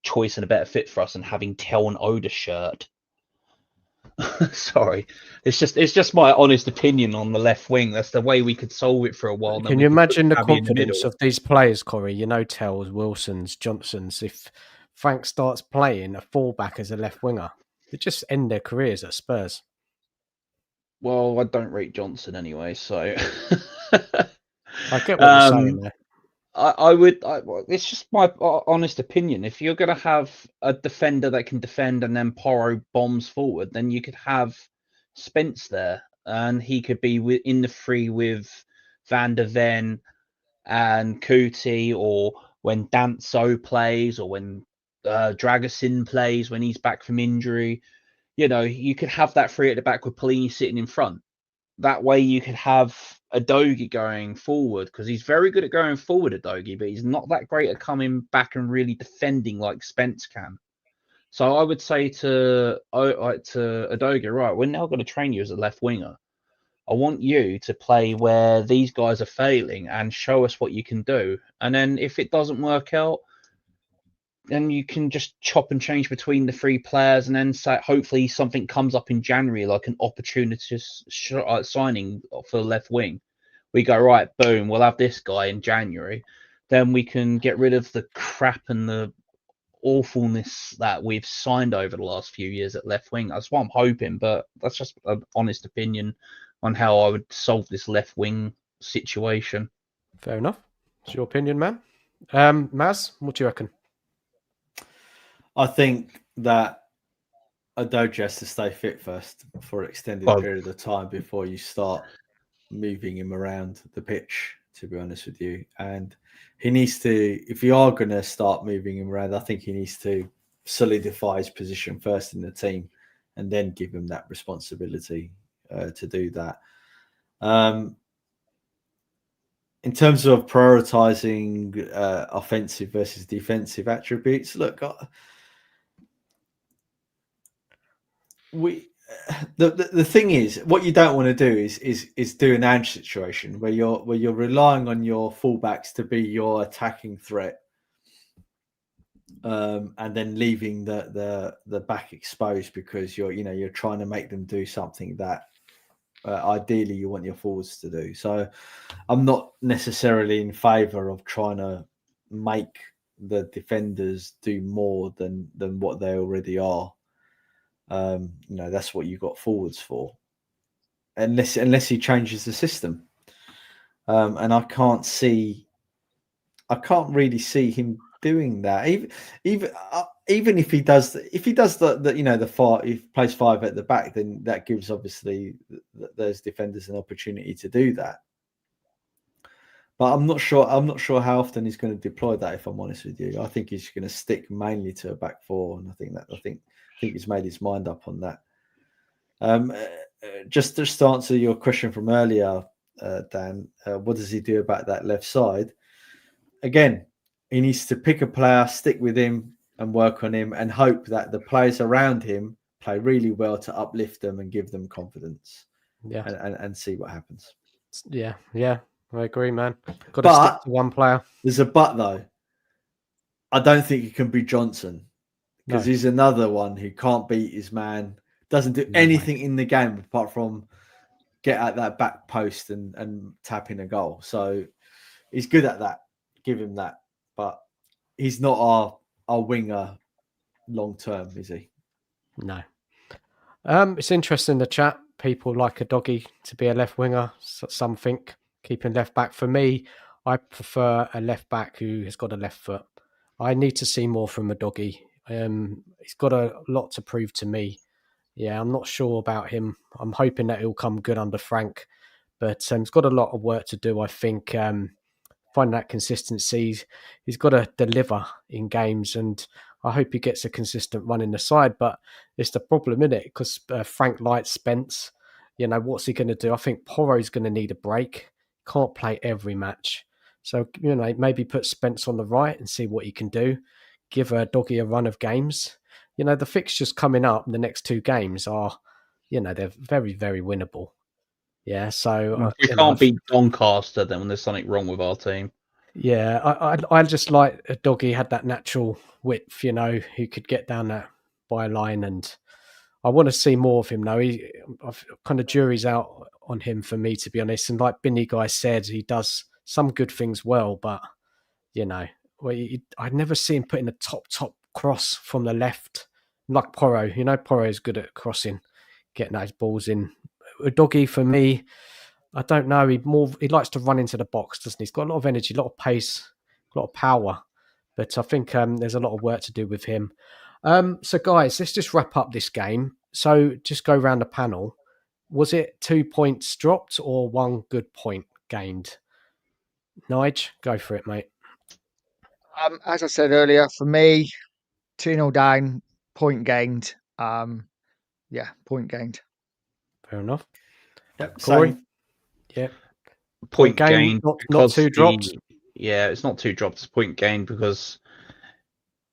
choice and a better fit for us than having Tel and Oda shirt. Sorry, it's just my honest opinion on the left wing. That's the way we could solve it for a while. Can you imagine the confidence of these players, Corey? Tells, Wilsons, Johnsons. If Frank starts playing a fullback as a left winger, they just end their careers at Spurs. Well, I don't rate Johnson anyway, so I get what you're saying there. It's just my honest opinion. If you're going to have a defender that can defend and then Porro bombs forward, then you could have Spence there, and he could be in the free with Van der Ven and Kuti, or when Danso plays, or when Dragusin plays when he's back from injury. You could have that free at the back with Polini sitting in front. That way you could have a Dogie going forward, because he's very good at going forward, a Dogie, but he's not that great at coming back and really defending like Spence can. So I would say to a Dogie, right, we're now going to train you as a left winger. I want you to play where these guys are failing and show us what you can do. And then if it doesn't work out, then you can just chop and change between the three players, and then say hopefully something comes up in January, like an opportunist signing for the left wing. We go, right, boom, we'll have this guy in January. Then we can get rid of the crap and the awfulness that we've signed over the last few years at left wing. That's what I'm hoping, but that's just an honest opinion on how I would solve this left wing situation. Fair enough. It's your opinion, man. Maz, what do you reckon? I think that Udogie has to stay fit first for an extended period of time before you start moving him around the pitch, to be honest with you. And he needs to, if you are going to start moving him around, I think he needs to solidify his position first in the team and then give him that responsibility to do that. In terms of prioritizing offensive versus defensive attributes, look, the thing is, what you don't want to do is do an Ange situation where you're relying on your fullbacks to be your attacking threat, and then leaving the back exposed because you're trying to make them do something that ideally you want your forwards to do. So I'm not necessarily in favour of trying to make the defenders do more than what they already are. That's what you got forwards for, unless he changes the system. And I can't really see him doing that. Even if he does the far, if he plays five at the back, then that gives obviously those defenders an opportunity to do that. But I'm not sure how often he's going to deploy that, if I'm honest with you. I think he's going to stick mainly to a back four, and I think he's made his mind up on that. Just to answer your question from earlier, Dan, what does he do about that left side? Again, he needs to pick a player, stick with him and work on him, and hope that the players around him play really well to uplift them and give them confidence. Yeah, and see what happens. Yeah, I agree, man. Got to stick to one player. There's a but though. I don't think it can be Johnson, because he's another one who can't beat his man, doesn't do anything in the game apart from get at that back post and tap in a goal. So he's good at that. Give him that. But he's not our winger long term, is he? No. It's interesting in the chat. People like Udogie to be a left winger. Some think keeping left back. For me, I prefer a left back who has got a left foot. I need to see more from Udogie. He's got a lot to prove to me. Yeah, I'm not sure about him. I'm hoping that he'll come good under Frank, but he's got a lot of work to do. I think finding that consistency. He's got to deliver in games, and I hope he gets a consistent run in the side. But it's the problem, isn't it? Because Frank likes Spence. What's he going to do? I think Porro's going to need a break. Can't play every match. So, maybe put Spence on the right and see what he can do. Give Udogie a run of games. The fixtures coming up, the next two games are, they're very, very winnable. Yeah, so... we can't beat Doncaster then when there's something wrong with our team. Yeah, I just like Udogie had that natural width, who could get down that byline, and I want to see more of him now. Kind of jury's out on him for me, to be honest. And like Binny Guy said, he does some good things well, but, I'd never see him putting a top cross from the left, like Porro. Porro is good at crossing, getting those balls in. Udogie, for me, I don't know. He likes to run into the box, doesn't he? He's got a lot of energy, a lot of pace, a lot of power. But I think there's a lot of work to do with him. So, guys, let's just wrap up this game. So, just go around the panel. Was it 2 points dropped or 1 good point gained? Nige, go for it, mate. As I said earlier, for me, 2-0 down, point gained. Point gained. Fair enough. Yep, Corey? same. Yeah. Point gained. Not 2 drops? Yeah, it's not 2 drops. Point gained because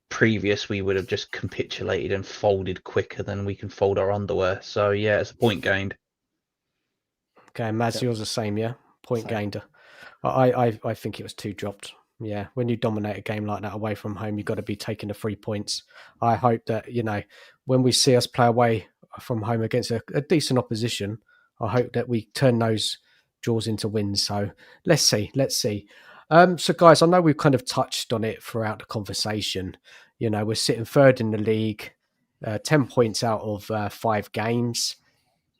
previous we would have just capitulated and folded quicker than we can fold our underwear. So, yeah, it's a point gained. Okay, Maz, Yep. yours the same, yeah? Point Same. gained. I think it was 2 dropped. Yeah, when you dominate a game like that away from home, you've got to be taking the 3 points. I hope that, when we see us play away from home against a decent opposition, I hope that we turn those draws into wins. So let's see. So guys, I know we've kind of touched on it throughout the conversation. We're sitting third in the league, 10 points out of 5 games.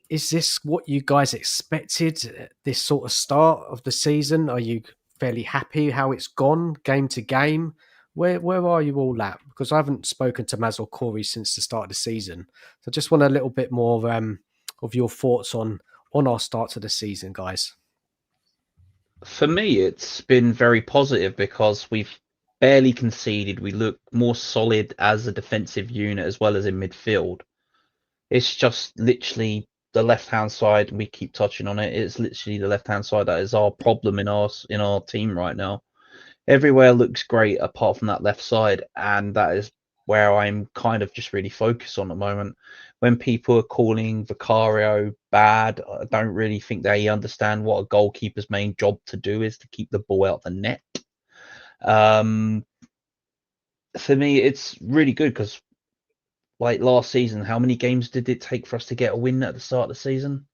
Is this what you guys expected, this sort of start of the season? Are you fairly happy how it's gone game to game? Where are you all at? Because I haven't spoken to Maz or Corey since the start of the season. So I just want a little bit more of your thoughts on our start to the season, guys. For me, it's been very positive because we've barely conceded. We look more solid as a defensive unit as well as in midfield. It's just literally the left-hand side. We keep touching on it. It's literally the left-hand side that is our problem in our team right now. Everywhere looks great apart from that left side, and that is where I'm kind of just really focused on at the moment. When people are calling Vicario bad, I don't really think they understand what a goalkeeper's main job to do is to keep the ball out the net. For me, it's really good because, like last season, how many games did it take for us to get a win at the start of the season?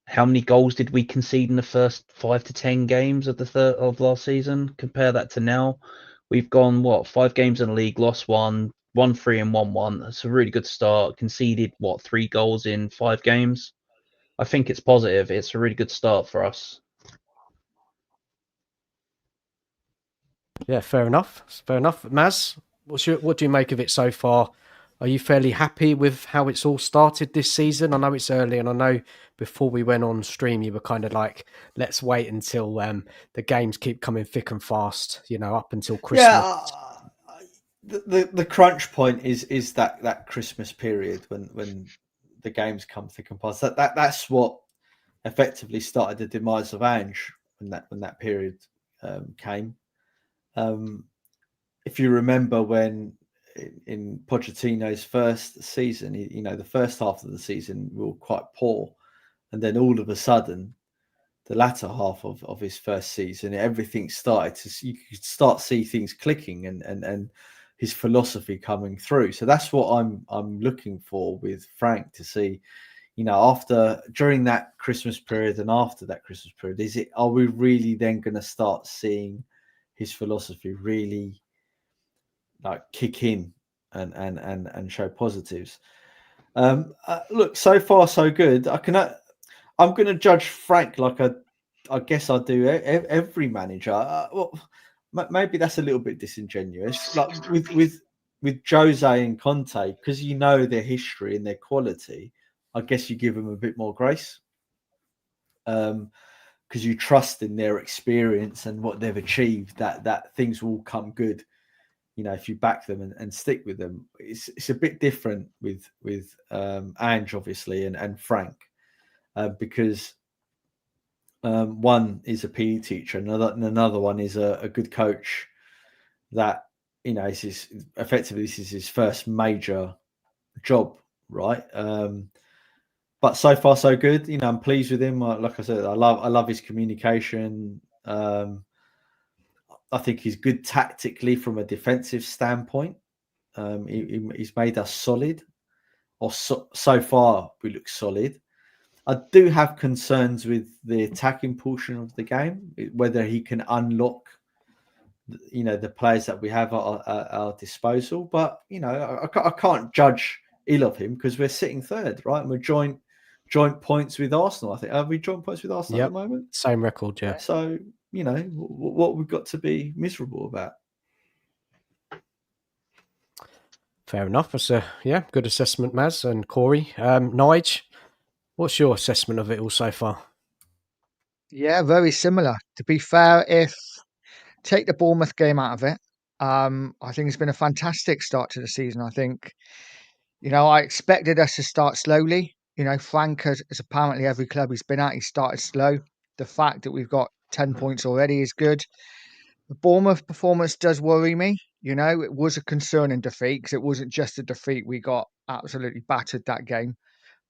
How many goals did we concede in the first 5 to 10 games of last season? Compare that to now. We've gone 5 games in the league, lost 1, 1-3 and 1-1. That's a really good start. Conceded 3 goals in 5 games. I think it's positive. It's a really good start for us. Yeah, fair enough. Maz, what do you make of it so far? Are you fairly happy with how it's all started this season? I know it's early, and I know before we went on stream, you were kind of like, let's wait until the games keep coming thick and fast, up until Christmas. Yeah, the crunch point is that Christmas period when the games come thick and fast. That's what effectively started the demise of Ange when that period came. If you remember when in Pochettino's first season, the first half of the season we were quite poor, and then all of a sudden, the latter half of his first season, everything started you could start see things clicking and his philosophy coming through. So that's what I'm looking for with Frank, to see, during that Christmas period and after that Christmas period, are we really then going to start seeing his philosophy really like kick in and show positives? Look, so far so good. I'm going to judge Frank like I guess I do every manager. Well, maybe that's a little bit disingenuous. Like with Jose and Conte, because their history and their quality, I guess you give them a bit more grace. Because you trust in their experience and what they've achieved, that things will come good. If you back them and stick with them. It's a bit different with Ange, obviously, and Frank, because one is a PE teacher, and another one is a good coach. That this is his first major job, right? But so far so good. I'm pleased with him. Like I said, I love his communication. I think he's good tactically from a defensive standpoint. He's made us solid, or so far we look solid. I do have concerns with the attacking portion of the game, whether he can unlock, the players that we have at our disposal. But I can't judge ill of him because we're sitting third, right? And we're joint points with Arsenal. I think are we joint points with Arsenal at the moment? Same record, yeah. So what we've got to be miserable about. Fair enough. That's a good assessment, Maz and Corey. Nige, what's your assessment of it all so far? Yeah, very similar. To be fair, if take the Bournemouth game out of it, I think it's been a fantastic start to the season. I think, I expected us to start slowly. Frank has apparently every club he's been at, he started slow. The fact that we've got 10 points already is good. The Bournemouth performance does worry me. It was a concerning defeat because it wasn't just a defeat. We got absolutely battered that game.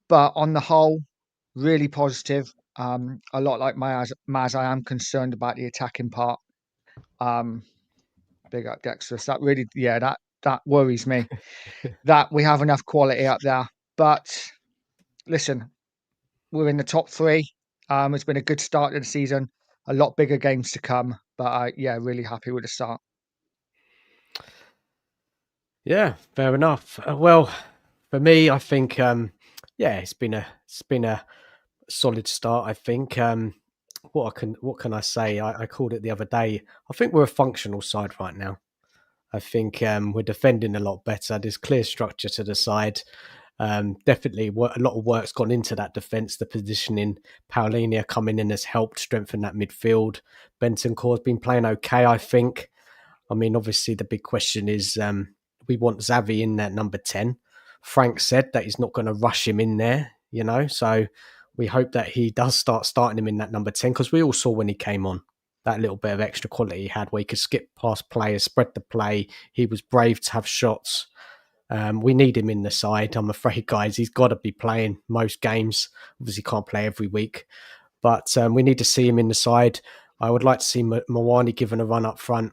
But on the whole, really positive. A lot like Maz, I am concerned about the attacking part. Big up Dexterous. That really, that worries me. That we have enough quality up there. But listen, we're in the top 3. It's been a good start to the season. A lot bigger games to come. But really happy with the start. Yeah, fair enough. Well, for me, I think it's been a solid start. I think what can I say? I called it the other day. I think we're a functional side right now. I think we're defending a lot better. There's clear structure to the side. Definitely a lot of work's gone into that defence. The positioning, Paulinia coming in has helped strengthen that midfield. Bentancur's been playing okay, I think. I mean, obviously the big question is we want Xavi in that number 10. Frank said that he's not going to rush him in there, so we hope that he does starting him in that number 10, because we all saw when he came on that little bit of extra quality he had, where he could skip past players, spread the play. He was brave to have shots. We need him in the side. I'm afraid, guys, he's got to be playing most games. Obviously, can't play every week, but we need to see him in the side. I would like to see Mawani given a run up front.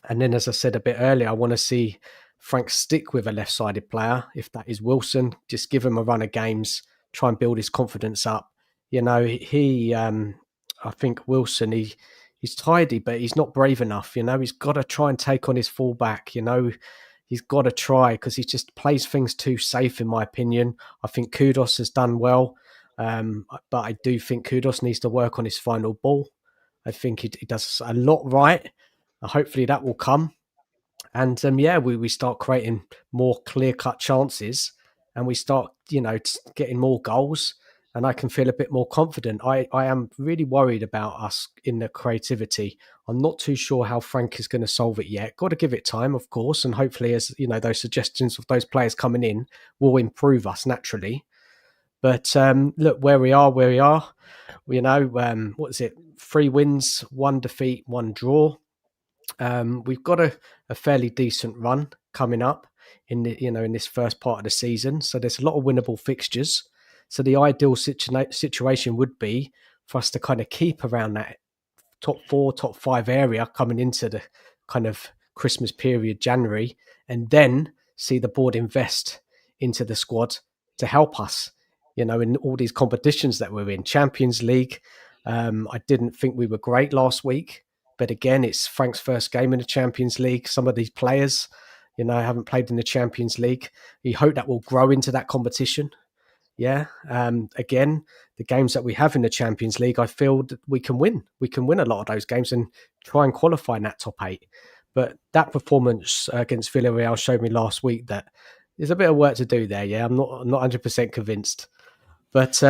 And then, as I said a bit earlier, I want to see Frank stick with a left-sided player. If that is Wilson, just give him a run of games, try and build his confidence up. I think Wilson, he's tidy, but he's not brave enough. He's got to try and take on his fullback. He's got to try, because he just plays things too safe, in my opinion. I think Kudos has done well, but I do think Kudos needs to work on his final ball. I think he does a lot right. Hopefully that will come. And we start creating more clear-cut chances, and we start, getting more goals, and I can feel a bit more confident. I am really worried about us in the creativity. I'm not too sure how Frank is going to solve it yet. Got to give it time, of course, and hopefully, as those suggestions of those players coming in will improve us naturally. But look, where we are. What is it? 3 wins, 1 defeat, 1 draw. We've got a fairly decent run coming up in this first part of the season. So there's a lot of winnable fixtures. So the ideal situation would be for us to kind of keep around that top 4, top 5 area coming into the kind of Christmas period, January, and then see the board invest into the squad to help us, in all these competitions that we're in. Champions League, I didn't think we were great last week. But again, it's Frank's first game in the Champions League. Some of these players, haven't played in the Champions League. You hope that will grow into that competition. Yeah. Again, the games that we have in the Champions League, I feel that we can win. We can win a lot of those games and try and qualify in that top 8. But that performance against Villarreal showed me last week that there's a bit of work to do there. Yeah, I'm not 100% convinced. But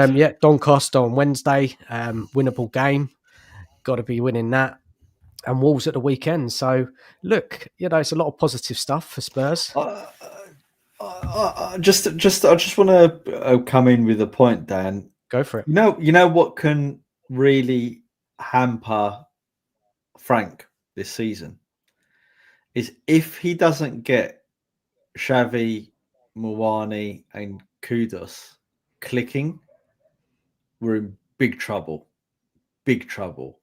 Doncaster on Wednesday, winnable game. Got to be winning that. And Wolves at the weekend. So, look, it's a lot of positive stuff for Spurs. I just want to come in with a point, Dan. Go for it. You know what can really hamper Frank this season is if he doesn't get Xavi, Mawani, and Kudos clicking, we're in big trouble. Big trouble.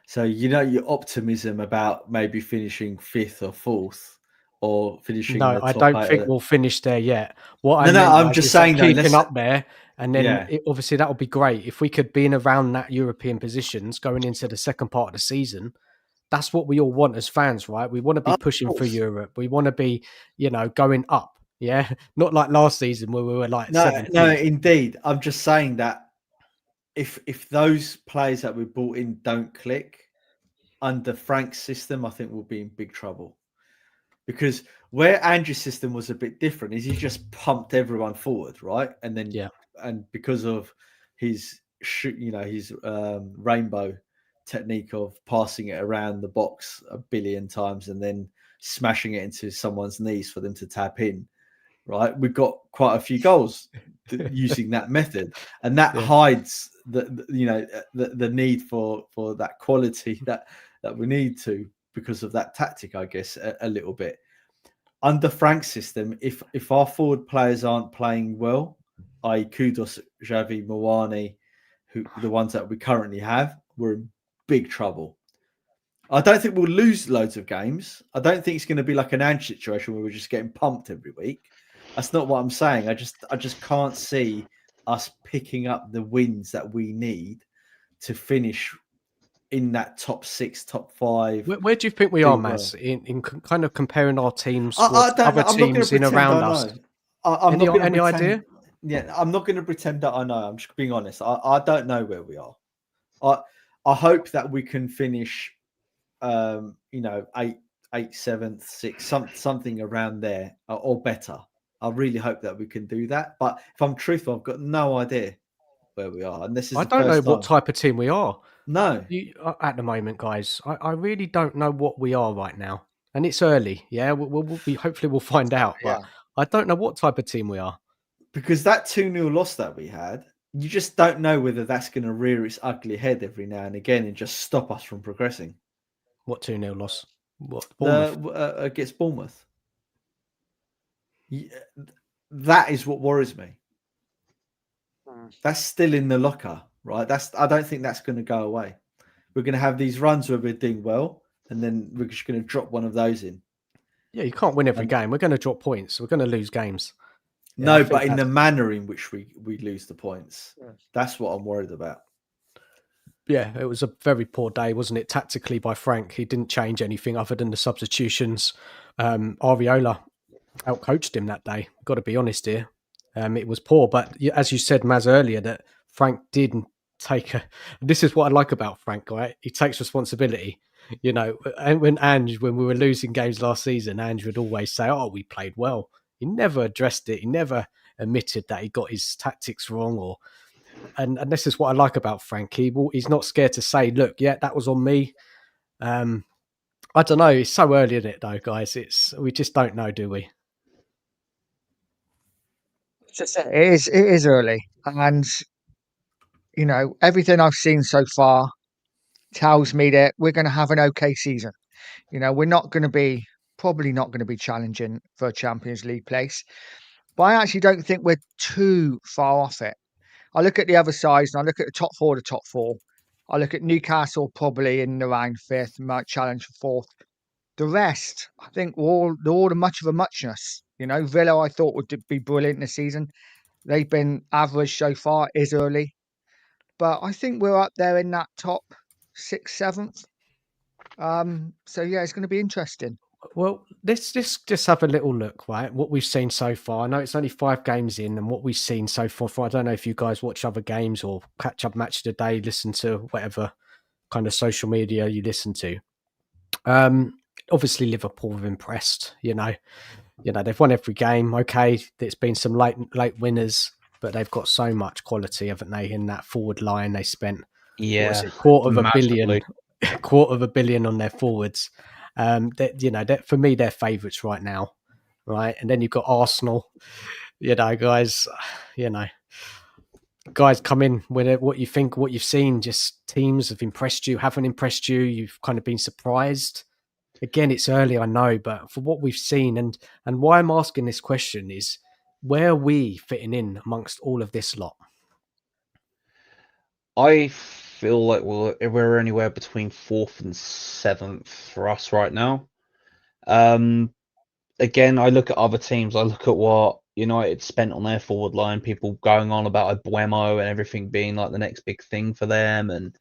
So, your optimism about maybe finishing 5th or 4th or finishing. No, I don't think we'll finish there yet. I'm just saying keeping up there, and then obviously that would be great if we could be in around that European positions going into the second part of the season. That's what we all want as fans, right? We want to be pushing for Europe. We want to be, going up. Yeah, not like last season where we were like 17th. No, indeed. I'm just saying that if those players that we brought in don't click under Frank's system, I think we'll be in big trouble. Because where Andrew's system was a bit different is he just pumped everyone forward, right? And then and because of his rainbow technique of passing it around the box a billion times and then smashing it into someone's knees for them to tap in, right? We've got quite a few goals using that method, and that hides the need for that quality that we need to, because of that tactic, I guess, a little bit. Under Frank's system, if our forward players aren't playing well, i.e. Kudos, Xavi, Mawani, the ones that we currently have, we're in big trouble. I don't think we'll lose loads of games. I don't think it's going to be like an Ange situation where we're just getting pumped every week. That's not what I'm saying. I just can't see us picking up the wins that we need to finish in that top 6, top 5. Where do you think we are, Maz, in kind of comparing our teams with other teams in around us? I'm not going to pretend. Idea? Yeah, I'm not going to pretend that I know. I'm just being honest. I don't know where we are. I hope that we can finish, 8th, 7th, 6th, something around there or better. I really hope that we can do that. But if I'm truthful, I've got no idea where we are. And this is I don't know what type of team we are. No. At the moment, guys, I really don't know what we are right now. And it's early. Yeah, hopefully we'll find out. But I don't know what type of team we are. Because that 2-0 loss that we had, you just don't know whether that's going to rear its ugly head every now and again and just stop us from progressing. What 2-0 loss? What? Against Bournemouth. Yeah, that is what worries me. That's still in the locker, right? I don't think that's going to go away. We're going to have these runs where we're doing well, and then we're just going to drop one of those in. Yeah, you can't win every game. We're going to drop points. We're going to lose games. No, but in the manner in which we lose the points, that's what I'm worried about. Yeah, it was a very poor day, wasn't it? Tactically by Frank, he didn't change anything other than the substitutions. Areola outcoached him that day. Got to be honest here. It was poor, but as you said, Maz, earlier, that Frank didn't take this is what I like about Frank, right? He takes responsibility. And when we were losing games last season, Ange would always say, "Oh, we played well." He never addressed it. He never admitted that he got his tactics wrong, and this is what I like about Frank. He's not scared to say, "Look, yeah, that was on me." I don't know. It's so early in it, though, guys. We just don't know, do we? It is early, and everything I've seen so far tells me that we're going to have an okay season. We're probably not going to be challenging for a Champions League place, but I actually don't think we're too far off it. I look at the other sides, and I look at the top 4 of the top 4. I look at Newcastle probably in around 5th, might challenge for 4th. The rest, I think, they're all much of a muchness. Villa, I thought would be brilliant this season. They've been average so far. It is early, but I think we're up there in that top 6th, 7th. So yeah, it's going to be interesting. Well, let's just have a little look, right? What we've seen so far. I know it's only 5 games in, and what we've seen so far. I don't know if you guys watch other games or catch up match of the day, listen to whatever kind of social media you listen to. Obviously, Liverpool have impressed. They've won every game. Okay, there's been some late winners, but they've got so much quality, haven't they? In that forward line, they spent quarter of a billion on their forwards. For me, they're favourites right now, right? And then you've got Arsenal. Guys, guys come in with what you think, what you've seen. Just teams have impressed you, haven't impressed you. You've kind of been surprised. Again, it's early, I know, but for what we've seen and why I'm asking this question is, where are we fitting in amongst all of this lot? I feel like we're anywhere between 4th and 7th for us right now. Again, I look at other teams. I look at what United spent on their forward line. People going on about Buemo and everything being like the next big thing for them, and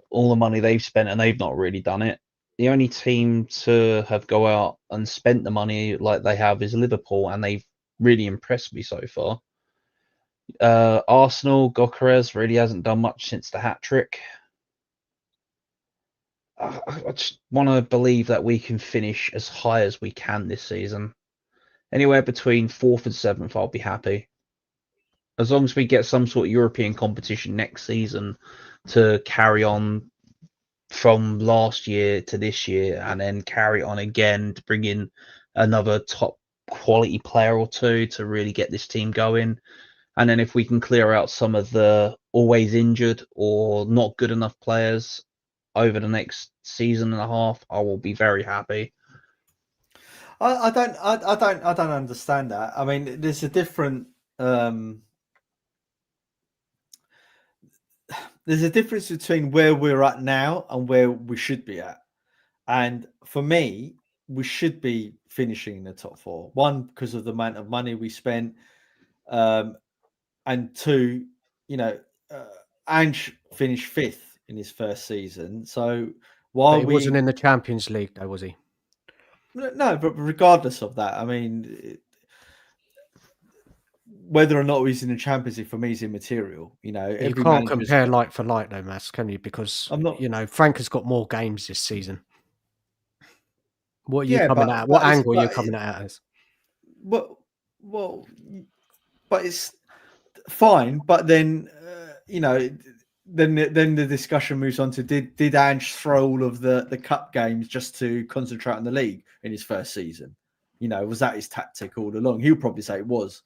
all the money they've spent, and they've not really done it. The only team to have go out and spent the money like they have is Liverpool, and they've really impressed me so far. Arsenal, Gyökeres really hasn't done much since the hat-trick. I just want to believe that we can finish as high as we can this season. Anywhere between 4th and 7th, I'll be happy. As long as we get some sort of European competition next season to carry on from last year to this year, and then carry on again to bring in another top quality player or two to really get this team going. And then if we can clear out some of the always injured or not good enough players over the next season and a half, I will be very happy. I don't understand that. I mean, there's a different there's a difference between where we're at now and where we should be at. And for me, we should be finishing in the top 4. One, because of the amount of money we spent, and two, Ange finished 5th in his first season. So while he wasn't in the Champions League, though, was he? No, but regardless of that, I mean, whether or not he's in the Champions League for me is immaterial. You can't compare like for like, though, Mass, can you? Because Frank has got more games this season. What are you coming at? What angle are you coming at us? Well, but it's fine. But then, then the discussion moves on to did Ange throw all of the cup games just to concentrate on the league in his first season? Was that his tactic all along? He'll probably say it was.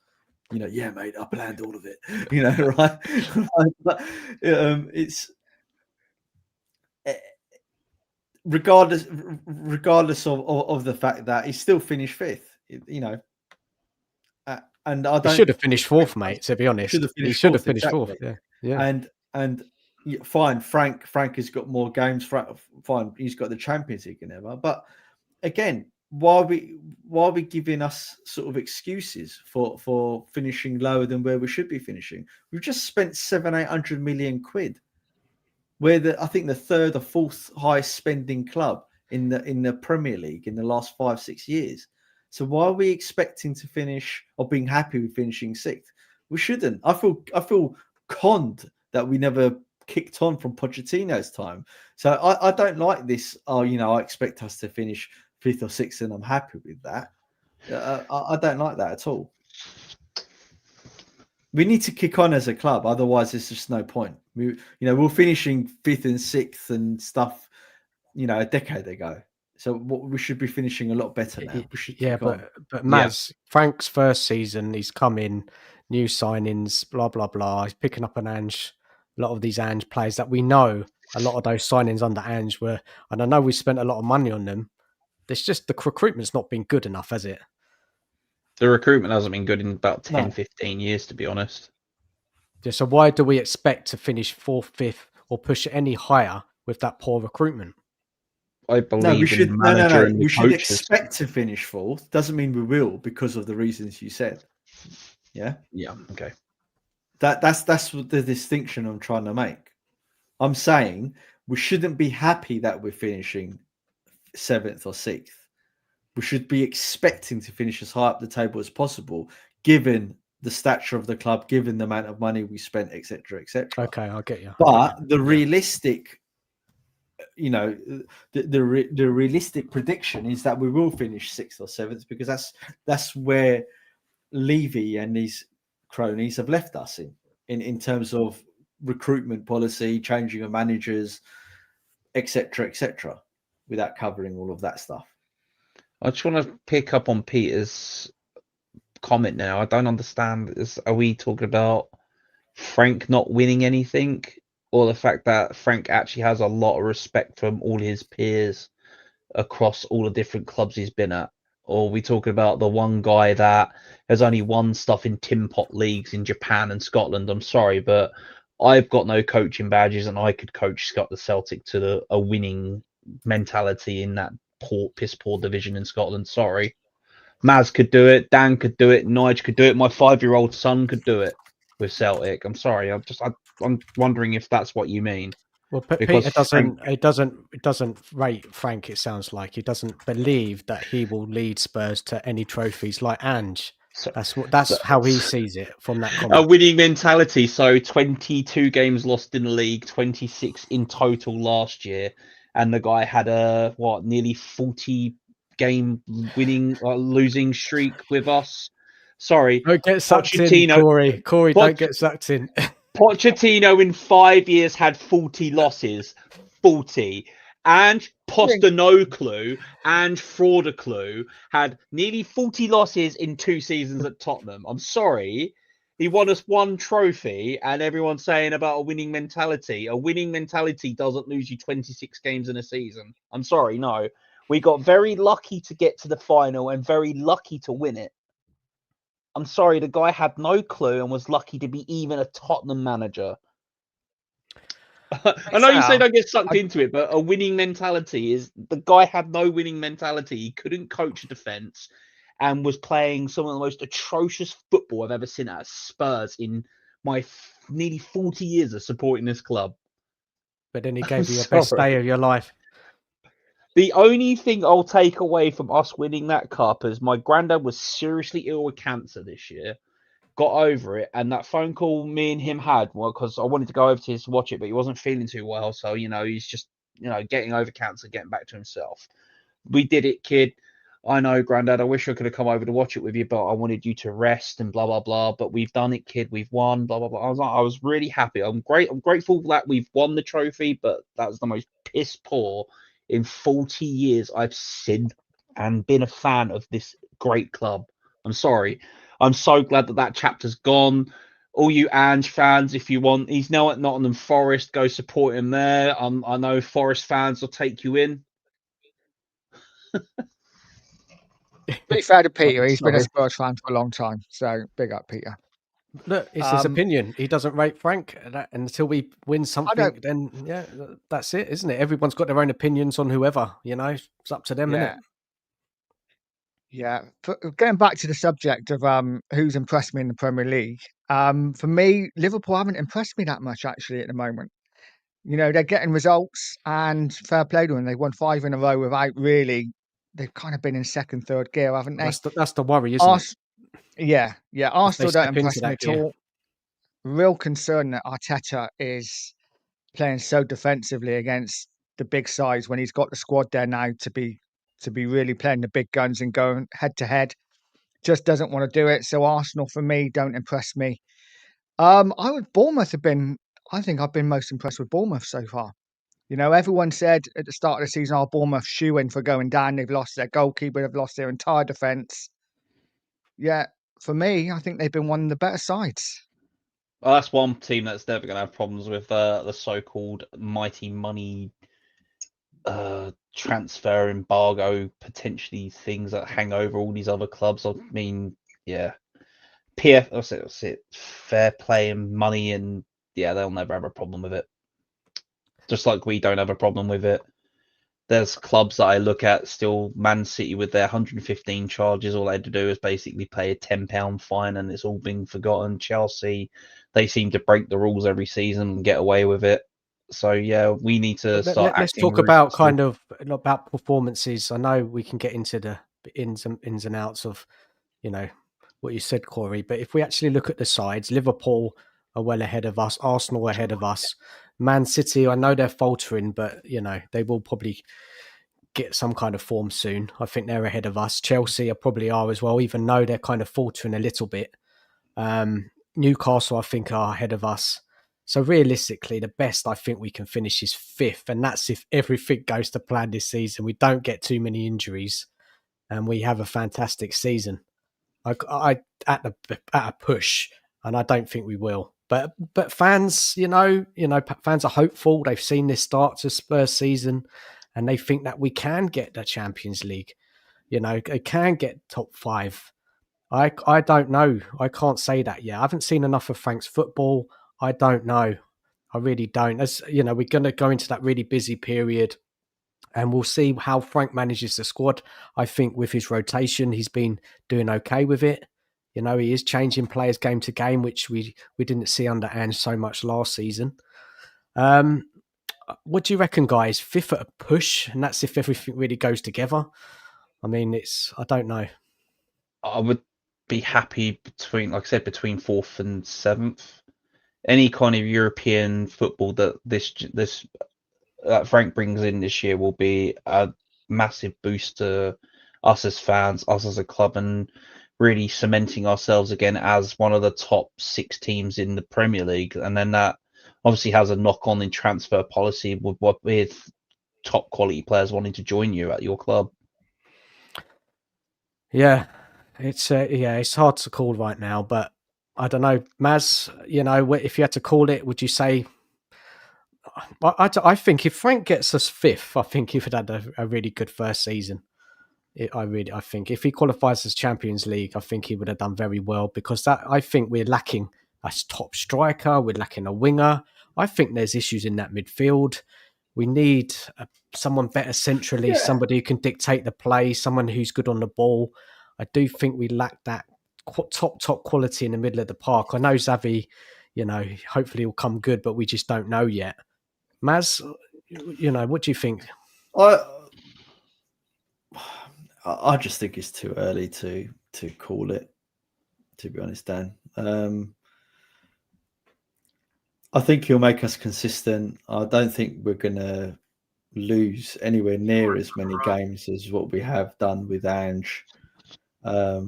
Yeah, mate, I planned all of it. Right? But, it's regardless of the fact that he still finished 5th. And I don't. He should have finished 4th, mate. To be honest, he should have finished 4th. Yeah. And fine, Frank has got more games. Fine, he's got the Champions League and ever. But again, why are we giving us sort of excuses for finishing lower than where we should be finishing? We've just spent 700-800 million quid. We're I think the 3rd or 4th highest spending club in the Premier League in the last 5-6 years. So why are we expecting to finish or being happy with finishing 6th? We shouldn't. I feel conned that we never kicked on from Pochettino's time. So I don't like this. I expect us to finish 5th or 6th, and I'm happy with that. I don't like that at all. We need to kick on as a club, otherwise there's just no point. We're finishing 5th and 6th and stuff, a decade ago. So we should be finishing a lot better now. We should but Maz, Frank's first season, he's come in, new signings, blah blah blah. He's picking up a lot of these Ange players that we know. A lot of those signings under Ange were, and I know we spent a lot of money on them. There's just the recruitment's not been good enough, has it? The recruitment hasn't been good in about 10, 15 years, to be honest. Yeah, so why do we expect to finish 4th, 5th, or push it any higher with that poor recruitment? I believe we should expect to finish 4th. Doesn't mean we will because of the reasons you said. Yeah. Yeah. Okay. That's the distinction I'm trying to make. I'm saying we shouldn't be happy that we're finishing 7th or 6th. We should be expecting to finish as high up the table as possible, given the stature of the club, given the amount of money we spent, etc., etc. Okay, I'll get you. But the realistic, the realistic prediction is that we will finish 6th or 7th, because that's where Levy and his cronies have left us in terms of recruitment policy, changing of managers, etc., without covering all of that stuff. I just want to pick up on Peter's comment now. I don't understand. Are we talking about Frank not winning anything, or the fact that Frank actually has a lot of respect from all his peers across all the different clubs he's been at? Or are we talking about the one guy that has only won stuff in tin pot leagues in Japan and Scotland? I'm sorry, but I've got no coaching badges, and I could coach the Celtic to a winning mentality in that piss poor division in Scotland. Sorry. Maz could do it, Dan could do it, Nige could do it, my 5-year-old son could do it with Celtic. I'm sorry. I'm wondering if that's what you mean. Well, Peter doesn't rate Frank. It sounds like he doesn't believe that he will lead Spurs to any trophies like Ange. That's how he sees it from that comment. A winning mentality. So 22 games lost in the league, 26 in total last year, and the guy had a nearly 40 game winning losing streak with us. Sorry, don't get sucked in, Corey. Don't get sucked in. Pochettino in 5 years had 40 losses. 40. And Postecoglou and Fraudaclou had nearly 40 losses in 2 seasons at Tottenham. I'm sorry. He won us 1 trophy, and everyone's saying about a winning mentality. A winning mentality doesn't lose you 26 games in a season. I'm sorry, no. We got very lucky to get to the final and very lucky to win it. I'm sorry, the guy had no clue and was lucky to be even a Tottenham manager. I know you say Now, don't get sucked I- into it, but a winning mentality is the guy had no winning mentality. He couldn't coach a defense and was playing some of the most atrocious football I've ever seen at Spurs in my nearly 40 years of supporting this club. But then he I'm gave you your best day sorry. of your life. The only thing I'll take away from us winning that cup is my granddad was seriously ill with cancer this year. Got over it, and that phone call me and him had, well, because I wanted to go over to his to watch it, but he wasn't feeling too well, so he's just getting over cancer, getting back to himself. We did it, kid. I know, Grandad. I wish I could have come over to watch it with you, but I wanted you to rest and blah blah blah. But we've done it, kid. We've won. Blah blah blah. I was really happy. I'm grateful that we've won the trophy, but that was the most piss poor in 40 years I've seen and been a fan of this great club. I'm sorry. I'm so glad that chapter's gone. All you Ange fans, if you want, he's now at Nottingham Forest. Go support him there. I know Forest fans will take you in. to be fair to Peter, I'm he's been a sorry. Spurs fan for a long time. So big up, Peter. Look, it's his opinion. He doesn't rate Frank, and until we win something, then yeah, that's it, isn't it? Everyone's got their own opinions on whoever. It's up to them, isn't it? Yeah. Getting back to the subject of who's impressed me in the Premier League, for me, Liverpool haven't impressed me that much actually at the moment. They're getting results, and fair play to them. They've won 5 in a row without really. They've kind of been in second, third gear, haven't they? That's the worry, isn't it? Yeah. If they Arsenal don't step into impress me that at gear. all. Real concern that Arteta is playing so defensively against the big sides when he's got the squad there now to be really playing the big guns and going head to head. Just doesn't want to do it. So Arsenal for me don't impress me. Bournemouth have been. I think I've been most impressed with Bournemouth so far. Everyone said at the start of the season, Bournemouth shoo-in for going down. They've lost their goalkeeper. They've lost their entire defence. Yeah, for me, I think they've been one of the better sides. Well, that's one team that's never going to have problems with the so-called mighty money transfer embargo, potentially things that hang over all these other clubs. I mean, yeah, what's it? Fair play and money, and yeah, they'll never have a problem with it. Just like we don't have a problem with it. There's clubs that I look at still. Man City with their 115 charges, all they had to do is basically pay a £10 fine, and it's all been forgotten. Chelsea, they seem to break the rules every season and get away with it. So yeah, we need to start Let's acting talk about ruthlessly. about performances. I know we can get into the ins and outs of what you said, Corey. But if we actually look at the sides, Liverpool are well ahead of us, Arsenal ahead of us, Man City. I know they're faltering, but they will probably get some kind of form soon. I think they're ahead of us. Chelsea probably are as well, even though they're kind of faltering a little bit. Newcastle, I think, are ahead of us. So realistically, the best I think we can finish is 5th, and that's if everything goes to plan this season. We don't get too many injuries, and we have a fantastic season. I at a push, and I don't think we will. But fans, fans are hopeful. They've seen this start to Spurs season, and they think that we can get the Champions League. They can get top 5. I don't know. I can't say that yet. I haven't seen enough of Frank's football. I don't know. I really don't. As we're going to go into that really busy period, and we'll see how Frank manages the squad. I think with his rotation, he's been doing okay with it. He is changing players game to game, which we didn't see under Ange so much last season. What do you reckon, guys? 5th at a push, and that's if everything really goes together. I mean, I don't know. I would be happy between, like I said, between 4th and 7th. Any kind of European football that that Frank brings in this year will be a massive boost to us as fans, us as a club, and really cementing ourselves again as one of the top 6 teams in the Premier League. And then that obviously has a knock-on in transfer policy with top quality players wanting to join you at your club. Yeah, it's hard to call right now, but I don't know, Maz. If you had to call it, would you say? I think if Frank gets us 5th, I think he would have had a really good first season. I think if he qualifies as Champions League, I think he would have done very well because I think we're lacking a top striker, we're lacking a winger. I think there's issues in that midfield. We need someone better centrally, somebody who can dictate the play, someone who's good on the ball. I do think we lack that top quality in the middle of the park. I know Xavi, hopefully will come good, but we just don't know yet. Maz, what do you think? I just think it's too early to call it, to be honest, Dan. I think he'll make us consistent. I don't think we're going to lose anywhere near as many games as what we have done with Ange. I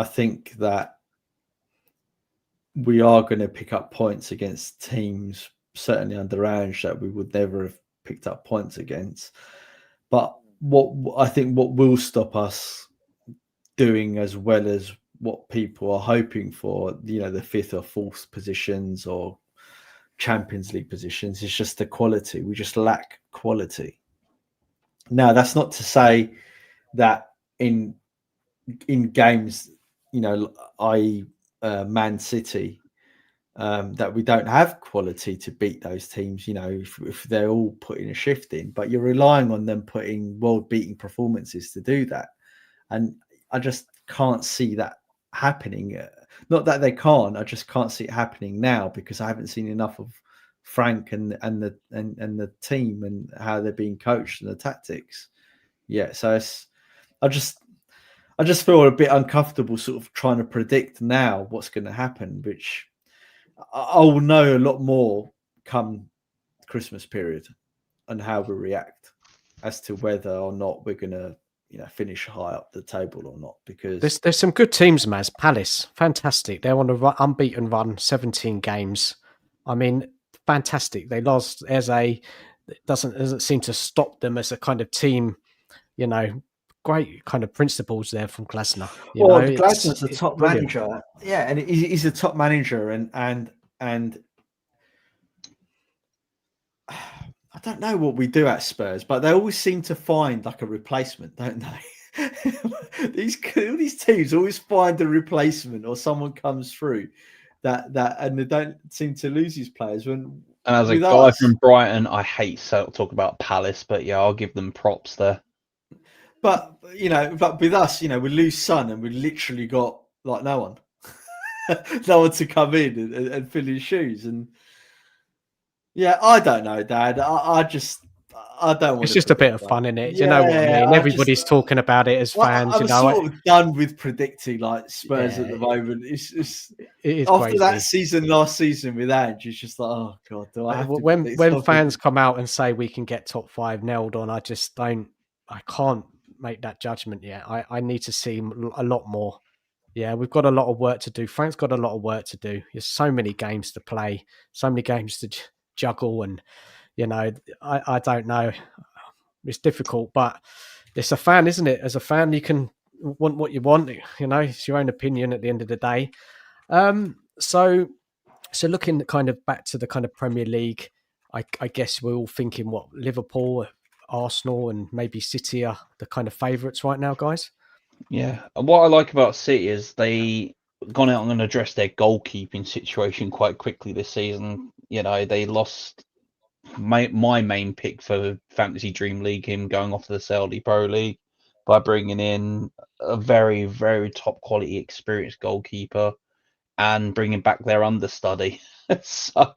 think that we are going to pick up points against teams, certainly under Ange, that we would never have picked up points against. But what will stop us doing as well as what people are hoping for, the fifth or fourth positions or Champions League positions, is just the quality. We just lack quality. Now, that's not to say that in games, i.e. Man City, that we don't have quality to beat those teams, if they're all putting a shift in, but you're relying on them putting world-beating performances to do that. And I just can't see that happening. Not that they can't, I just can't see it happening now, because I haven't seen enough of Frank and the team and how they're being coached and the tactics. Yeah, so I just feel a bit uncomfortable sort of trying to predict now what's going to happen, which I will know a lot more come Christmas period and how we react as to whether or not we're going to finish high up the table or not, because there's some good teams, Maz. Palace, fantastic. They're on an unbeaten run, 17 games. I mean, fantastic. They lost it doesn't seem to stop them as a kind of team, great kind of principles there from Glasner. Glasner's a top brilliant manager. Yeah, and he's a top manager, and I don't know what we do at Spurs, but they always seem to find like a replacement, don't they? these teams always find a replacement, or someone comes through that and they don't seem to lose these players. And as a guy from Brighton, I hate to talk about Palace, but yeah, I'll give them props there. But but with us, we lose Son, and we literally got like no one, no one to come in and fill his shoes. And yeah, I don't know, Dad. I don't want. It's just a bit of fun, isn't it? You know what I mean? Everybody's talking about it as fans. I'm sort of done with predicting like Spurs at the moment. It is after crazy. That season, last season with Ange, it's just like, oh god, do I have to when fans come out and say we can get top 5 nailed on, I can't make that judgment yet. I need to see a lot more. Yeah, we've got a lot of work to do. Frank's got a lot of work to do. There's so many games to play, so many games to juggle, and I don't know. It's difficult, but it's a fan, isn't it? As a fan, you can want what you want. It's your own opinion at the end of the day. So looking at kind of back to the kind of Premier League, I guess we're all thinking what Liverpool, Arsenal, and maybe City are the kind of favourites right now, guys. Yeah, and what I like about City is they gone out and addressed their goalkeeping situation quite quickly this season. They lost my main pick for Fantasy Dream League, him going off to the Saudi Pro League, by bringing in a very, very top quality experienced goalkeeper and bringing back their understudy. So,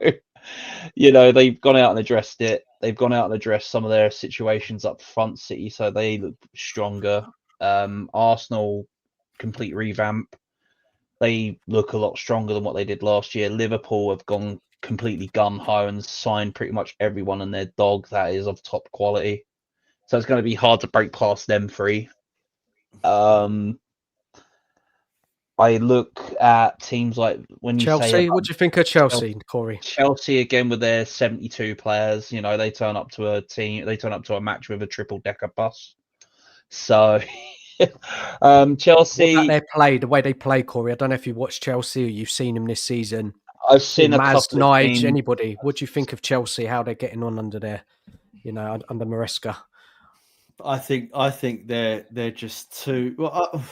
they've gone out and addressed it. They've gone out and addressed some of their situations up front, City, so they look stronger. Arsenal, complete revamp. They look a lot stronger than what they did last year. Liverpool have gone completely gun-ho and signed pretty much everyone and their dog that is of top quality. So it's going to be hard to break past them three. I look at teams like when you Chelsea. say what do you think of Chelsea, Corey? Chelsea again with their 72 players. They turn up to a team. They turn up to a match with a triple-decker bus. So, Chelsea. What about their play? The way they play, Corey. I don't know if you watched Chelsea or you've seen them this season. I've seen a Maz, couple of Nige, games. anybody. What do you think of Chelsea? How they're getting on under their, under Maresca? I think they're just too. Well,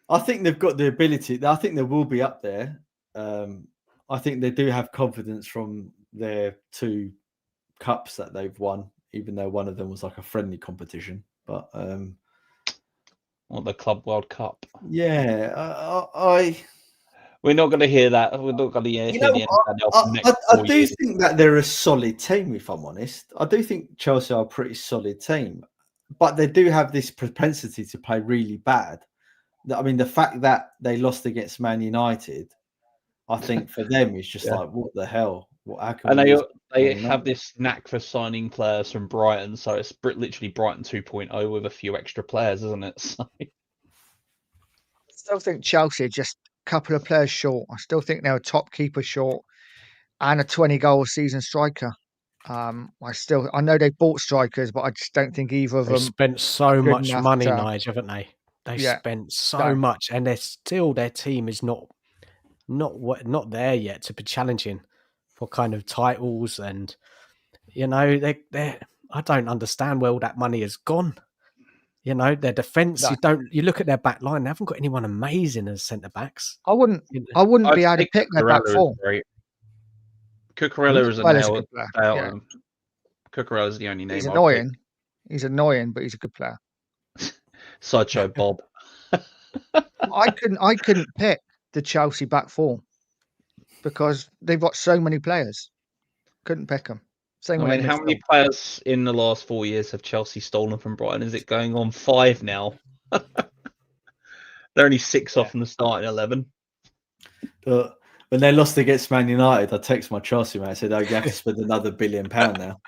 I think they've got the ability. I think they will be up there. I think they do have confidence from their 2 cups that they've won, even though one of them was like a friendly competition. But or the Club World Cup. yeah, We're not going to hear that. We're not going to hear the end of that for the next 4 I do years. think that they're a solid team, if I'm honest. I do think Chelsea are a pretty solid team, but they do have this propensity to play really bad. I mean, the fact that they lost against Man United, I think for them is just like, what the hell? How can And we lose they Man have United? this knack for signing players from Brighton, so it's literally Brighton 2.0 with a few extra players, isn't it? So, I still think Chelsea are just a couple of players short. I still think they're a top keeper short and a 20-goal season striker. I know they bought strikers, but I just don't think either of They've them spent so good much enough money, to. Nige, haven't they? They've Yeah, spent so so much, and their team is not there yet to be challenging for kind of titles. And they I don't understand where all that money has gone. Their defense. no, You look at their back line. They haven't got anyone amazing as centre backs. I wouldn't I'd be able to say pick their back Cucurella four. is great. Cucurella is a Well, he's a nail. good player. Yeah. Cucurella is the only name He's I'd pick. annoying. He's annoying, but he's a good player. Sideshow Bob. I couldn't pick the Chelsea back four because they've got so many players. Couldn't pick them. Same I way mean, how many players in the last 4 years have Chelsea stolen from Brighton? Is it going on 5 now? They're only 6 off from the starting 11. When they lost against Man United, I texted my Chelsea mate. I said, "Oh, you have to spend another £1 billion now.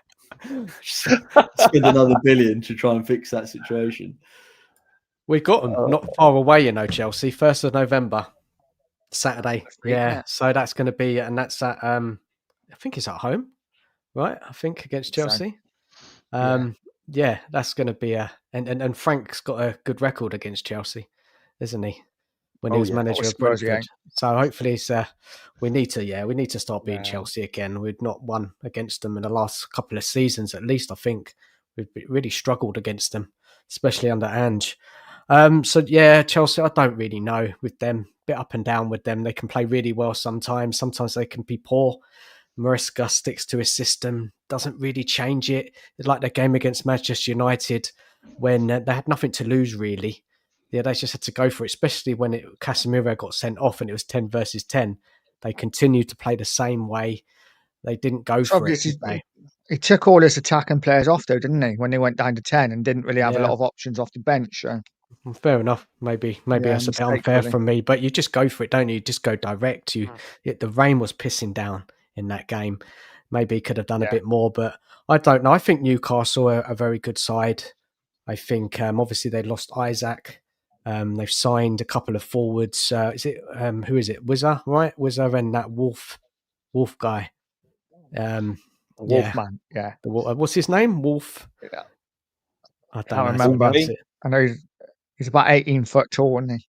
Spend another £1 billion to try and fix that situation." We've got them not far away, Chelsea. 1st of November, Saturday. Yeah, so that's going to be, and that's at I think it's at home, right? I think against Chelsea. Yeah, that's going to be and Frank's got a good record against Chelsea, isn't he? When he was manager of Brentford. So hopefully we need to start beating Chelsea again. We've not won against them in the last couple of seasons, at least. I think we've really struggled against them, especially under Ange. So yeah, Chelsea, I don't really know with them. Bit up and down with them. They can play really well sometimes. Sometimes they can be poor. Maresca sticks to his system, doesn't really change it. It's like the game against Manchester United when they had nothing to lose, really. Yeah, they just had to go for it, especially when Casemiro got sent off and it was 10 versus 10. They continued to play the same way. They didn't go for it, did they? He took all his attacking players off, though, didn't he? When they went down to 10 and didn't really have a lot of options off the bench. So. Fair enough. Maybe that's a bit unfair from me, but you just go for it, don't you? You just go direct. The rain was pissing down in that game. Maybe he could have done a bit more, but I don't know. I think Newcastle are a very good side. I think obviously they lost Isaac. They've signed a couple of forwards. Is it who is it? Wizza, right? Wizza and that Wolf guy. Wolfman, yeah. What's his name? Wolf. Yeah. I don't remember. I know he's about 18 foot tall, isn't he?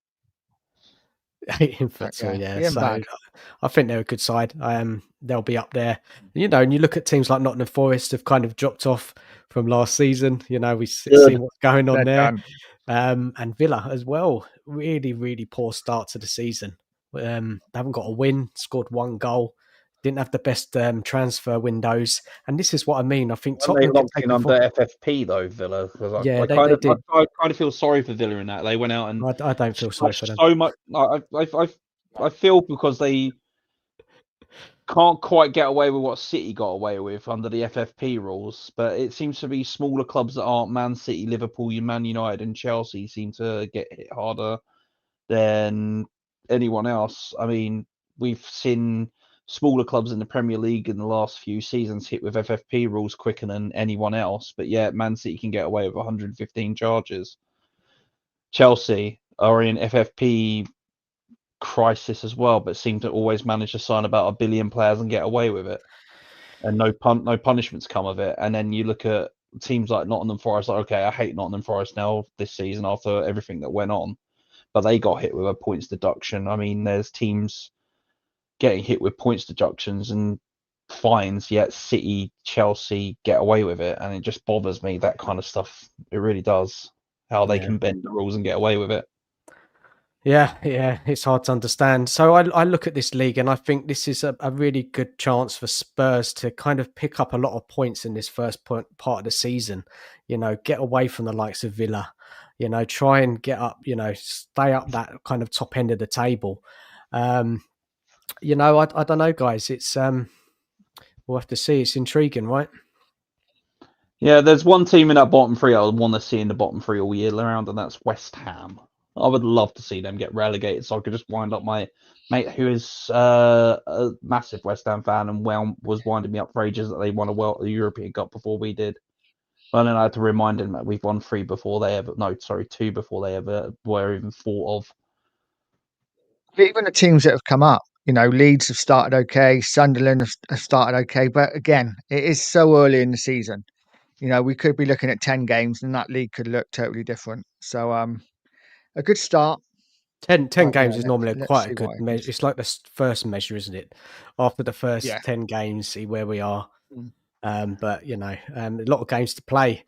18 foot tall, yeah. So I think they're a good side. They'll be up there. And you look at teams like Nottingham Forest have kind of dropped off from last season. We've seen what's going on there. And Villa as well. Really, really poor start to the season. They haven't got a win, scored 1 goal. Didn't have the best transfer windows. And this is what I mean. I think Tottenham they locked in under FFP, though, Villa. Yeah, they did. I kind of feel sorry for Villa in that. They went out and... I don't feel sorry for them. So much... I feel because they can't quite get away with what City got away with under the FFP rules, but it seems to be smaller clubs that aren't Man City, Liverpool, Man United and Chelsea seem to get hit harder than anyone else. I mean, we've seen smaller clubs in the Premier League in the last few seasons hit with FFP rules quicker than anyone else, but yeah, Man City can get away with 115 charges. Chelsea are in FFP crisis as well, but seem to always manage to sign about 1 billion players and get away with it, and no punishments come of it. And then you look at teams like Nottingham Forest, like, okay, I hate Nottingham Forest now this season after everything that went on, but they got hit with a points deduction. I mean, there's teams getting hit with points deductions and fines, yet City, Chelsea get away with it, and it just bothers me, that kind of stuff. It really does, how they can bend the rules and get away with it. Yeah, it's hard to understand. So I look at this league and I think this is a really good chance for Spurs to kind of pick up a lot of points in this first part of the season. Get away from the likes of Villa. Try and get up. Stay up that kind of top end of the table. I don't know, guys. It's we'll have to see. It's intriguing, right? Yeah, there's one team in that bottom three I would want to see in the bottom three all year round, and that's West Ham. I would love to see them get relegated so I could just wind up my mate who is a massive West Ham fan and was winding me up for ages that they won a European Cup before we did. But then I had to remind him that we've won two before they ever were even thought of. Even the teams that have come up, Leeds have started okay, Sunderland have started okay, but again, it is so early in the season. We could be looking at 10 games and that league could look totally different. So a good start. 10 But, games yeah, is normally let's quite a see what good measure. happens. It's like the first measure, isn't it? After the first Yeah. 10 games, see where we are. Mm. But a lot of games to play.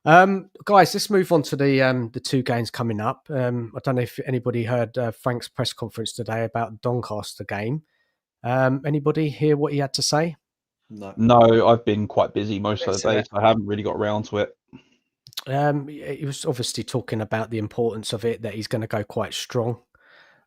Guys, let's move on to the two games coming up. I don't know if anybody heard Frank's press conference today about the Doncaster game. Anybody hear what he had to say? No. I've been quite busy most of the Listen, day, so I haven't really got around to it. He was obviously talking about the importance of it, that he's going to go quite strong.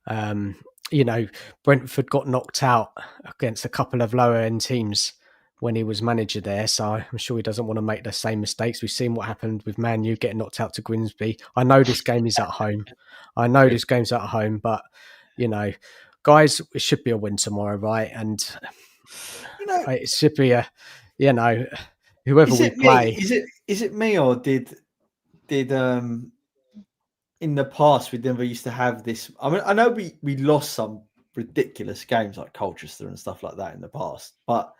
Brentford got knocked out against a couple of lower end teams when he was manager there, so I'm sure he doesn't want to make the same mistakes. We've seen what happened with Man U getting knocked out to Grimsby. I know this game is at home. This game's at home, but guys, it should be a win tomorrow, right? And it should be whoever we play. Is it me or did in the past we never used to have this? I mean, I know we lost some ridiculous games like Colchester and stuff like that in the past, but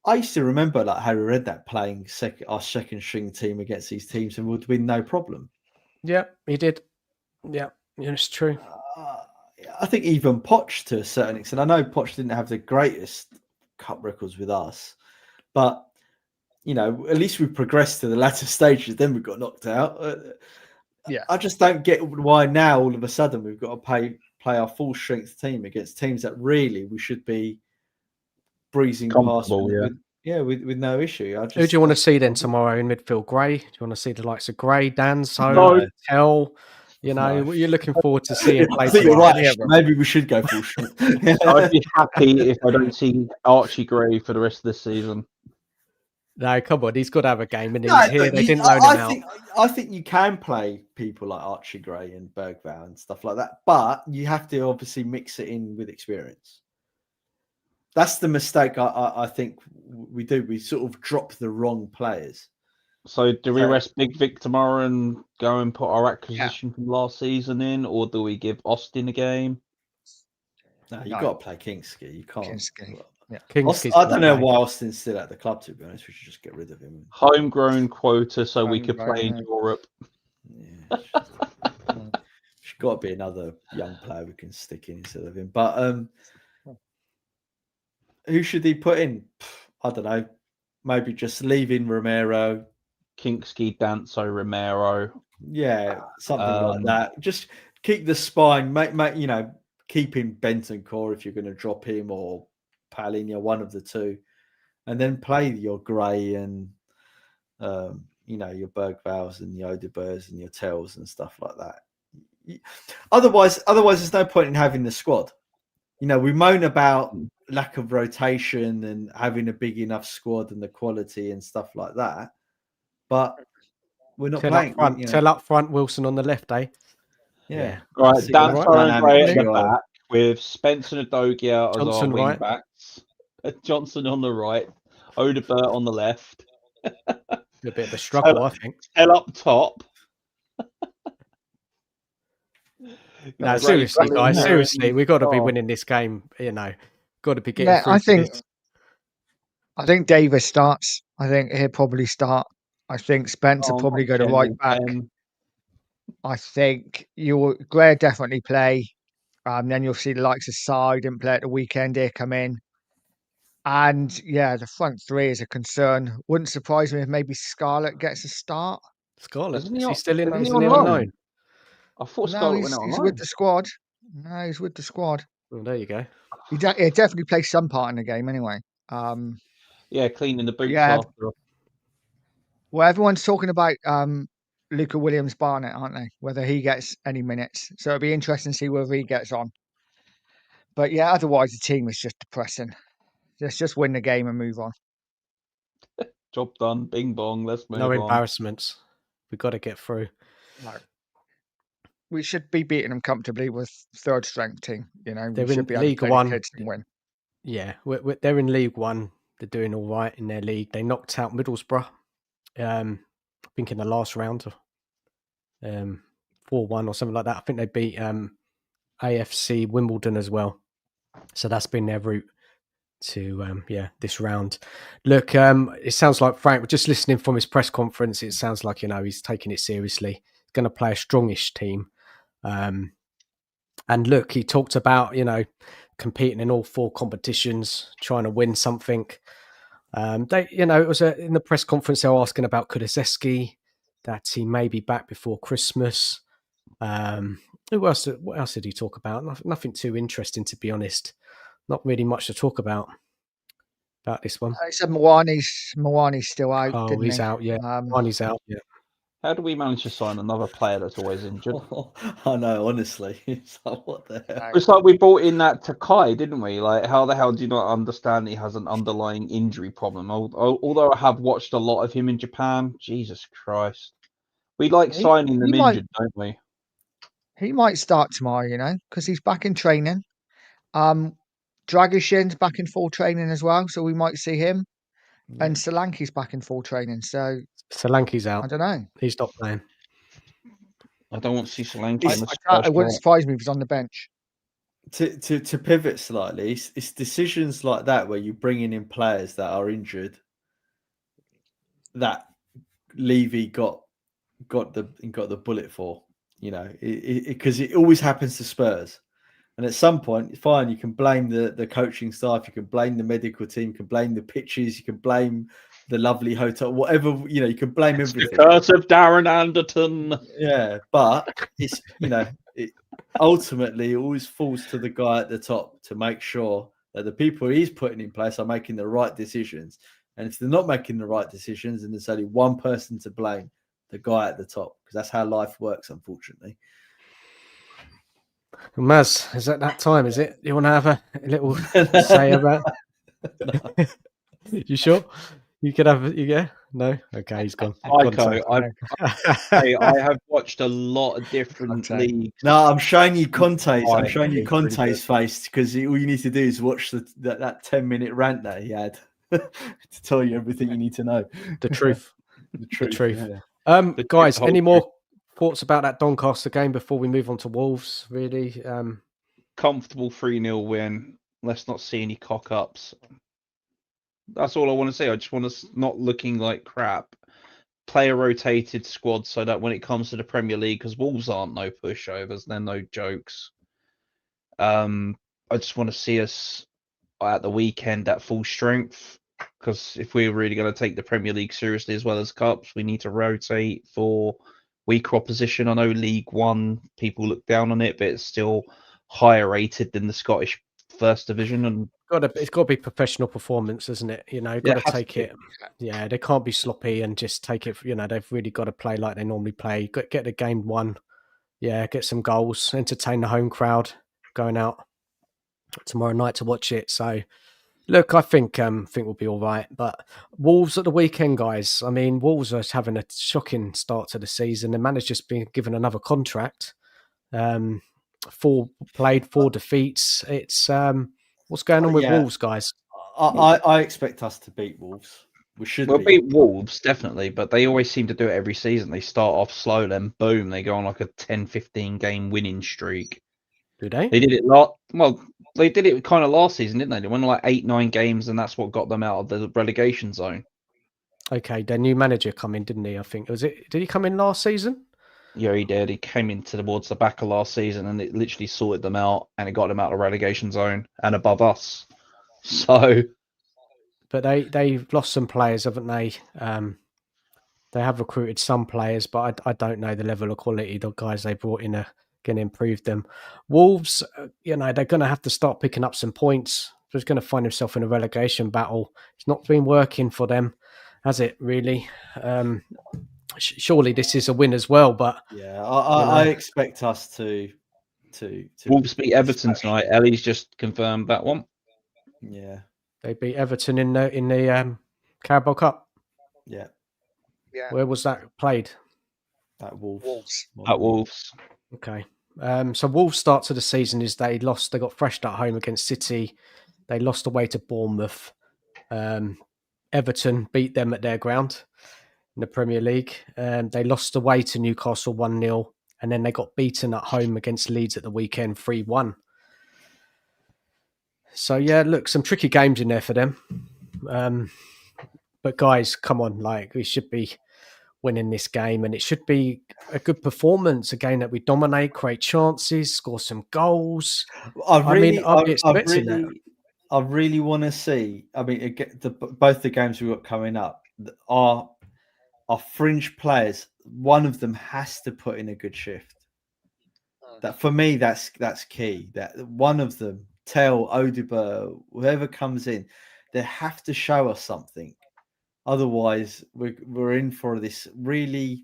I used to remember like Harry Redknapp playing our second string team against these teams and would win no problem. Yeah, he did. Yeah, it's true. I think even Poch to a certain extent. I know Poch didn't have the greatest cup records with us, but at least we progressed to the latter stages. Then we got knocked out. Yeah, I just don't get why now all of a sudden we've got to play our full strength team against teams that really we should be breezing past with no issue. Who do you want to see then tomorrow in midfield? Gray? Do you want to see the likes of Gray, Dan, Tell? What are you looking forward to seeing play? I think you're right. Maybe we should go full strength. I'd be happy if I don't see Archie Gray for the rest of the season. No, come on, he's got to have a game, and he's here. They didn't loan him out. I think you can play people like Archie Gray and Bergvall and stuff like that, but you have to obviously mix it in with experience. That's the mistake I think we do. We sort of drop the wrong players. So do we rest Big Vic tomorrow and go and put our acquisition from last season in, or do we give Austin a game? No, you've got to play Kingsky. You can't. Kingsky. Yeah. I don't know why Austin's still at the club, to be honest. We should just get rid of him. Homegrown quota so we could play in Europe. Yeah, there's got to be another young player we can stick in instead of him. But who should he put in? I don't know. Maybe just leave in Romero. Kingsky, Danso, Romero. Yeah, something like that. Just keep the spine. Keep in Bentancur if you're going to drop him, or Palhinha, one of the two, and then play your Gray and your Bergvalls and your Odebers and your Tells and stuff like that. Otherwise, there's no point in having the squad. We moan about lack of rotation and having a big enough squad and the quality and stuff like that, but we're not playing. Tell up front, Wilson on the left, eh? Yeah. Right, Danso and Gray at the back with Spencer and Adogia as our wing backs. Johnson on the right, Odebert on the left. A bit of a struggle, I think. Tell up top. No, seriously, guys. Seriously, we've got to be winning this game. Got to be getting through. I think Davis starts. I think he'll probably start. I think Spencer probably go to right back. I think Gray definitely play. Then you'll see the likes of Sai didn't play at the weekend. Here come in, and the front three is a concern. Wouldn't surprise me if maybe Scarlett gets a start. Scarlett, is he still in? Isn't he on loan? I thought No, Scarlett went out he's on with loan. the squad. No, he's with the squad. Well, there you go. He definitely plays some part in the game anyway. Yeah, cleaning the boots Yeah. after. Well, everyone's talking about Luca Williams-Barnett, aren't they? Whether he gets any minutes. So it'll be interesting to see whether he gets on. But yeah, otherwise the team is just depressing. Let's just win the game and move on. Job done. Bing bong. Let's move No on. embarrassments. We've got to get through. No. We should be beating them comfortably with third strength team. You know, They're we should in be able to League play One. the kids and win. Yeah, they're in League One. They're doing all right in their league. They knocked out Middlesbrough, I think in the last round, 4-1 or something like that. I think they beat AFC Wimbledon as well. So that's been their route to this round. Look, it sounds like Frank, just listening from his press conference, it sounds like, he's taking it seriously. He's going to play a strongish team. And look, he talked about, competing in all 4 competitions, trying to win something. It was in the press conference, they were asking about Kulusevski, that he may be back before Christmas. What else did he talk about? Nothing too interesting, to be honest. Not really much to talk about this one. He said Mwani's still out. Oh, didn't he's he? out, yeah. He's out, yeah. How do we manage to sign another player that's always injured? I know, honestly. It's like, what the hell? It's like we brought in that Takai, didn't we? Like, how the hell do you not understand he has an underlying injury problem? Although I have watched a lot of him in Japan, Jesus Christ. We like signing them injured, don't we? He might start tomorrow, because he's back in training. Dragoshin's back in full training as well, so we might see him. Yeah. And Solanke's back in full training, so Solanke's out. I don't know. He's not playing. I don't want to see Solanke. It wouldn't surprise me if he's on the bench. To pivot slightly, it's decisions like that where you're bringing in players that are injured that Levy got the bullet for, because it always happens to Spurs. And at some point, fine, you can blame the coaching staff, you can blame the medical team, you can blame the pitches, you can blame the lovely hotel, whatever, you can blame everything. The curse of Darren Anderton. Yeah, but it's, it ultimately always falls to the guy at the top to make sure that the people he's putting in place are making the right decisions. And if they're not making the right decisions, then there's only one person to blame, the guy at the top, because that's how life works, unfortunately. Maz, is that time? Is it? You want to have a little say about? No. You sure? You could have. Yeah. No. Okay, he's gone. I have watched a lot of different leagues. No, I'm showing you Conte's. I'm showing you Conte's face, because all you need to do is watch that 10-minute rant that he had to tell you everything you need to know. The truth. The truth. Yeah. Guys, any more thoughts about that Doncaster game before we move on to Wolves? Really, comfortable 3-0 win. Let's not see any cock-ups. That's all I want to say. I just want us not looking like crap. Play a rotated squad so that when it comes to the Premier League, because Wolves aren't no pushovers, they're no jokes. I just want to see us at the weekend at full strength, because if we're really going to take the Premier League seriously as well as Cups, we need to rotate for weaker opposition. I know League One, people look down on it, but it's still higher rated than the Scottish First Division, and it's got to be professional performance, isn't it? Got to take it. Yeah, they can't be sloppy and just take it. They've really got to play like they normally play. Get the game won. Yeah, get some goals, entertain the home crowd going out tomorrow night to watch it. So, look, I think we'll be all right. But Wolves at the weekend, guys. I mean, Wolves are having a shocking start to the season. The manager's been given another contract. 4 defeats. It's what's going on with Wolves, guys? I expect us to beat Wolves. We'll beat Wolves, definitely, but they always seem to do it every season. They start off slow, then boom, they go on like a 10-15 game winning streak. Do they? They did it they did it kind of last season, didn't they? They won like 8-9 games, and that's what got them out of the relegation zone. Okay, their new manager come in, didn't he? I think did he come in last season? Yeah, he did. He came in towards the back of last season, and it literally sorted them out, and it got them out of the relegation zone and above us. So, but they've lost some players, haven't they? They have recruited some players, but I don't know the level of quality the guys they brought in are going to improve them. Wolves, they're going to have to start picking up some points. They're going to find himself in a relegation battle. It's not been working for them, has it? Really? Surely this is a win as well. But yeah, I expect us to Wolves beat Everton tonight. Ellie's just confirmed that one. Yeah, they beat Everton in the Carabao Cup. Yeah. Where was that played? At Wolves. At Wolves. Okay. So Wolves' start to the season is they lost. They got thrashed at home against City. They lost away to Bournemouth. Everton beat them at their ground in the Premier League. They lost away to Newcastle 1-0. And then they got beaten at home against Leeds at the weekend 3-1. So, yeah, look, some tricky games in there for them. But, guys, come on. We should be winning this game, and it should be a good performance, a game that we dominate, create chances, score some goals. I really want to see. I mean, both the games we've got coming up are fringe players. One of them has to put in a good shift. That for me, that's key. That one of them, Tell, Odegaard, whoever comes in, they have to show us something. Otherwise, we're in for this really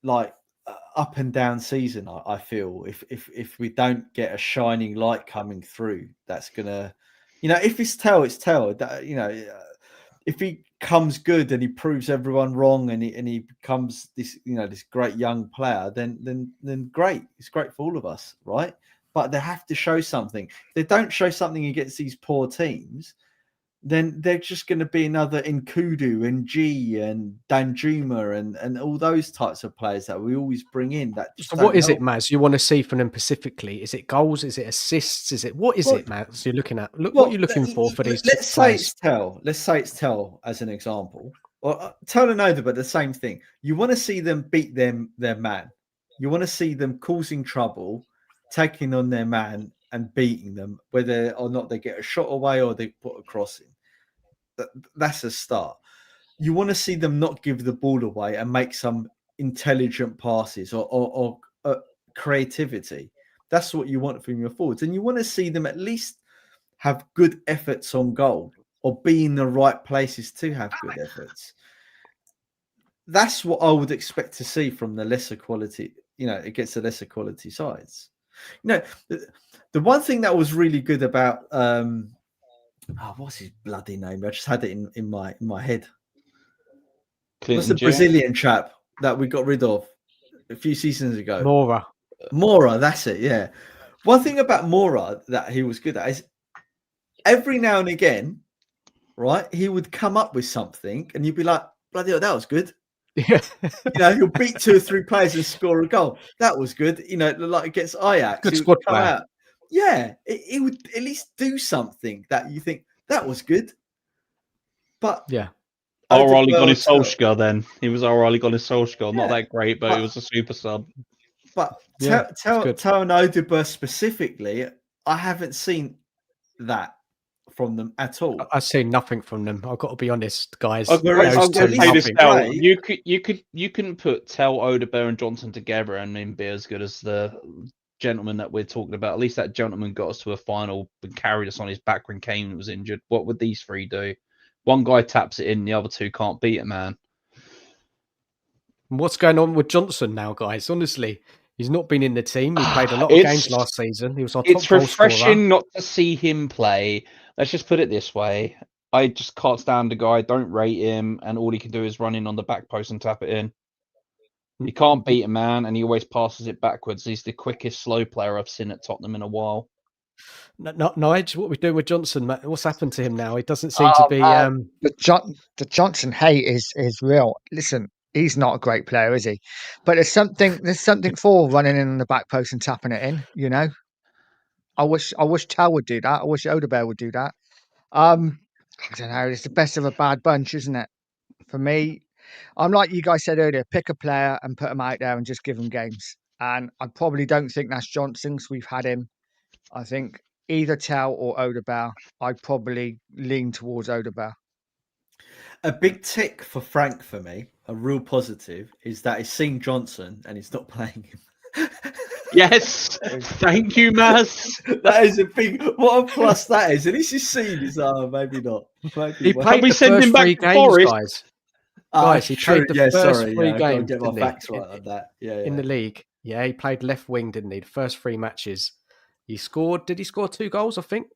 up and down season. I feel if we don't get a shining light coming through, that's gonna, if it's Tell, it's Tell. If he comes good and he proves everyone wrong and he becomes this, this great young player, then great. It's great for all of us, right? But they have to show something. If they don't show something against these poor teams, then they're just going to be another Nkudu and G and Danjuma and all those types of players that we always bring in. So what is it, Maz, you want to see from them specifically? Is it goals? Is it assists? What is it, Maz, you're looking at? What are you looking for these Let's say players? it's Tell. Let's say it's Tell as an example. Or Tell and Odegaard, but the same thing. You want to see them beat their man. You want to see them causing trouble, taking on their man and beating them, whether or not they get a shot away or they put a cross in. That's a start. You want to see them not give the ball away and make some intelligent passes or creativity. That's what you want from your forwards. And you want to see them at least have good efforts on goal or be in the right places to have good efforts. That's what I would expect to see from the lesser quality, against the lesser quality sides. The one thing that was really good about what's his bloody name? I just had it in my head. What's the Brazilian chap that we got rid of a few seasons ago? Mora, that's it. Yeah. One thing about Mora that he was good at is every now and again, right? He would come up with something, and you'd be like, "Bloody hell, that was good." Yeah. He'll beat 2 or 3 players and score a goal. That was good. Like against Ajax, good squad player. Out. Yeah, it would at least do something that you think that was good. But yeah, O'Reilly got his Solskjaer then. He was O'Reilly got his Solskjaer. Not that great, but it was a super sub. But Tell and Odegaard specifically, I haven't seen that from them at all. I've seen nothing from them. I've got to be honest, guys. You couldn't put Tell, Odegaard, and Johnson together and then be as good as the gentleman that we're talking about. At least that gentleman got us to a final and carried us on his back when Kane was injured. What would these 3 do? One guy taps it in, the other 2 can't beat it, man. What's going on with Johnson now, guys? Honestly, he's not been in the team. He played a lot of games last season. He was our top goal scorer. It's refreshing not to see him play. Let's just put it this way. I just can't stand the guy, don't rate him, and all he can do is run in on the back post and tap it in. He can't beat a man, and he always passes it backwards. He's the quickest slow player I've seen at Tottenham in a while. Nige, what are we doing with Johnson, Matt? What's happened to him now? He doesn't seem to be... The Johnson hate is real. Listen, he's not a great player, is he? But there's something for running in on the back post and tapping it in, I wish Tell would do that. I wish Odegaard would do that. I don't know. It's the best of a bad bunch, isn't it? For me, I'm like you guys said earlier, pick a player and put him out there and just give him games. And I probably don't think that's Johnson because we've had him. I think either Tell or Odegaard. I'd probably lean towards Odegaard. A big tick for Frank for me, a real positive, is that he's seen Johnson and he's not playing him. Yes, thank you, Maz. That is a big. What a plus that is. At least he's seen. He's maybe not. Maybe He well. played we the send first him back 3 to games, Forest? guys. Ah, Guys, he true. played the Yeah, first sorry. 3 Yeah, I've got to games, get my didn't he? facts right on that. Yeah, In the league. Yeah, he played left wing, didn't he? The first 3 matches. He scored. Did he score 2 goals, I think?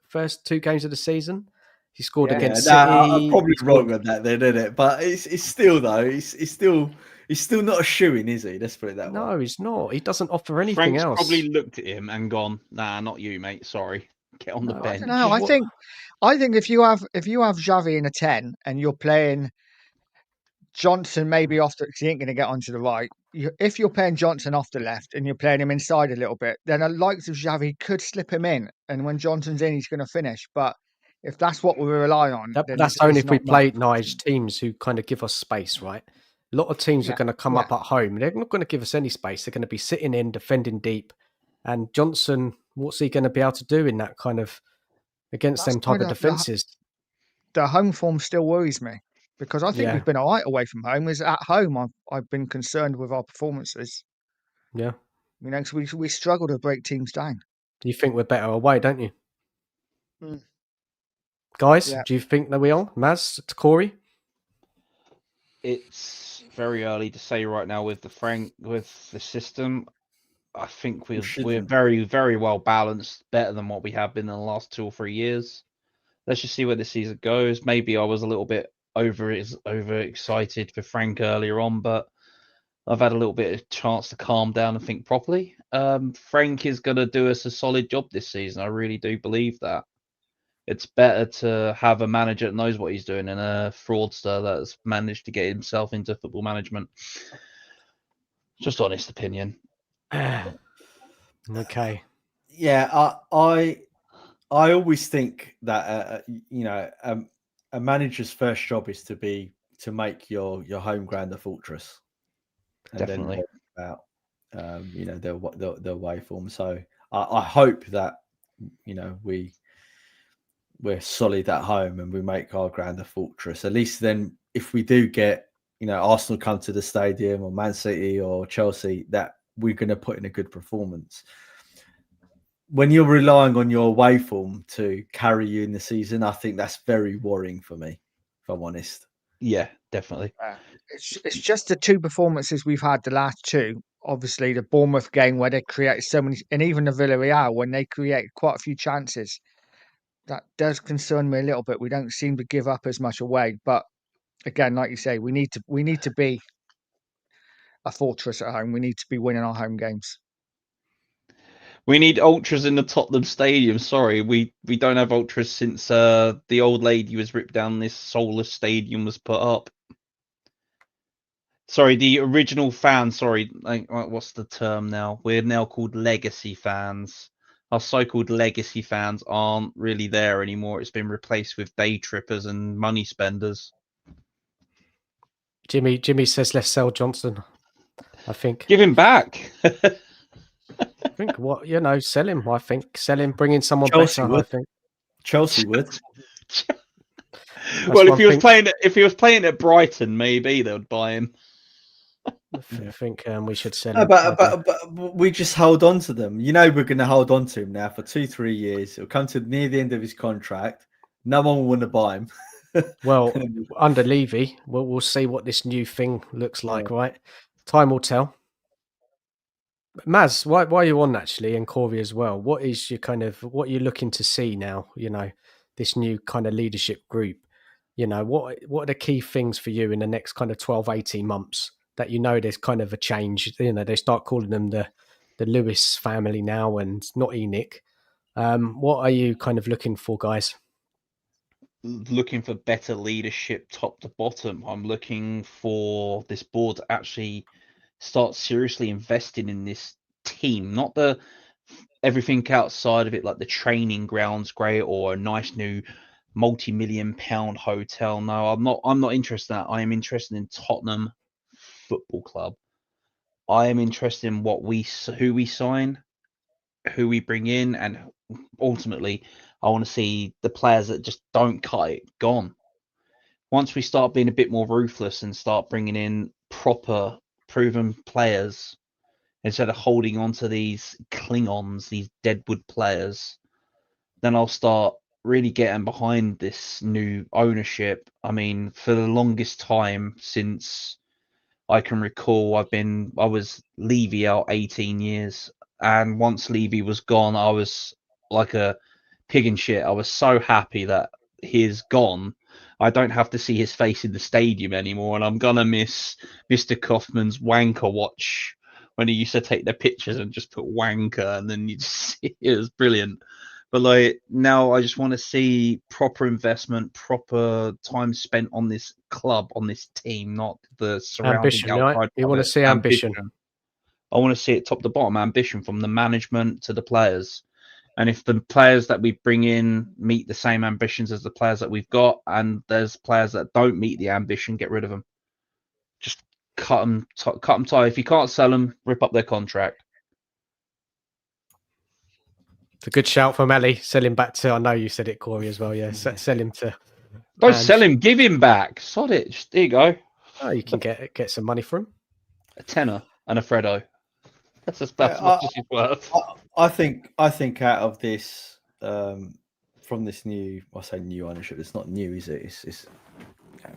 First 2 games of the season. He scored Yeah. against Yeah, City. I'm probably He scored- wrong on that then, isn't it? But it's still though. He's still not a shoo-in, is he? Let's put it that way. No, he's not. He doesn't offer anything Frank's else. probably looked at him and gone, "Nah, not you, mate. Sorry, get on the No, I bench." don't No, What- I think if you have Xavi in a 10 and you're playing Johnson maybe off the, 'cause he ain't going to get onto the right. If you're playing Johnson off the left and you're playing him inside a little bit, then a likes of Xavi could slip him in, and when Johnson's in, he's going to finish. But if that's what we rely on, then That's it's only if we not play much. Nige teams who kind of give us space, right? A lot of teams are Yeah, going to come yeah. up at home. They're not going to give us any space. They're going to be sitting in, defending deep. And Johnson, what's he going to be able to do in that kind of against That's them type kind of of defenses? the home form still worries me because I think Yeah. we've been all right away from home. Is at home I've been concerned with our performances. Yeah. You know, 'cause we struggle to break teams down. You think we're better away, don't you? Mm. Guys, Yeah. do you think that we are? Maz, to Corey? It's very early to say right now with the system. I think we're shouldn't. very, very well balanced, better than what we have been in the last 2 or 3 years. Let's just see where this season goes. Maybe I was a little bit overexcited for Frank earlier on, but I've had a little bit of chance to calm down and think properly. Frank is going to do us a solid job this season. I really do believe that. It's better to have a manager that knows what he's doing than a fraudster that's managed to get himself into football management. Just honest opinion. Okay. Yeah, I always think that a manager's first job is to make your home ground a fortress, and Definitely. then about their way form. So I hope that we're solid at home and we make our ground a fortress. At least then, if we do get Arsenal come to the stadium or Man City or Chelsea, that we're going to put in a good performance. When you're relying on your away form to carry you in the season, I think that's very worrying for me, if I'm honest. Yeah, definitely. It's just the 2 performances we've had, the last 2. Obviously, the Bournemouth game where they created so many, and even the Villarreal when they created quite a few chances. That does concern me a little bit. We don't seem to give up as much away, but again, like you say, we need to be a fortress at home. We need to be winning our home games. We need ultras in the Tottenham Stadium. Sorry, we don't have ultras since the old lady was ripped down. This soulless stadium was put up. Sorry, the original fans. Sorry, what's the term now? We're now called legacy fans. Our so-called legacy fans aren't really there anymore. It's been replaced with day trippers and money spenders. Jimmy says let's sell Johnson. I think. Give him back. I think sell him. I think sell him, bring in someone Chelsea better. would. I think Chelsea would. Well, if he was playing at Brighton, maybe they would buy him. I think we should sell him. But we just hold on to them. We're going to hold on to him now for 2-3 years. He'll come to near the end of his contract. No one will want to buy him. Well, under Levy, we'll see what this new thing looks like, right? Time will tell. Maz, why are you on actually, and Corey as well? What is your what you're looking to see now? This new kind of leadership group. What are the key things for you in the next kind of 12, 18 months that there's kind of a change? They start calling them the Lewis family now and not Enoch. What are you kind of looking for, guys? Looking for better leadership top to bottom. I'm looking for this board to actually start seriously investing in this team, not the everything outside of it, like the training grounds great or a nice new multi-million-pound hotel. No, I'm not interested in that. I am interested in Tottenham Football Club. I am interested in who we sign, who we bring in, and ultimately I want to see the players that just don't cut it gone. once we start being a bit more ruthless and start bringing in proper, proven players instead of holding on to these Klingons, these deadwood players, then I'll start really getting behind this new ownership. I mean, for the longest time since I can recall, I was Levy out 18 years, and once Levy was gone, I was like a pig in shit. I was so happy that he's gone. I don't have to see his face in the stadium anymore, and I'm gonna miss Mr. Kaufman's wanker watch when he used to take the pictures and just put wanker, and then you just see it was brilliant. But like now, I just want to see proper investment, proper time spent on this club, on this team, not the surrounding Ambition, right? outside. You want to see ambition. I want to see it top to bottom, ambition from the management to the players. And if the players that we bring in meet the same ambitions as the players that we've got, and there's players that don't meet the ambition, get rid of them. Just cut them tight. If you can't sell them, rip up their contract. It's a good shout from Ellie. Sell him back to, I know you said it, Corey, as well. Yeah, sell him to. Don't sell him, give him back. Sod it. Just, there you go. Oh, you can get some money for him. A tenner and a Freddo. That's what he's worth. I think out of this, from this new, I say new ownership. It's not new, is it? It's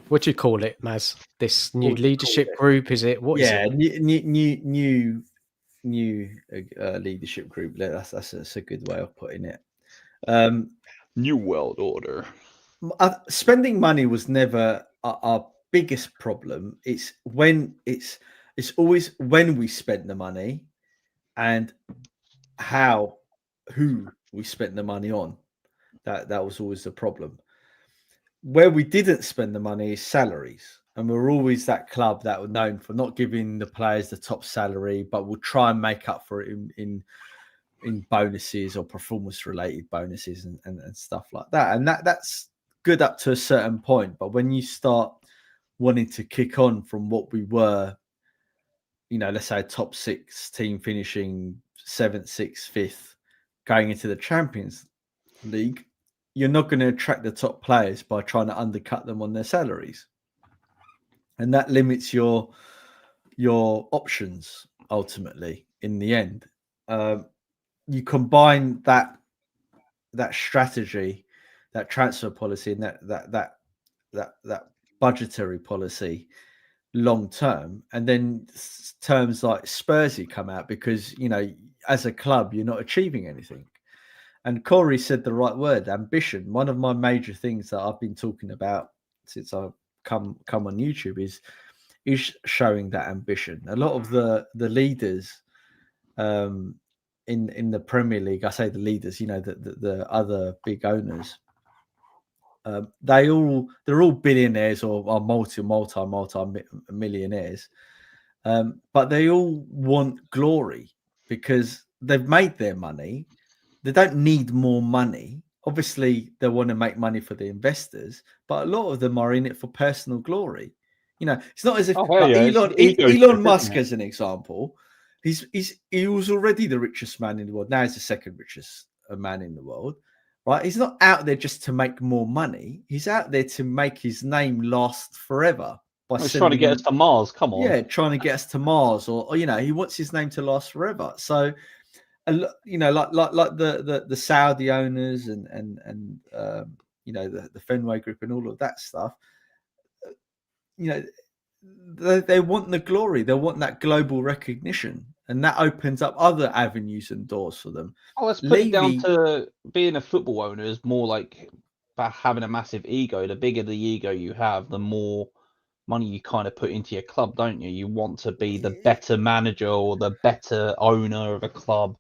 what do you call it, Maz? This new leadership group, is it? What is it? New leadership group. That's a good way of putting it. New world order. Spending money was never our biggest problem. It's always when we spent the money and who we spent the money on. That was always the problem. Where we didn't spend the money is salaries. And we're always that club that were known for not giving the players the top salary, but we'll try and make up for it in bonuses or performance-related bonuses and stuff like that. And that's good up to a certain point. But when you start wanting to kick on from what we were, let's say a top 6 team finishing 7th, 6th, 5th, going into the Champions League, you're not going to attract the top players by trying to undercut them on their salaries. And that limits your options ultimately in the end. You combine that strategy, that transfer policy, and that budgetary policy long term, and then terms like Spursy come out because as a club you're not achieving anything. And Corey said the right word, ambition. One of my major things that I've been talking about since I've come on YouTube is showing that ambition. A lot of the leaders in the Premier League, I say the leaders, the other big owners, they're all billionaires or are multi millionaires, but they all want glory because they've made their money. They don't need more money. Obviously, they want to make money for the investors, but a lot of them are in it for personal glory. It's not as if Elon Musk, as an example, he was already the richest man in the world. Now he's the second richest man in the world, right? He's not out there just to make more money. He's out there to make his name last forever. He's trying to get us to Mars. Come on. Yeah, trying to get us to Mars, or he wants his name to last forever. So, like the Saudi owners and the Fenway Group and all of that stuff, they want the glory. They want that global recognition, and that opens up other avenues and doors for them. Oh, let's put it down to being a football owner is more like having a massive ego. The bigger the ego you have, the more money you kind of put into your club, don't you? You want to be the better manager or the better owner of a club.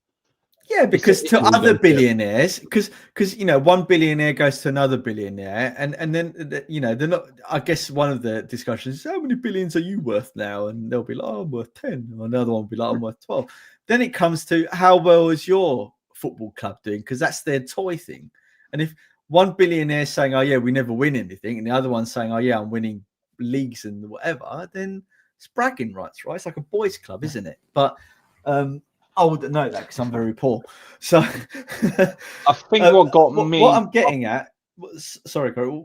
Yeah, because to other billionaires, because one billionaire goes to another billionaire, and then they're not. I guess one of the discussions is how many billions are you worth now, and they'll be like, oh, I'm worth 10, or another one will be like, I'm worth 12. Then it comes to how well is your football club doing, because that's their toy thing. And if one billionaire is saying, oh yeah, we never win anything, and the other one's saying, oh yeah, I'm winning leagues and whatever, then it's bragging rights, right? It's like a boys' club, isn't it? But I wouldn't know that because I'm very poor. So I think what got me, what I'm getting at, sorry, Corey.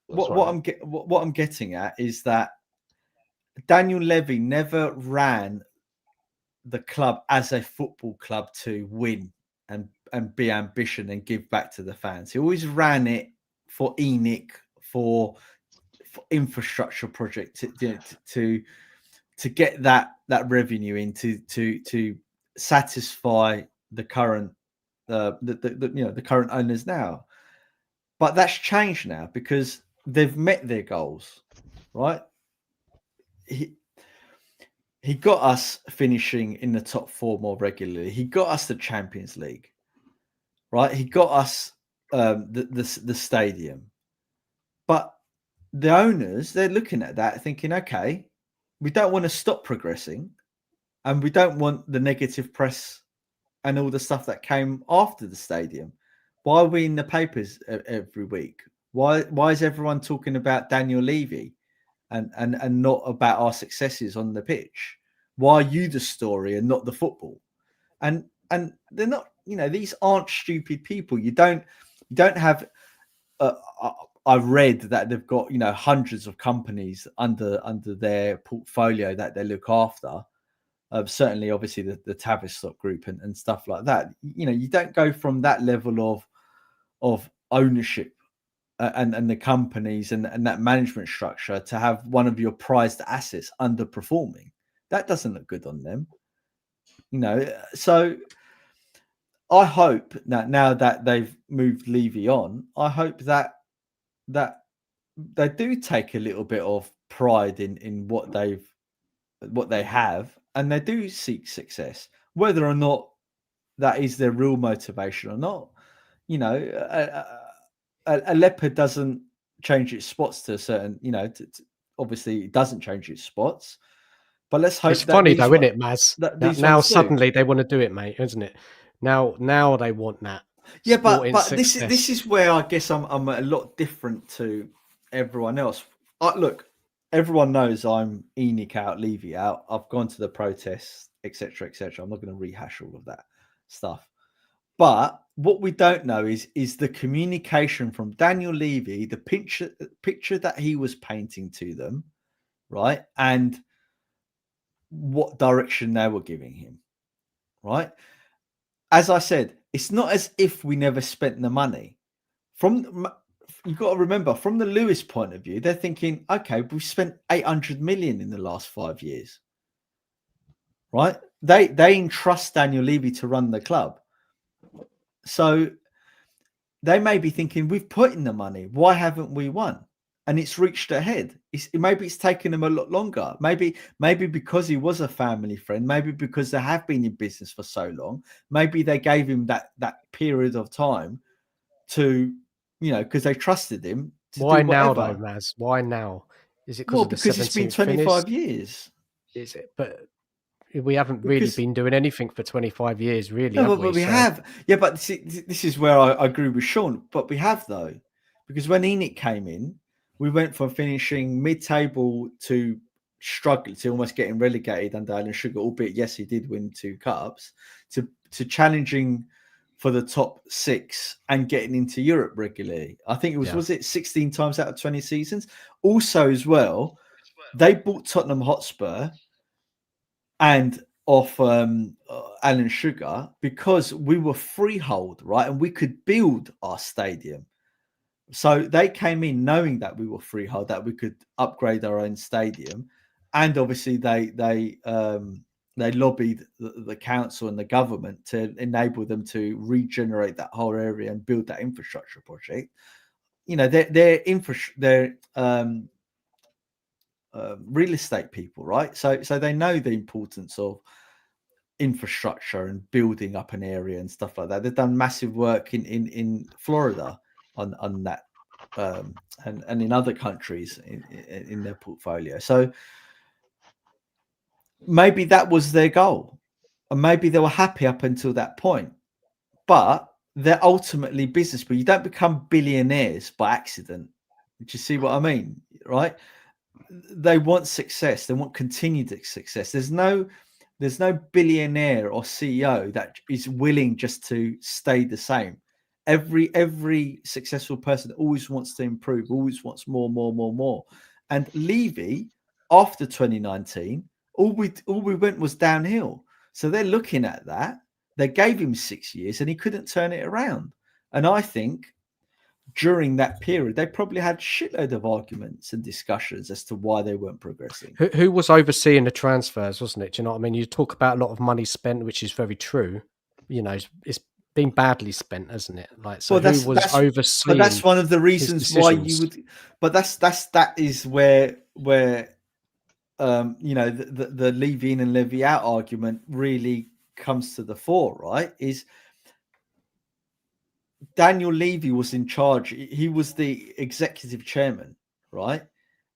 what I'm getting at is that Daniel Levy never ran the club as a football club to win and be ambition and give back to the fans. He always ran it for ENIC, for infrastructure project to get that revenue in to satisfy the current the current owners now. But that's changed now because they've met their goals, right? He got us finishing in the top 4 more regularly. He got us the Champions League, right? He got us the stadium. But the owners, they're looking at that thinking, okay, we don't want to stop progressing and we don't want the negative press and all the stuff that came after the stadium. Why are we in the papers every week? Why is everyone talking about Daniel Levy and not about our successes on the pitch? Why are you the story and not the football? And they're not, these aren't stupid people. You don't have. I've read that they've got hundreds of companies under their portfolio that they look after. Certainly, obviously, the Tavistock Group and stuff like that. You don't go from that level of ownership and the companies and that management structure to have one of your prized assets underperforming. That doesn't look good on them. So I hope that now that they've moved Levy on, I hope that they do take a little bit of pride in what they have, and they do seek success, whether or not that is their real motivation or not. A leopard doesn't change its spots to a certain, obviously it doesn't change its spots. But let's hope. It's funny though, isn't it, Maz? Now suddenly they want to do it, mate, isn't it? Now they want that. Yeah, but this is where I guess I'm a lot different to everyone else. Look, everyone knows I'm ENIC out, Levy out. I've gone to the protests, etc., etc. I'm not going to rehash all of that stuff. But what we don't know is the communication from Daniel Levy, the picture that he was painting to them, right, and what direction they were giving him, right? As I said, it's not as if we never spent the money. You've got to remember, from the Lewis point of view, they're thinking, okay, we've spent 800 million in the last 5 years, right? They entrust Daniel Levy to run the club. So they may be thinking, we've put in the money. Why haven't we won? And it's reached ahead. Maybe it's taken him a lot longer. Maybe because he was a family friend. Maybe because they have been in business for so long. Maybe they gave him that period of time to, because they trusted him. Why now, though, Maz? Why now? Is it because it's been 25 years? Is it? But we haven't really been doing anything for 25 years, really. No, but we have. Yeah, but this is where I agree with Sean. But we have, though, because when ENIC came in, we went from finishing mid-table to struggling, to almost getting relegated under Alan Sugar, albeit, yes, he did win 2 cups, to challenging for the top 6 and getting into Europe regularly. I think it was it 16 times out of 20 seasons? Also, as well, they bought Tottenham Hotspur and off Alan Sugar because we were freehold, right? And we could build our stadium. So they came in knowing that we were freehold, that we could upgrade our own stadium, and obviously they lobbied the council and the government to enable them to regenerate that whole area and build that infrastructure project. They're real estate people, right? So they know the importance of infrastructure and building up an area and stuff like that. They've done massive work in Florida on that, and in other countries in their portfolio. So maybe that was their goal, and maybe they were happy up until that point. But they're ultimately business people. You don't become billionaires by accident. Do you see what I mean? Right? They want success. They want continued success. There's no billionaire or CEO that is willing just to stay the same. Every successful person always wants to improve, always wants more. And Levy, after 2019, all we went was downhill. So they're looking at that. They gave him 6 years and he couldn't turn it around. And I think during that period, they probably had shitload of arguments and discussions as to why they weren't progressing. Who was overseeing the transfers, wasn't it? Do you know what I mean? You talk about a lot of money spent, which is very true. You know, it's been badly spent, hasn't it? Like, so Well, who was overseeing? But that's one of the reasons why you would. But that is where the Levy in and Levy out argument really comes to the fore, right? Is Daniel Levy was in charge. He was the executive chairman, right?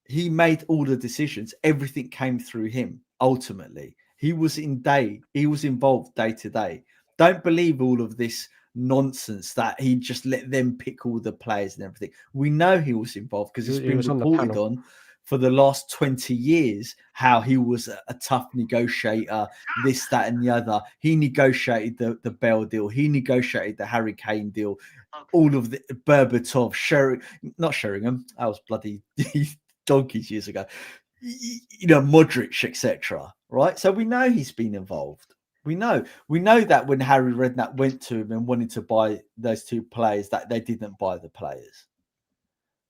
He made all the decisions. Everything came through him. Ultimately, he was involved day to day. Don't believe all of this nonsense that he just let them pick all the players and everything. We know he was involved because it's been reported on for the last 20 years how he was a tough negotiator, this, that, and the other. He negotiated the Bell deal. He negotiated the Harry Kane deal. All of the Berbatov, not Sheringham. That was bloody donkeys years ago. Modric, etc. Right? So we know he's been involved. We know that when Harry Redknapp went to him and wanted to buy those two players, that they didn't buy the players.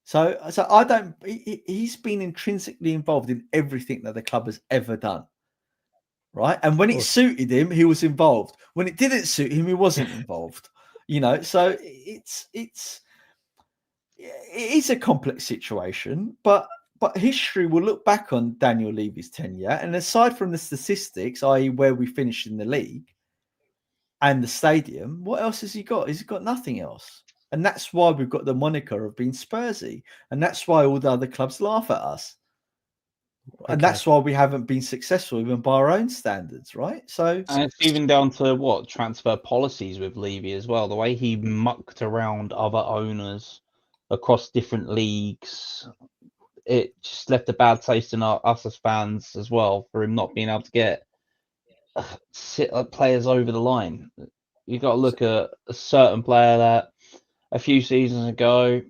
So I don't. He's been intrinsically involved in everything that the club has ever done, right? And when it suited him, he was involved. When it didn't suit him, he wasn't involved. So it is a complex situation, but history will look back on Daniel Levy's tenure, and aside from the statistics, i.e., where we finished in the league and the stadium, what else has he got? He's got nothing else. And that's why we've got the moniker of being Spursy. And that's why all the other clubs laugh at us. Okay. And that's why we haven't been successful even by our own standards, right? And it's even down to transfer policies with Levy as well. The way he mucked around other owners across different leagues, it just left a bad taste in us as fans as well, for him not being able to get players over the line. You've got to look at a certain player that a few seasons ago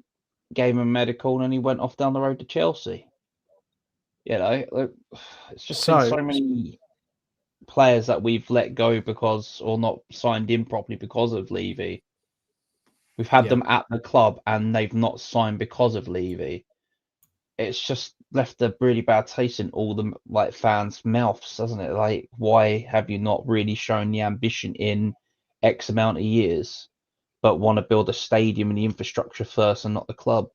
gave him a medical and he went off down the road to Chelsea. It's just been so many players that we've let go or not signed in properly because of Levy. We've had them at the club and they've not signed because of Levy. It's just left a really bad taste in all the fans' mouths, doesn't it? Like, why have you not really shown the ambition in X amount of years, but want to build a stadium and the infrastructure first and not the club?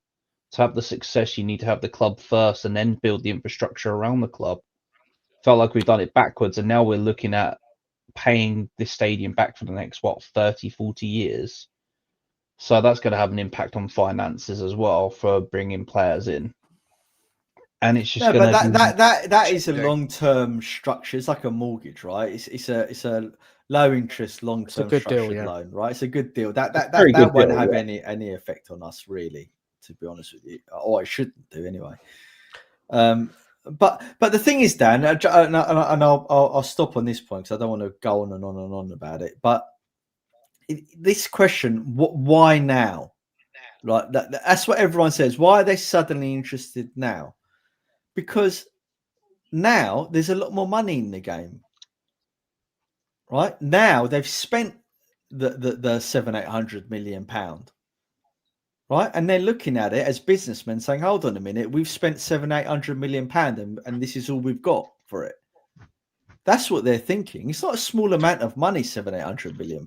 To have the success, you need to have the club first and then build the infrastructure around the club. Felt like we've done it backwards, and now we're looking at paying this stadium back for the next 30, 40 years. So that's going to have an impact on finances as well for bringing players in. And it's just that is a long-term structure. It's like a mortgage, right? It's a low interest, long-term structured loan, right? It's a good deal. That won't have any effect on us, really, to be honest with you. Or it shouldn't do anyway. But the thing is, Dan, and I'll stop on this point because I don't want to go on and on and on about it. But this question, why now? Right, that's what everyone says. Why are they suddenly interested now? Because now there's a lot more money in the game, right? Now they've spent the £700-800 million, right? And they're looking at it as businessmen saying, hold on a minute, we've spent £700-800 million and this is all we've got for it. That's what they're thinking. It's not a small amount of money, £700-800 million.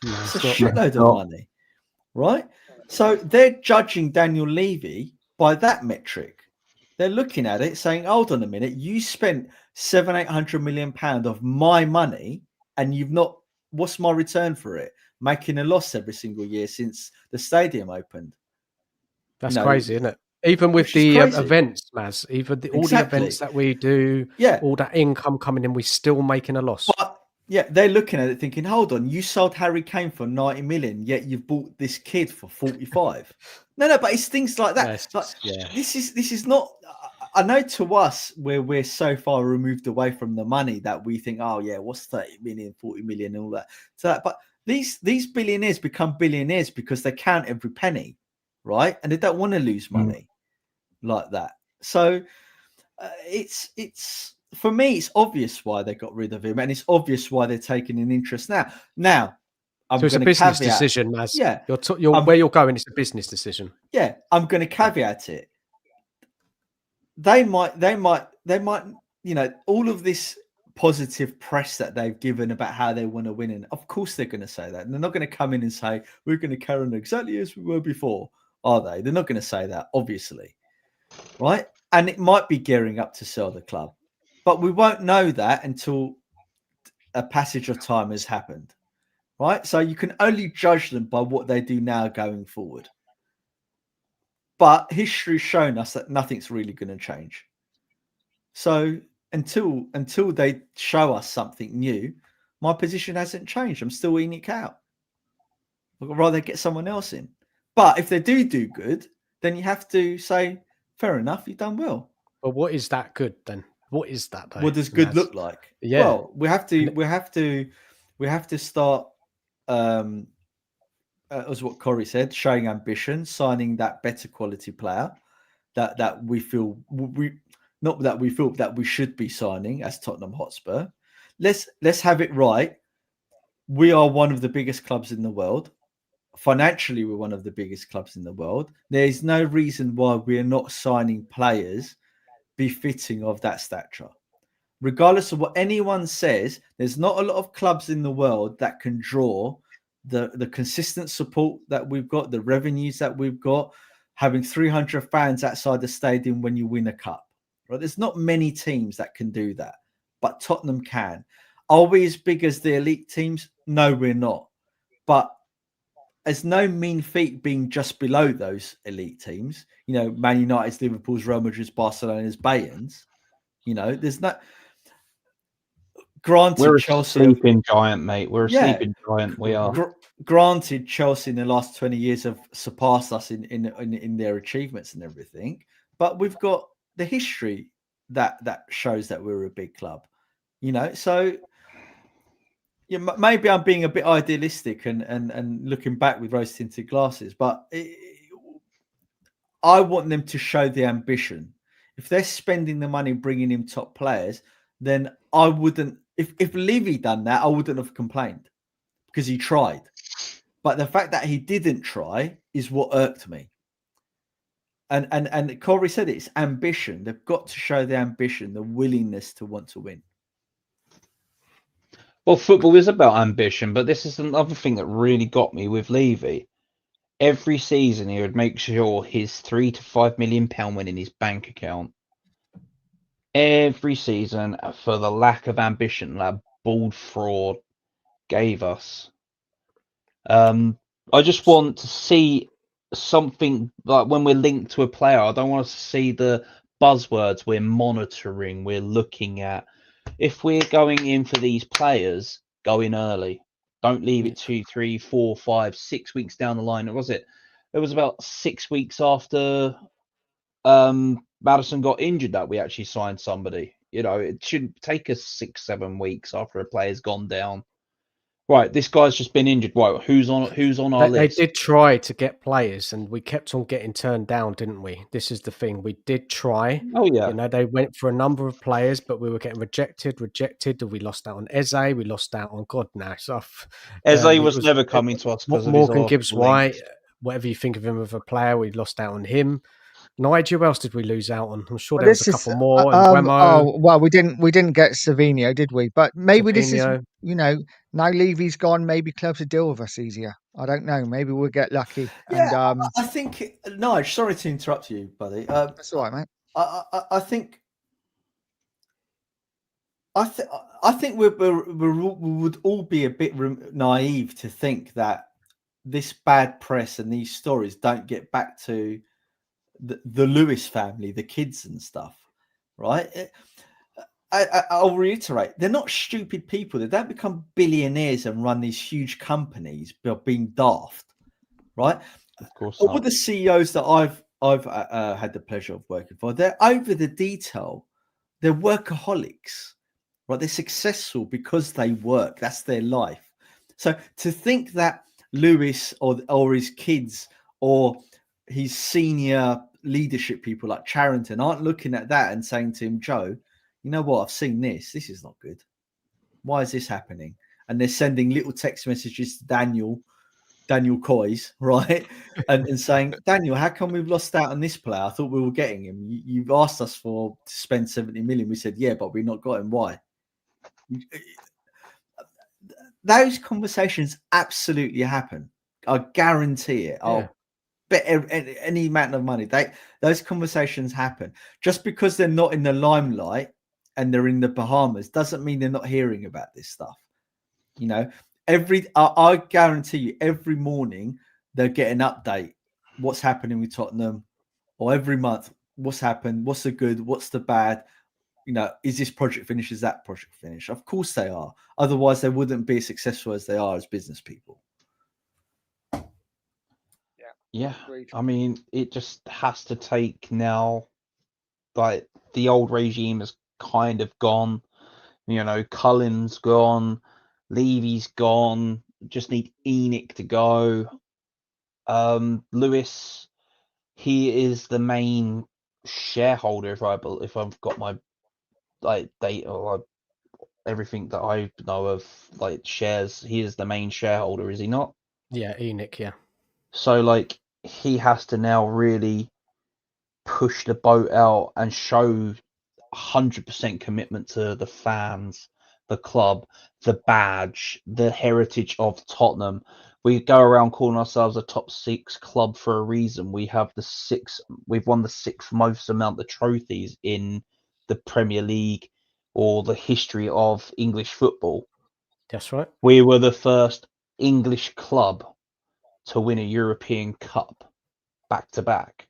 It's a shitload of money, right? So they're judging Daniel Levy by that metric. They're looking at it saying, hold on a minute, you spent £700-800 million of my money and you've not, what's my return for it? Making a loss every single year since the stadium opened. That's crazy, isn't it? Even with the events, Maz, all the events that we do, all that income coming in, we're still making a loss. But they're looking at it thinking, hold on, you sold Harry Kane for 90 million, yet you've bought this kid for 45. No, but it's things like that. This is not. I know to us where we're so far removed away from the money that we think, oh yeah, what's 30 million, 40 million, and all that. So, but These billionaires become billionaires because they count every penny, right? And they don't want to lose money like that. So it's for me, it's obvious why they got rid of him, and it's obvious why they're taking an interest now. So it's a business decision, as where you're going. It's a business decision. Yeah, I'm going to caveat it. They might, all of this positive press that they've given about how they want to win, and of course they're going to say that. And they're not going to come in and say we're going to carry on exactly as we were before, are they? They're not going to say that, obviously, right? And it might be gearing up to sell the club, but we won't know that until a passage of time has happened. Right, so you can only judge them by what they do now going forward. But history's shown us that nothing's really going to change. So until they show us something new, my position hasn't changed. I'm still eating it out. I'd rather get someone else in. But if they do good, then you have to say, fair enough, you've done well. But what is that good then? What is that though? What does good look like? Yeah. Well, we have to start. As what Corey said, showing ambition, signing that better quality player that we feel that we should be signing as Tottenham Hotspur. Let's have it right. We are one of the biggest clubs in the world. Financially, we're one of the biggest clubs in the world. There is no reason why we're not signing players befitting of that stature. Regardless of what anyone says, there's not a lot of clubs in the world that can draw the consistent support that we've got, the revenues that we've got, having 300 fans outside the stadium when you win a cup. Right? There's not many teams that can do that, but Tottenham can. Are we as big as the elite teams? No, we're not. But there's no mean feat being just below those elite teams. You know, Man United's, Liverpool's, Real Madrid's, Barcelona's, Bayern's. You know, there's not. Granted, we're Chelsea a sleeping giant, mate. We're a sleeping giant. We are. Granted, Chelsea in the last 20 years have surpassed us in their achievements and everything, but we've got the history that shows that we're a big club. You know, so yeah, maybe I'm being a bit idealistic and looking back with rose-tinted glasses, but I want them to show the ambition. If they're spending the money bringing in top players, then I wouldn't. If Levy done that, I wouldn't have complained because he tried. But the fact that he didn't try is what irked me. And Corey said it's ambition. They've got to show the ambition, the willingness to want to win. Well, football is about ambition, but this is another thing that really got me with Levy. Every season, he would make sure his £3 to £5 million went in his bank account. Every season, for the lack of ambition that bald fraud gave us. I just want to see something like when we're linked to a player. I don't want to see the buzzwords we're monitoring, we're looking at. If we're going in for these players, go in early. Don't leave it 2, 3, 4, 5, 6 weeks down the line. What was it? It was about 6 weeks after Maddison got injured that we actually signed somebody. You know, it shouldn't take us 6, 7 weeks after a player's gone down. Right, this guy's just been injured. Right, who's on our list? They did try to get players, and we kept on getting turned down, didn't we? This is the thing. We did try. Oh yeah. You know, they went for a number of players, but we were getting rejected. We lost out on Eze. We lost out on God now. Eze was never coming to us because of Morgan Gibbs White. Whatever you think of him as a player, we lost out on him. Nige, who else did we lose out on? I'm sure there was a couple more. We didn't get Savinho, did we? But maybe this is, you know, now Levy's gone. Maybe clubs will deal with us easier. I don't know. Maybe we'll get lucky. Yeah, I think. Nige, sorry to interrupt you, buddy. That's all right, mate. I think we would all be a bit naive to think that this bad press and these stories don't get back to the Lewis family, the kids and stuff, right? I'll reiterate, they're not stupid people. They don't become billionaires and run these huge companies by being daft, right? Of course all the CEOs that I've had the pleasure of working for, they're over the detail. They're workaholics, right? They're successful because they work. That's their life. So to think that Lewis or his kids or his senior leadership people like Charrington aren't looking at that and saying to him, Joe, you know what? I've seen this. This is not good. Why is this happening? And they're sending little text messages to Daniel COYS, right? And saying, Daniel, how come we've lost out on this player? I thought we were getting him. You've asked us to spend 70 million. We said, yeah, but we've not got him. Why? Those conversations absolutely happen. I guarantee it. Yeah. I'll bet any amount of money. Those conversations happen. Just because they're not in the limelight and they're in the Bahamas doesn't mean they're not hearing about this stuff. You know, I guarantee you, every morning they're getting an update. What's happening with Tottenham, or every month, what's happened, what's the good, what's the bad. You know, is this project finished? Is that project finished? Of course they are. Otherwise, they wouldn't be as successful as they are as business people. Yeah, I mean, it just has to take now. Like, the old regime has kind of gone. You know, Cullen's gone, Levy's gone. Just need Enoch to go. Lewis, he is the main shareholder. If I've got my data or everything that I know of, like shares, he is the main shareholder, is he not? Yeah, Enoch. Yeah. So like, he has to now really push the boat out and show 100% commitment to the fans, the club, the badge, the heritage of Tottenham. We go around calling ourselves a top 6 club for a reason. We've won the 6th most amount of trophies in the Premier League or the history of English football. That's right. We were the first English club to win a European Cup back to back.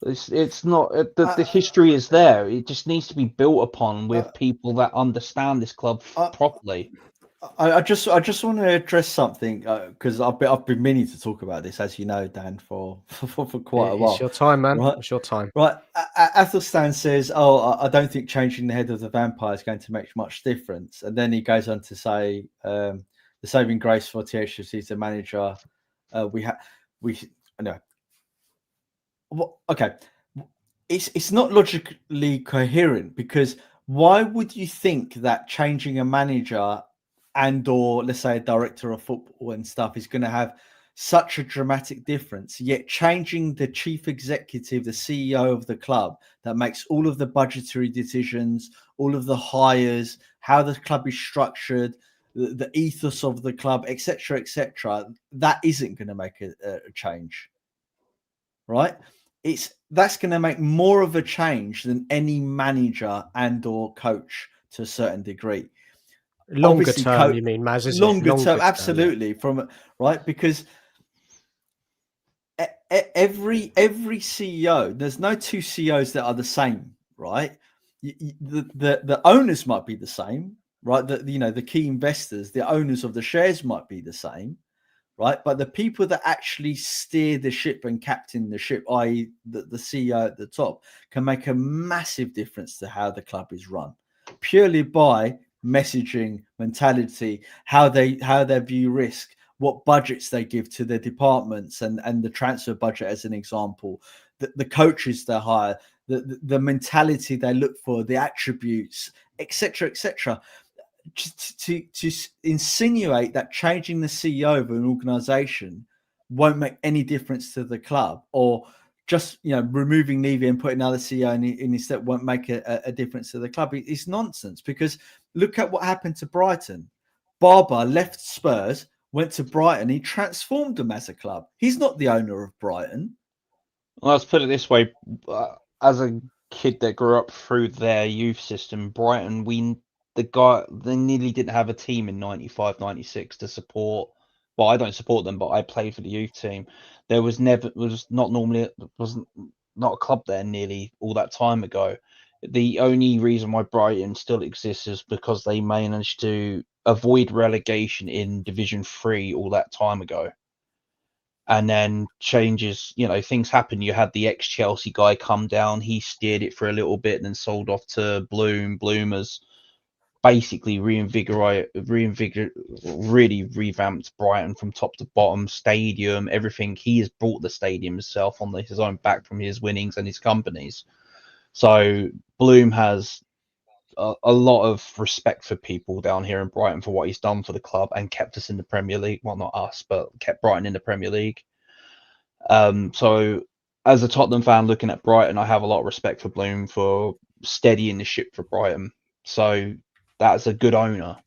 It's not the history is there. It just needs to be built upon with people that understand this club properly. I just want to address something because I've been meaning to talk about this, as you know, Dan, for quite a while. It's your time, man. Right? It's your time. Right. Athelstan says, "Oh, I don't think changing the head of the Vampire is going to make much difference." And then he goes on to say, "The saving grace for THFC is the manager. Okay, it's not logically coherent, because why would you think that changing a manager and/or, let's say, a director of football and stuff is going to have such a dramatic difference, yet changing the chief executive, the CEO of the club that makes all of the budgetary decisions, all of the hires, how the club is structured, the ethos of the club, etc., that isn't going to make a change, right? That's going to make more of a change than any manager and/or coach to a certain degree. Longer term, you mean, Maz? Is longer it? term, absolutely. Right, because every CEO, there's no two CEOs that are the same, right? The owners might be the same, right? The key investors, the owners of the shares might be the same, right? But the people that actually steer the ship and captain the ship, i.e. the CEO at the top, can make a massive difference to how the club is run, purely by messaging, mentality, how they view risk, what budgets they give to their departments, and the transfer budget as an example, the coaches they hire, the mentality they look for, the attributes, etc., to insinuate that changing the CEO of an organization won't make any difference to the club, or just removing Levy and putting another CEO in his step won't make a difference to the club. It's nonsense, because look at what happened to Brighton. Barber left Spurs, went to Brighton. He transformed them as a club. He's not the owner of Brighton. Well, let's put it this way: as a kid that grew up through their youth system, Brighton, they nearly didn't have a team in 95, 96 to support. Well, I don't support them, but I played for the youth team. There was not a club there nearly all that time ago. The only reason why Brighton still exists is because they managed to avoid relegation in Division 3 all that time ago. And then changes, things happen. You had the ex-Chelsea guy come down. He steered it for a little bit and then sold off to Bloom. Bloom has basically really revamped Brighton from top to bottom, stadium, everything. He has brought the stadium himself on his own back from his winnings and his companies. So Bloom has a lot of respect for people down here in Brighton for what he's done for the club and kept us in the Premier League. Well, not us, but kept Brighton in the Premier League. So as a Tottenham fan looking at Brighton, I have a lot of respect for Bloom for steadying the ship for Brighton. So that's a good owner.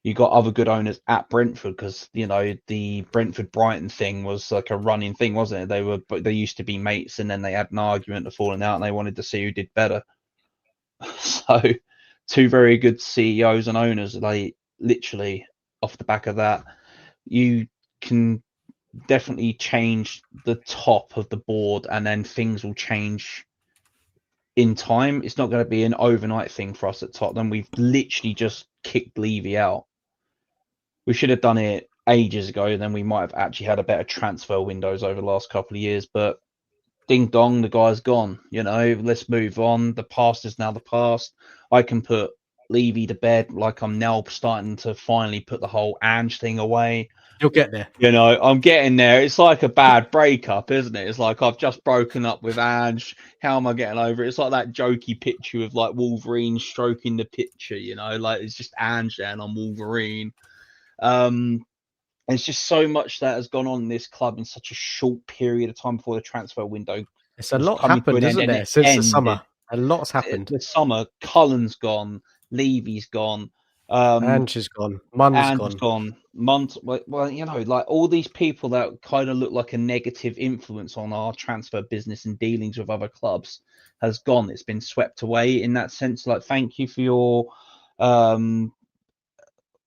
You got other good owners at Brentford because, you know, the Brentford Brighton thing was like a running thing, wasn't it? They used to be mates, and then they had an argument of falling out, and they wanted to see who did better. So, two very good CEOs and owners. They literally off the back of that, you can definitely change the top of the board, and then things will change in time. It's not going to be an overnight thing for us at Tottenham. We've literally just kicked Levy out. We should have done it ages ago. Then we might have actually had a better transfer windows over the last couple of years. But ding dong, the guy's gone. You know, let's move on. The past is now the past. I can put Levy to bed, like I'm now starting to finally put the whole Ange thing away. You'll get there. You know, I'm getting there. It's like a bad breakup, isn't it? It's like I've just broken up with Ange. How am I getting over it? It's like that jokey picture of like Wolverine stroking the picture, you know, like it's just Ange there and I'm Wolverine. There's just so much that has gone on in this club in such a short period of time before the transfer window. It's a lot happened, isn't there, since the summer? A lot's happened. The summer, Cullen's gone, Levy's gone, Ange is gone, Munn's gone. Well, you know, like all these people that kind of look like a negative influence on our transfer business and dealings with other clubs has gone. It's been swept away in that sense. Like, thank you for your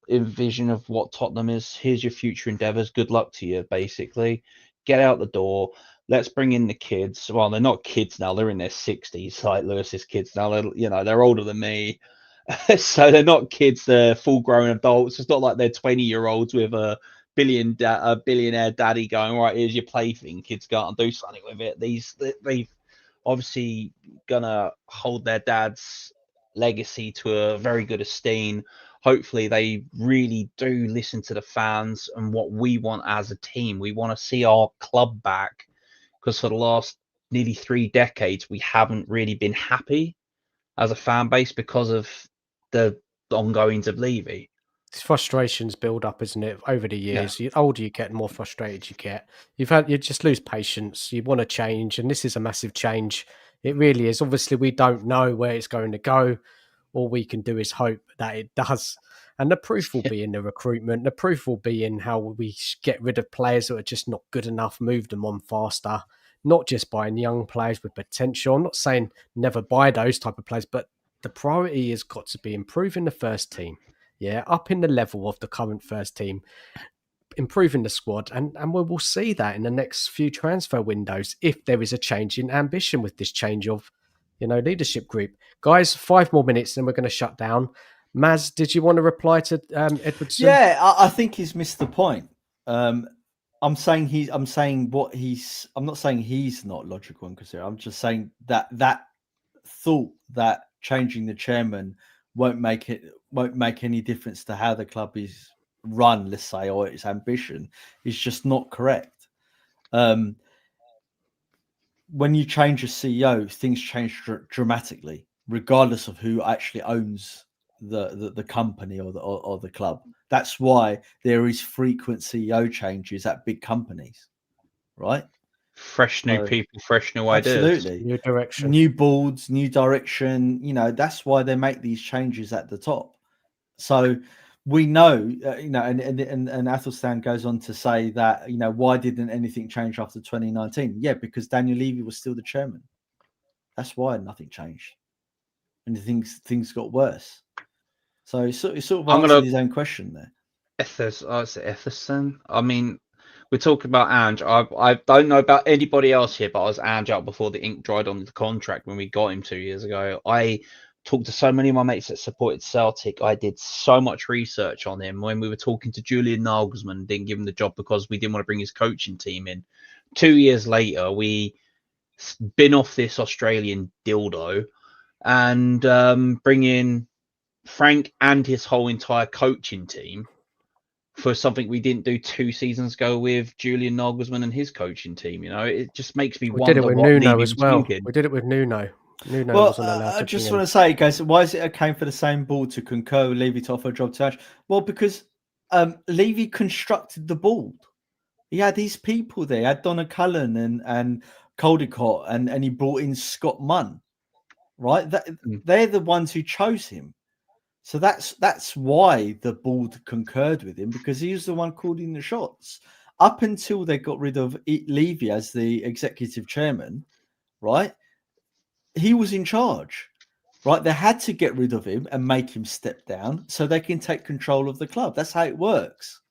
vision of what Tottenham is. Here's your future endeavours. Good luck to you, basically. Get out the door. Let's bring in the kids. Well, they're not kids now. They're in their 60s, like Lewis's kids now. They're older than me. So they're not kids. They're full-grown adults. It's not like they're 20-year-olds with a billionaire daddy going, right, here's your plaything. Kids go out and do something with it. They've obviously gonna hold their dad's legacy to a very good esteem. Hopefully they really do listen to the fans and what we want as a team. We want to see our club back, because for the last nearly 3 decades, we haven't really been happy as a fan base because of the ongoings of Levy. Frustrations build up, isn't it, over the years? The older you get, the more frustrated you get. You just lose patience. You want to change, and this is a massive change. It really is. Obviously, we don't know where it's going to go. All we can do is hope that it does. And the proof will be in the recruitment. The proof will be in how we get rid of players that are just not good enough, move them on faster, not just buying young players with potential. I'm not saying never buy those type of players, but the priority has got to be improving the first team. Yeah, up in the level of the current first team, improving the squad, and we will see that in the next few transfer windows if there is a change in ambition with this change of, leadership group. Guys, 5 more minutes, then we're going to shut down. Maz, did you want to reply to Edwardson? Yeah, I think he's missed the point. I'm not saying he's not logical and considerate. I'm just saying that thought that changing the chairman won't make any difference to how the club is run, let's say, or its ambition is just not correct. When you change a CEO, things change dramatically, regardless of who actually owns the company or the club. That's why there is frequent CEO changes at big companies, right? Fresh new people, fresh new ideas. Absolutely. New direction. New boards, new direction. That's why they make these changes at the top. So we know, and Athelstan goes on to say that, why didn't anything change after 2019? Yeah, because Daniel Levy was still the chairman. That's why nothing changed. And things got worse. So he sort of answered his own question there. Etherston. I mean, we're talking about Ange. I don't know about anybody else here, but I was Ange out before the ink dried on the contract when we got him 2 years ago. I talked to so many of my mates that supported Celtic. I did so much research on him. When we were talking to Julian Nagelsmann, didn't give him the job because we didn't want to bring his coaching team in. 2 years later, we bin off this Australian dildo and bring in Frank and his whole entire coaching team for something we didn't do 2 seasons ago with Julian Nagelsmann and his coaching team. You know, it just makes me We wonder did it with what Nuno Levy as was well. thinking. We did it with Nuno. Nuno Well, wasn't allowed I to just bring want to say, guys, why is it I came for the same board to concur with Levy to offer a job to Ash? Well, because Levy constructed the board. He had these people there. He had Donna Cullen and Caldecott, and he brought in Scott Munn, right? They're the ones who chose him. So that's why the board concurred with him, because he was the one calling the shots. Up until they got rid of Levy as the executive chairman, right? He was in charge, right? They had to get rid of him and make him step down so they can take control of the club. That's how it works.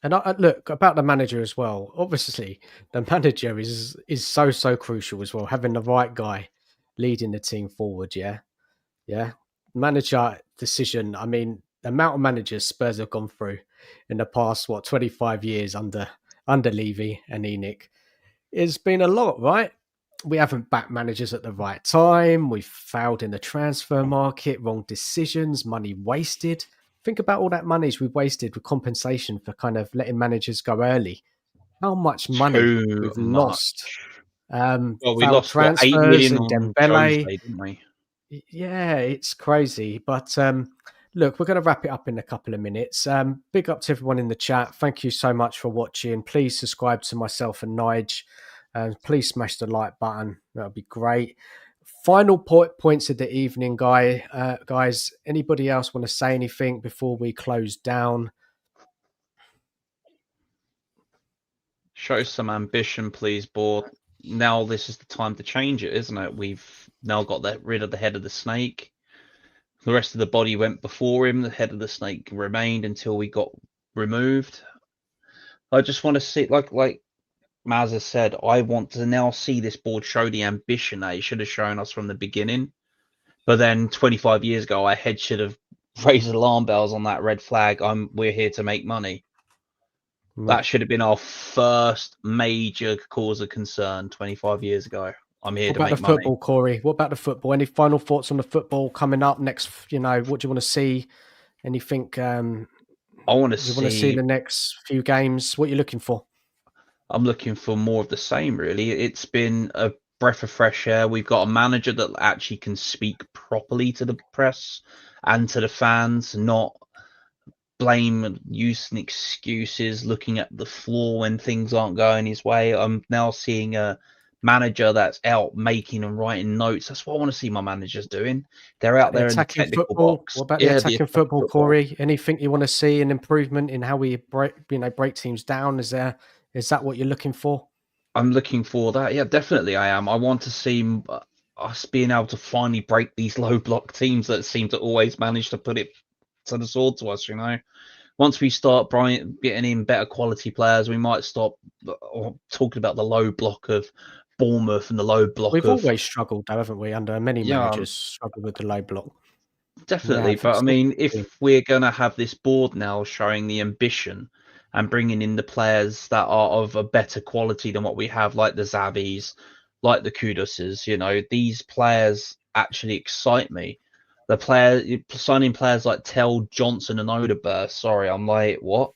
And I look about the manager as well. Obviously, the manager is so crucial as well. Having the right guy leading the team forward. Yeah. Manager decision. I mean, the amount of managers Spurs have gone through in the past 25 years under Levy and Enoch, it's been a lot, right? We haven't backed managers at the right time. We've failed in the transfer market, wrong decisions, money wasted. Think about all that money we've wasted with compensation for kind of letting managers go early. How much money Too we've lost. Well, we Failed lost, what, 8 transfers million in on Dembele. Jose, didn't we? Yeah, it's crazy. But look, we're going to wrap it up in a couple of minutes. Big up to everyone in the chat. Thank you so much for watching. Please subscribe to myself and Nige. Please smash the like button. That would be great. Final points of the evening, guys. Anybody else want to say anything before we close down? Show some ambition, please, board. Now this is the time to change it, isn't it? We've now got rid of the head of the snake. The rest of the body went before him. The head of the snake remained until we got removed. I just want to see, like Maz has said, I want to now see this board show the ambition that it should have shown us from the beginning. But then 25 years ago, our head should have raised alarm bells on that red flag. We're here to make money. That should have been our first major cause of concern 25 years ago. I'm here to make money. What about the football, Corey? What about the football? Any final thoughts on the football coming up next? You know, what do you want to see? Anything? I want to see the next few games. What are you looking for? I'm looking for more of the same, really. It's been a breath of fresh air. We've got a manager that actually can speak properly to the press and to the fans, not blame, using excuses, looking at the flaw when things aren't going his way. I'm now seeing a manager that's out making and writing notes. That's what I want to see my managers doing. They're out there in the technical box. What about the attacking football, Corey? Anything you want to see an improvement in how we break teams down? Is that what you're looking for? I'm looking for that. Yeah, definitely I am. I want to see us being able to finally break these low block teams that seem to always manage to put it to the sword to us, you know. Once we start getting in better quality players, we might stop talking about the low block of Bournemouth and the low block We've always struggled, though, haven't we? Under many managers, struggled with the low block. Definitely, but I mean, if we're going to have this board now showing the ambition and bringing in the players that are of a better quality than what we have, like the Zabis, like the Kudoses, you know, these players actually excite me. Signing players like Tell, Johnson, and Odeberg. Sorry, I'm like, what?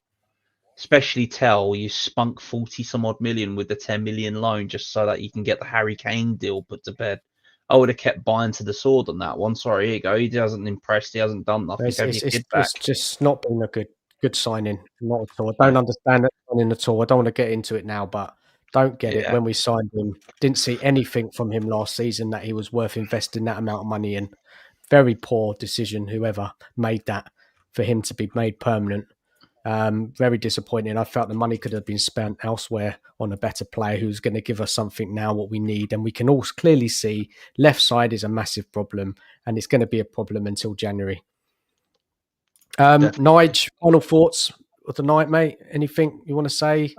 Especially Tell, you spunk 40 some odd million with the 10 million loan just so that you can get the Harry Kane deal put to bed. I would have kept buying to the sword on that one. Sorry, here you go. He hasn't impressed. He hasn't done nothing. It's just not been a good signing. Not at all. I don't understand that signing at all. I don't want to get into it now, but don't get it. When we signed him, didn't see anything from him last season that he was worth investing that amount of money in. Very poor decision, whoever made that, for him to be made permanent. Very disappointing. I felt the money could have been spent elsewhere on a better player who's going to give us something now what we need. And we can all clearly see left side is a massive problem, and it's going to be a problem until January. Nige, final thoughts of the night, mate? Anything you want to say?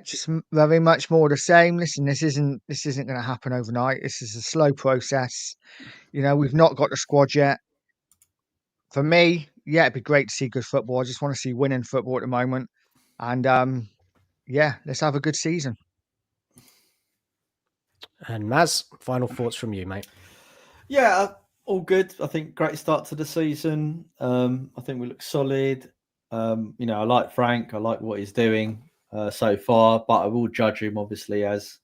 Just very much more the same. Listen, this isn't going to happen overnight. This is a slow process. You know, we've not got the squad yet. For me, yeah, it'd be great to see good football. I just want to see winning football at the moment. And let's have a good season. And Maz, final thoughts from you, mate. Yeah, all good. I think great start to the season. I think we look solid. You know, I like Frank. I like what he's doing so far, but I will judge him obviously as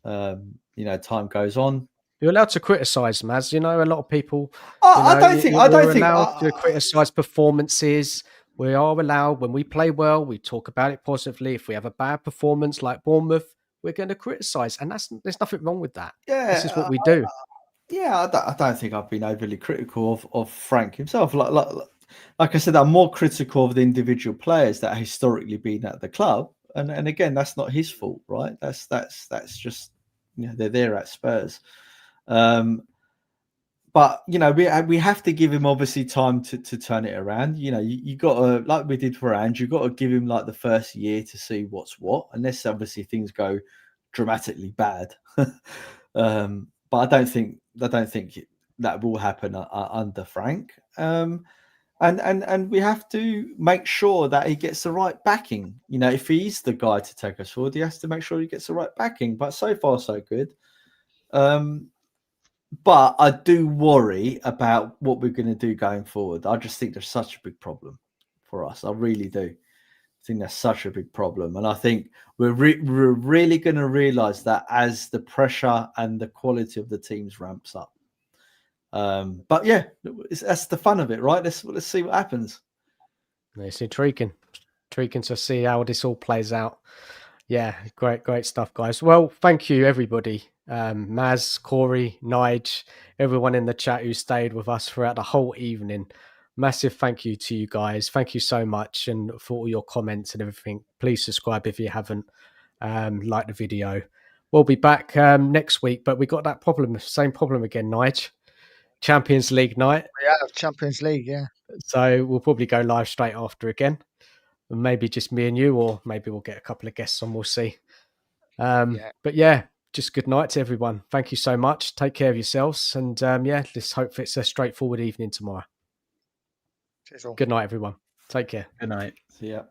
you know, time goes on. You're allowed to criticise, Maz. You know, a lot of people. I don't think. We're allowed to criticise performances. We are allowed, when we play well, we talk about it positively. If we have a bad performance like Bournemouth, we're going to criticise, and there's nothing wrong with that. Yeah, this is what we do. I don't think I've been overly critical of Frank himself. Like I said, I'm more critical of the individual players that have historically been at the club, and again, that's not his fault, right? That's just, you know, they're there at Spurs. But you know, we have to give him obviously time to turn it around. You know, you got to, like we did for Ange, you've got to give him like the first year to see what's what, unless obviously things go dramatically bad. But I don't think that will happen under Frank. And we have to make sure that he gets the right backing. You know, if he's the guy to take us forward, he has to make sure he gets the right backing. But so far, so good. But I do worry about what we're going to do going forward. I just think there's such a big problem for us. I really do. I think that's such a big problem. And I think we're really going to realise that as the pressure and the quality of the teams ramps up. But yeah, that's the fun of it, right? Let's see what happens. It's intriguing to see how this all plays out. Yeah, great stuff, guys. Well, thank you, everybody. Maz, Corey, Nige, everyone in the chat who stayed with us throughout the whole evening. Massive thank you to you guys. Thank you so much, and for all your comments and everything. Please subscribe if you haven't. Like the video. We'll be back next week, but we got that same problem again, Nige. Champions League night. Yeah, Champions League, yeah. So we'll probably go live straight after again. Maybe just me and you, or maybe we'll get a couple of guests on. We'll see. But yeah, just good night to everyone. Thank you so much. Take care of yourselves. And yeah, let's hope it's a straightforward evening tomorrow. Cheers all. Good night, everyone. Take care. Good night. See ya.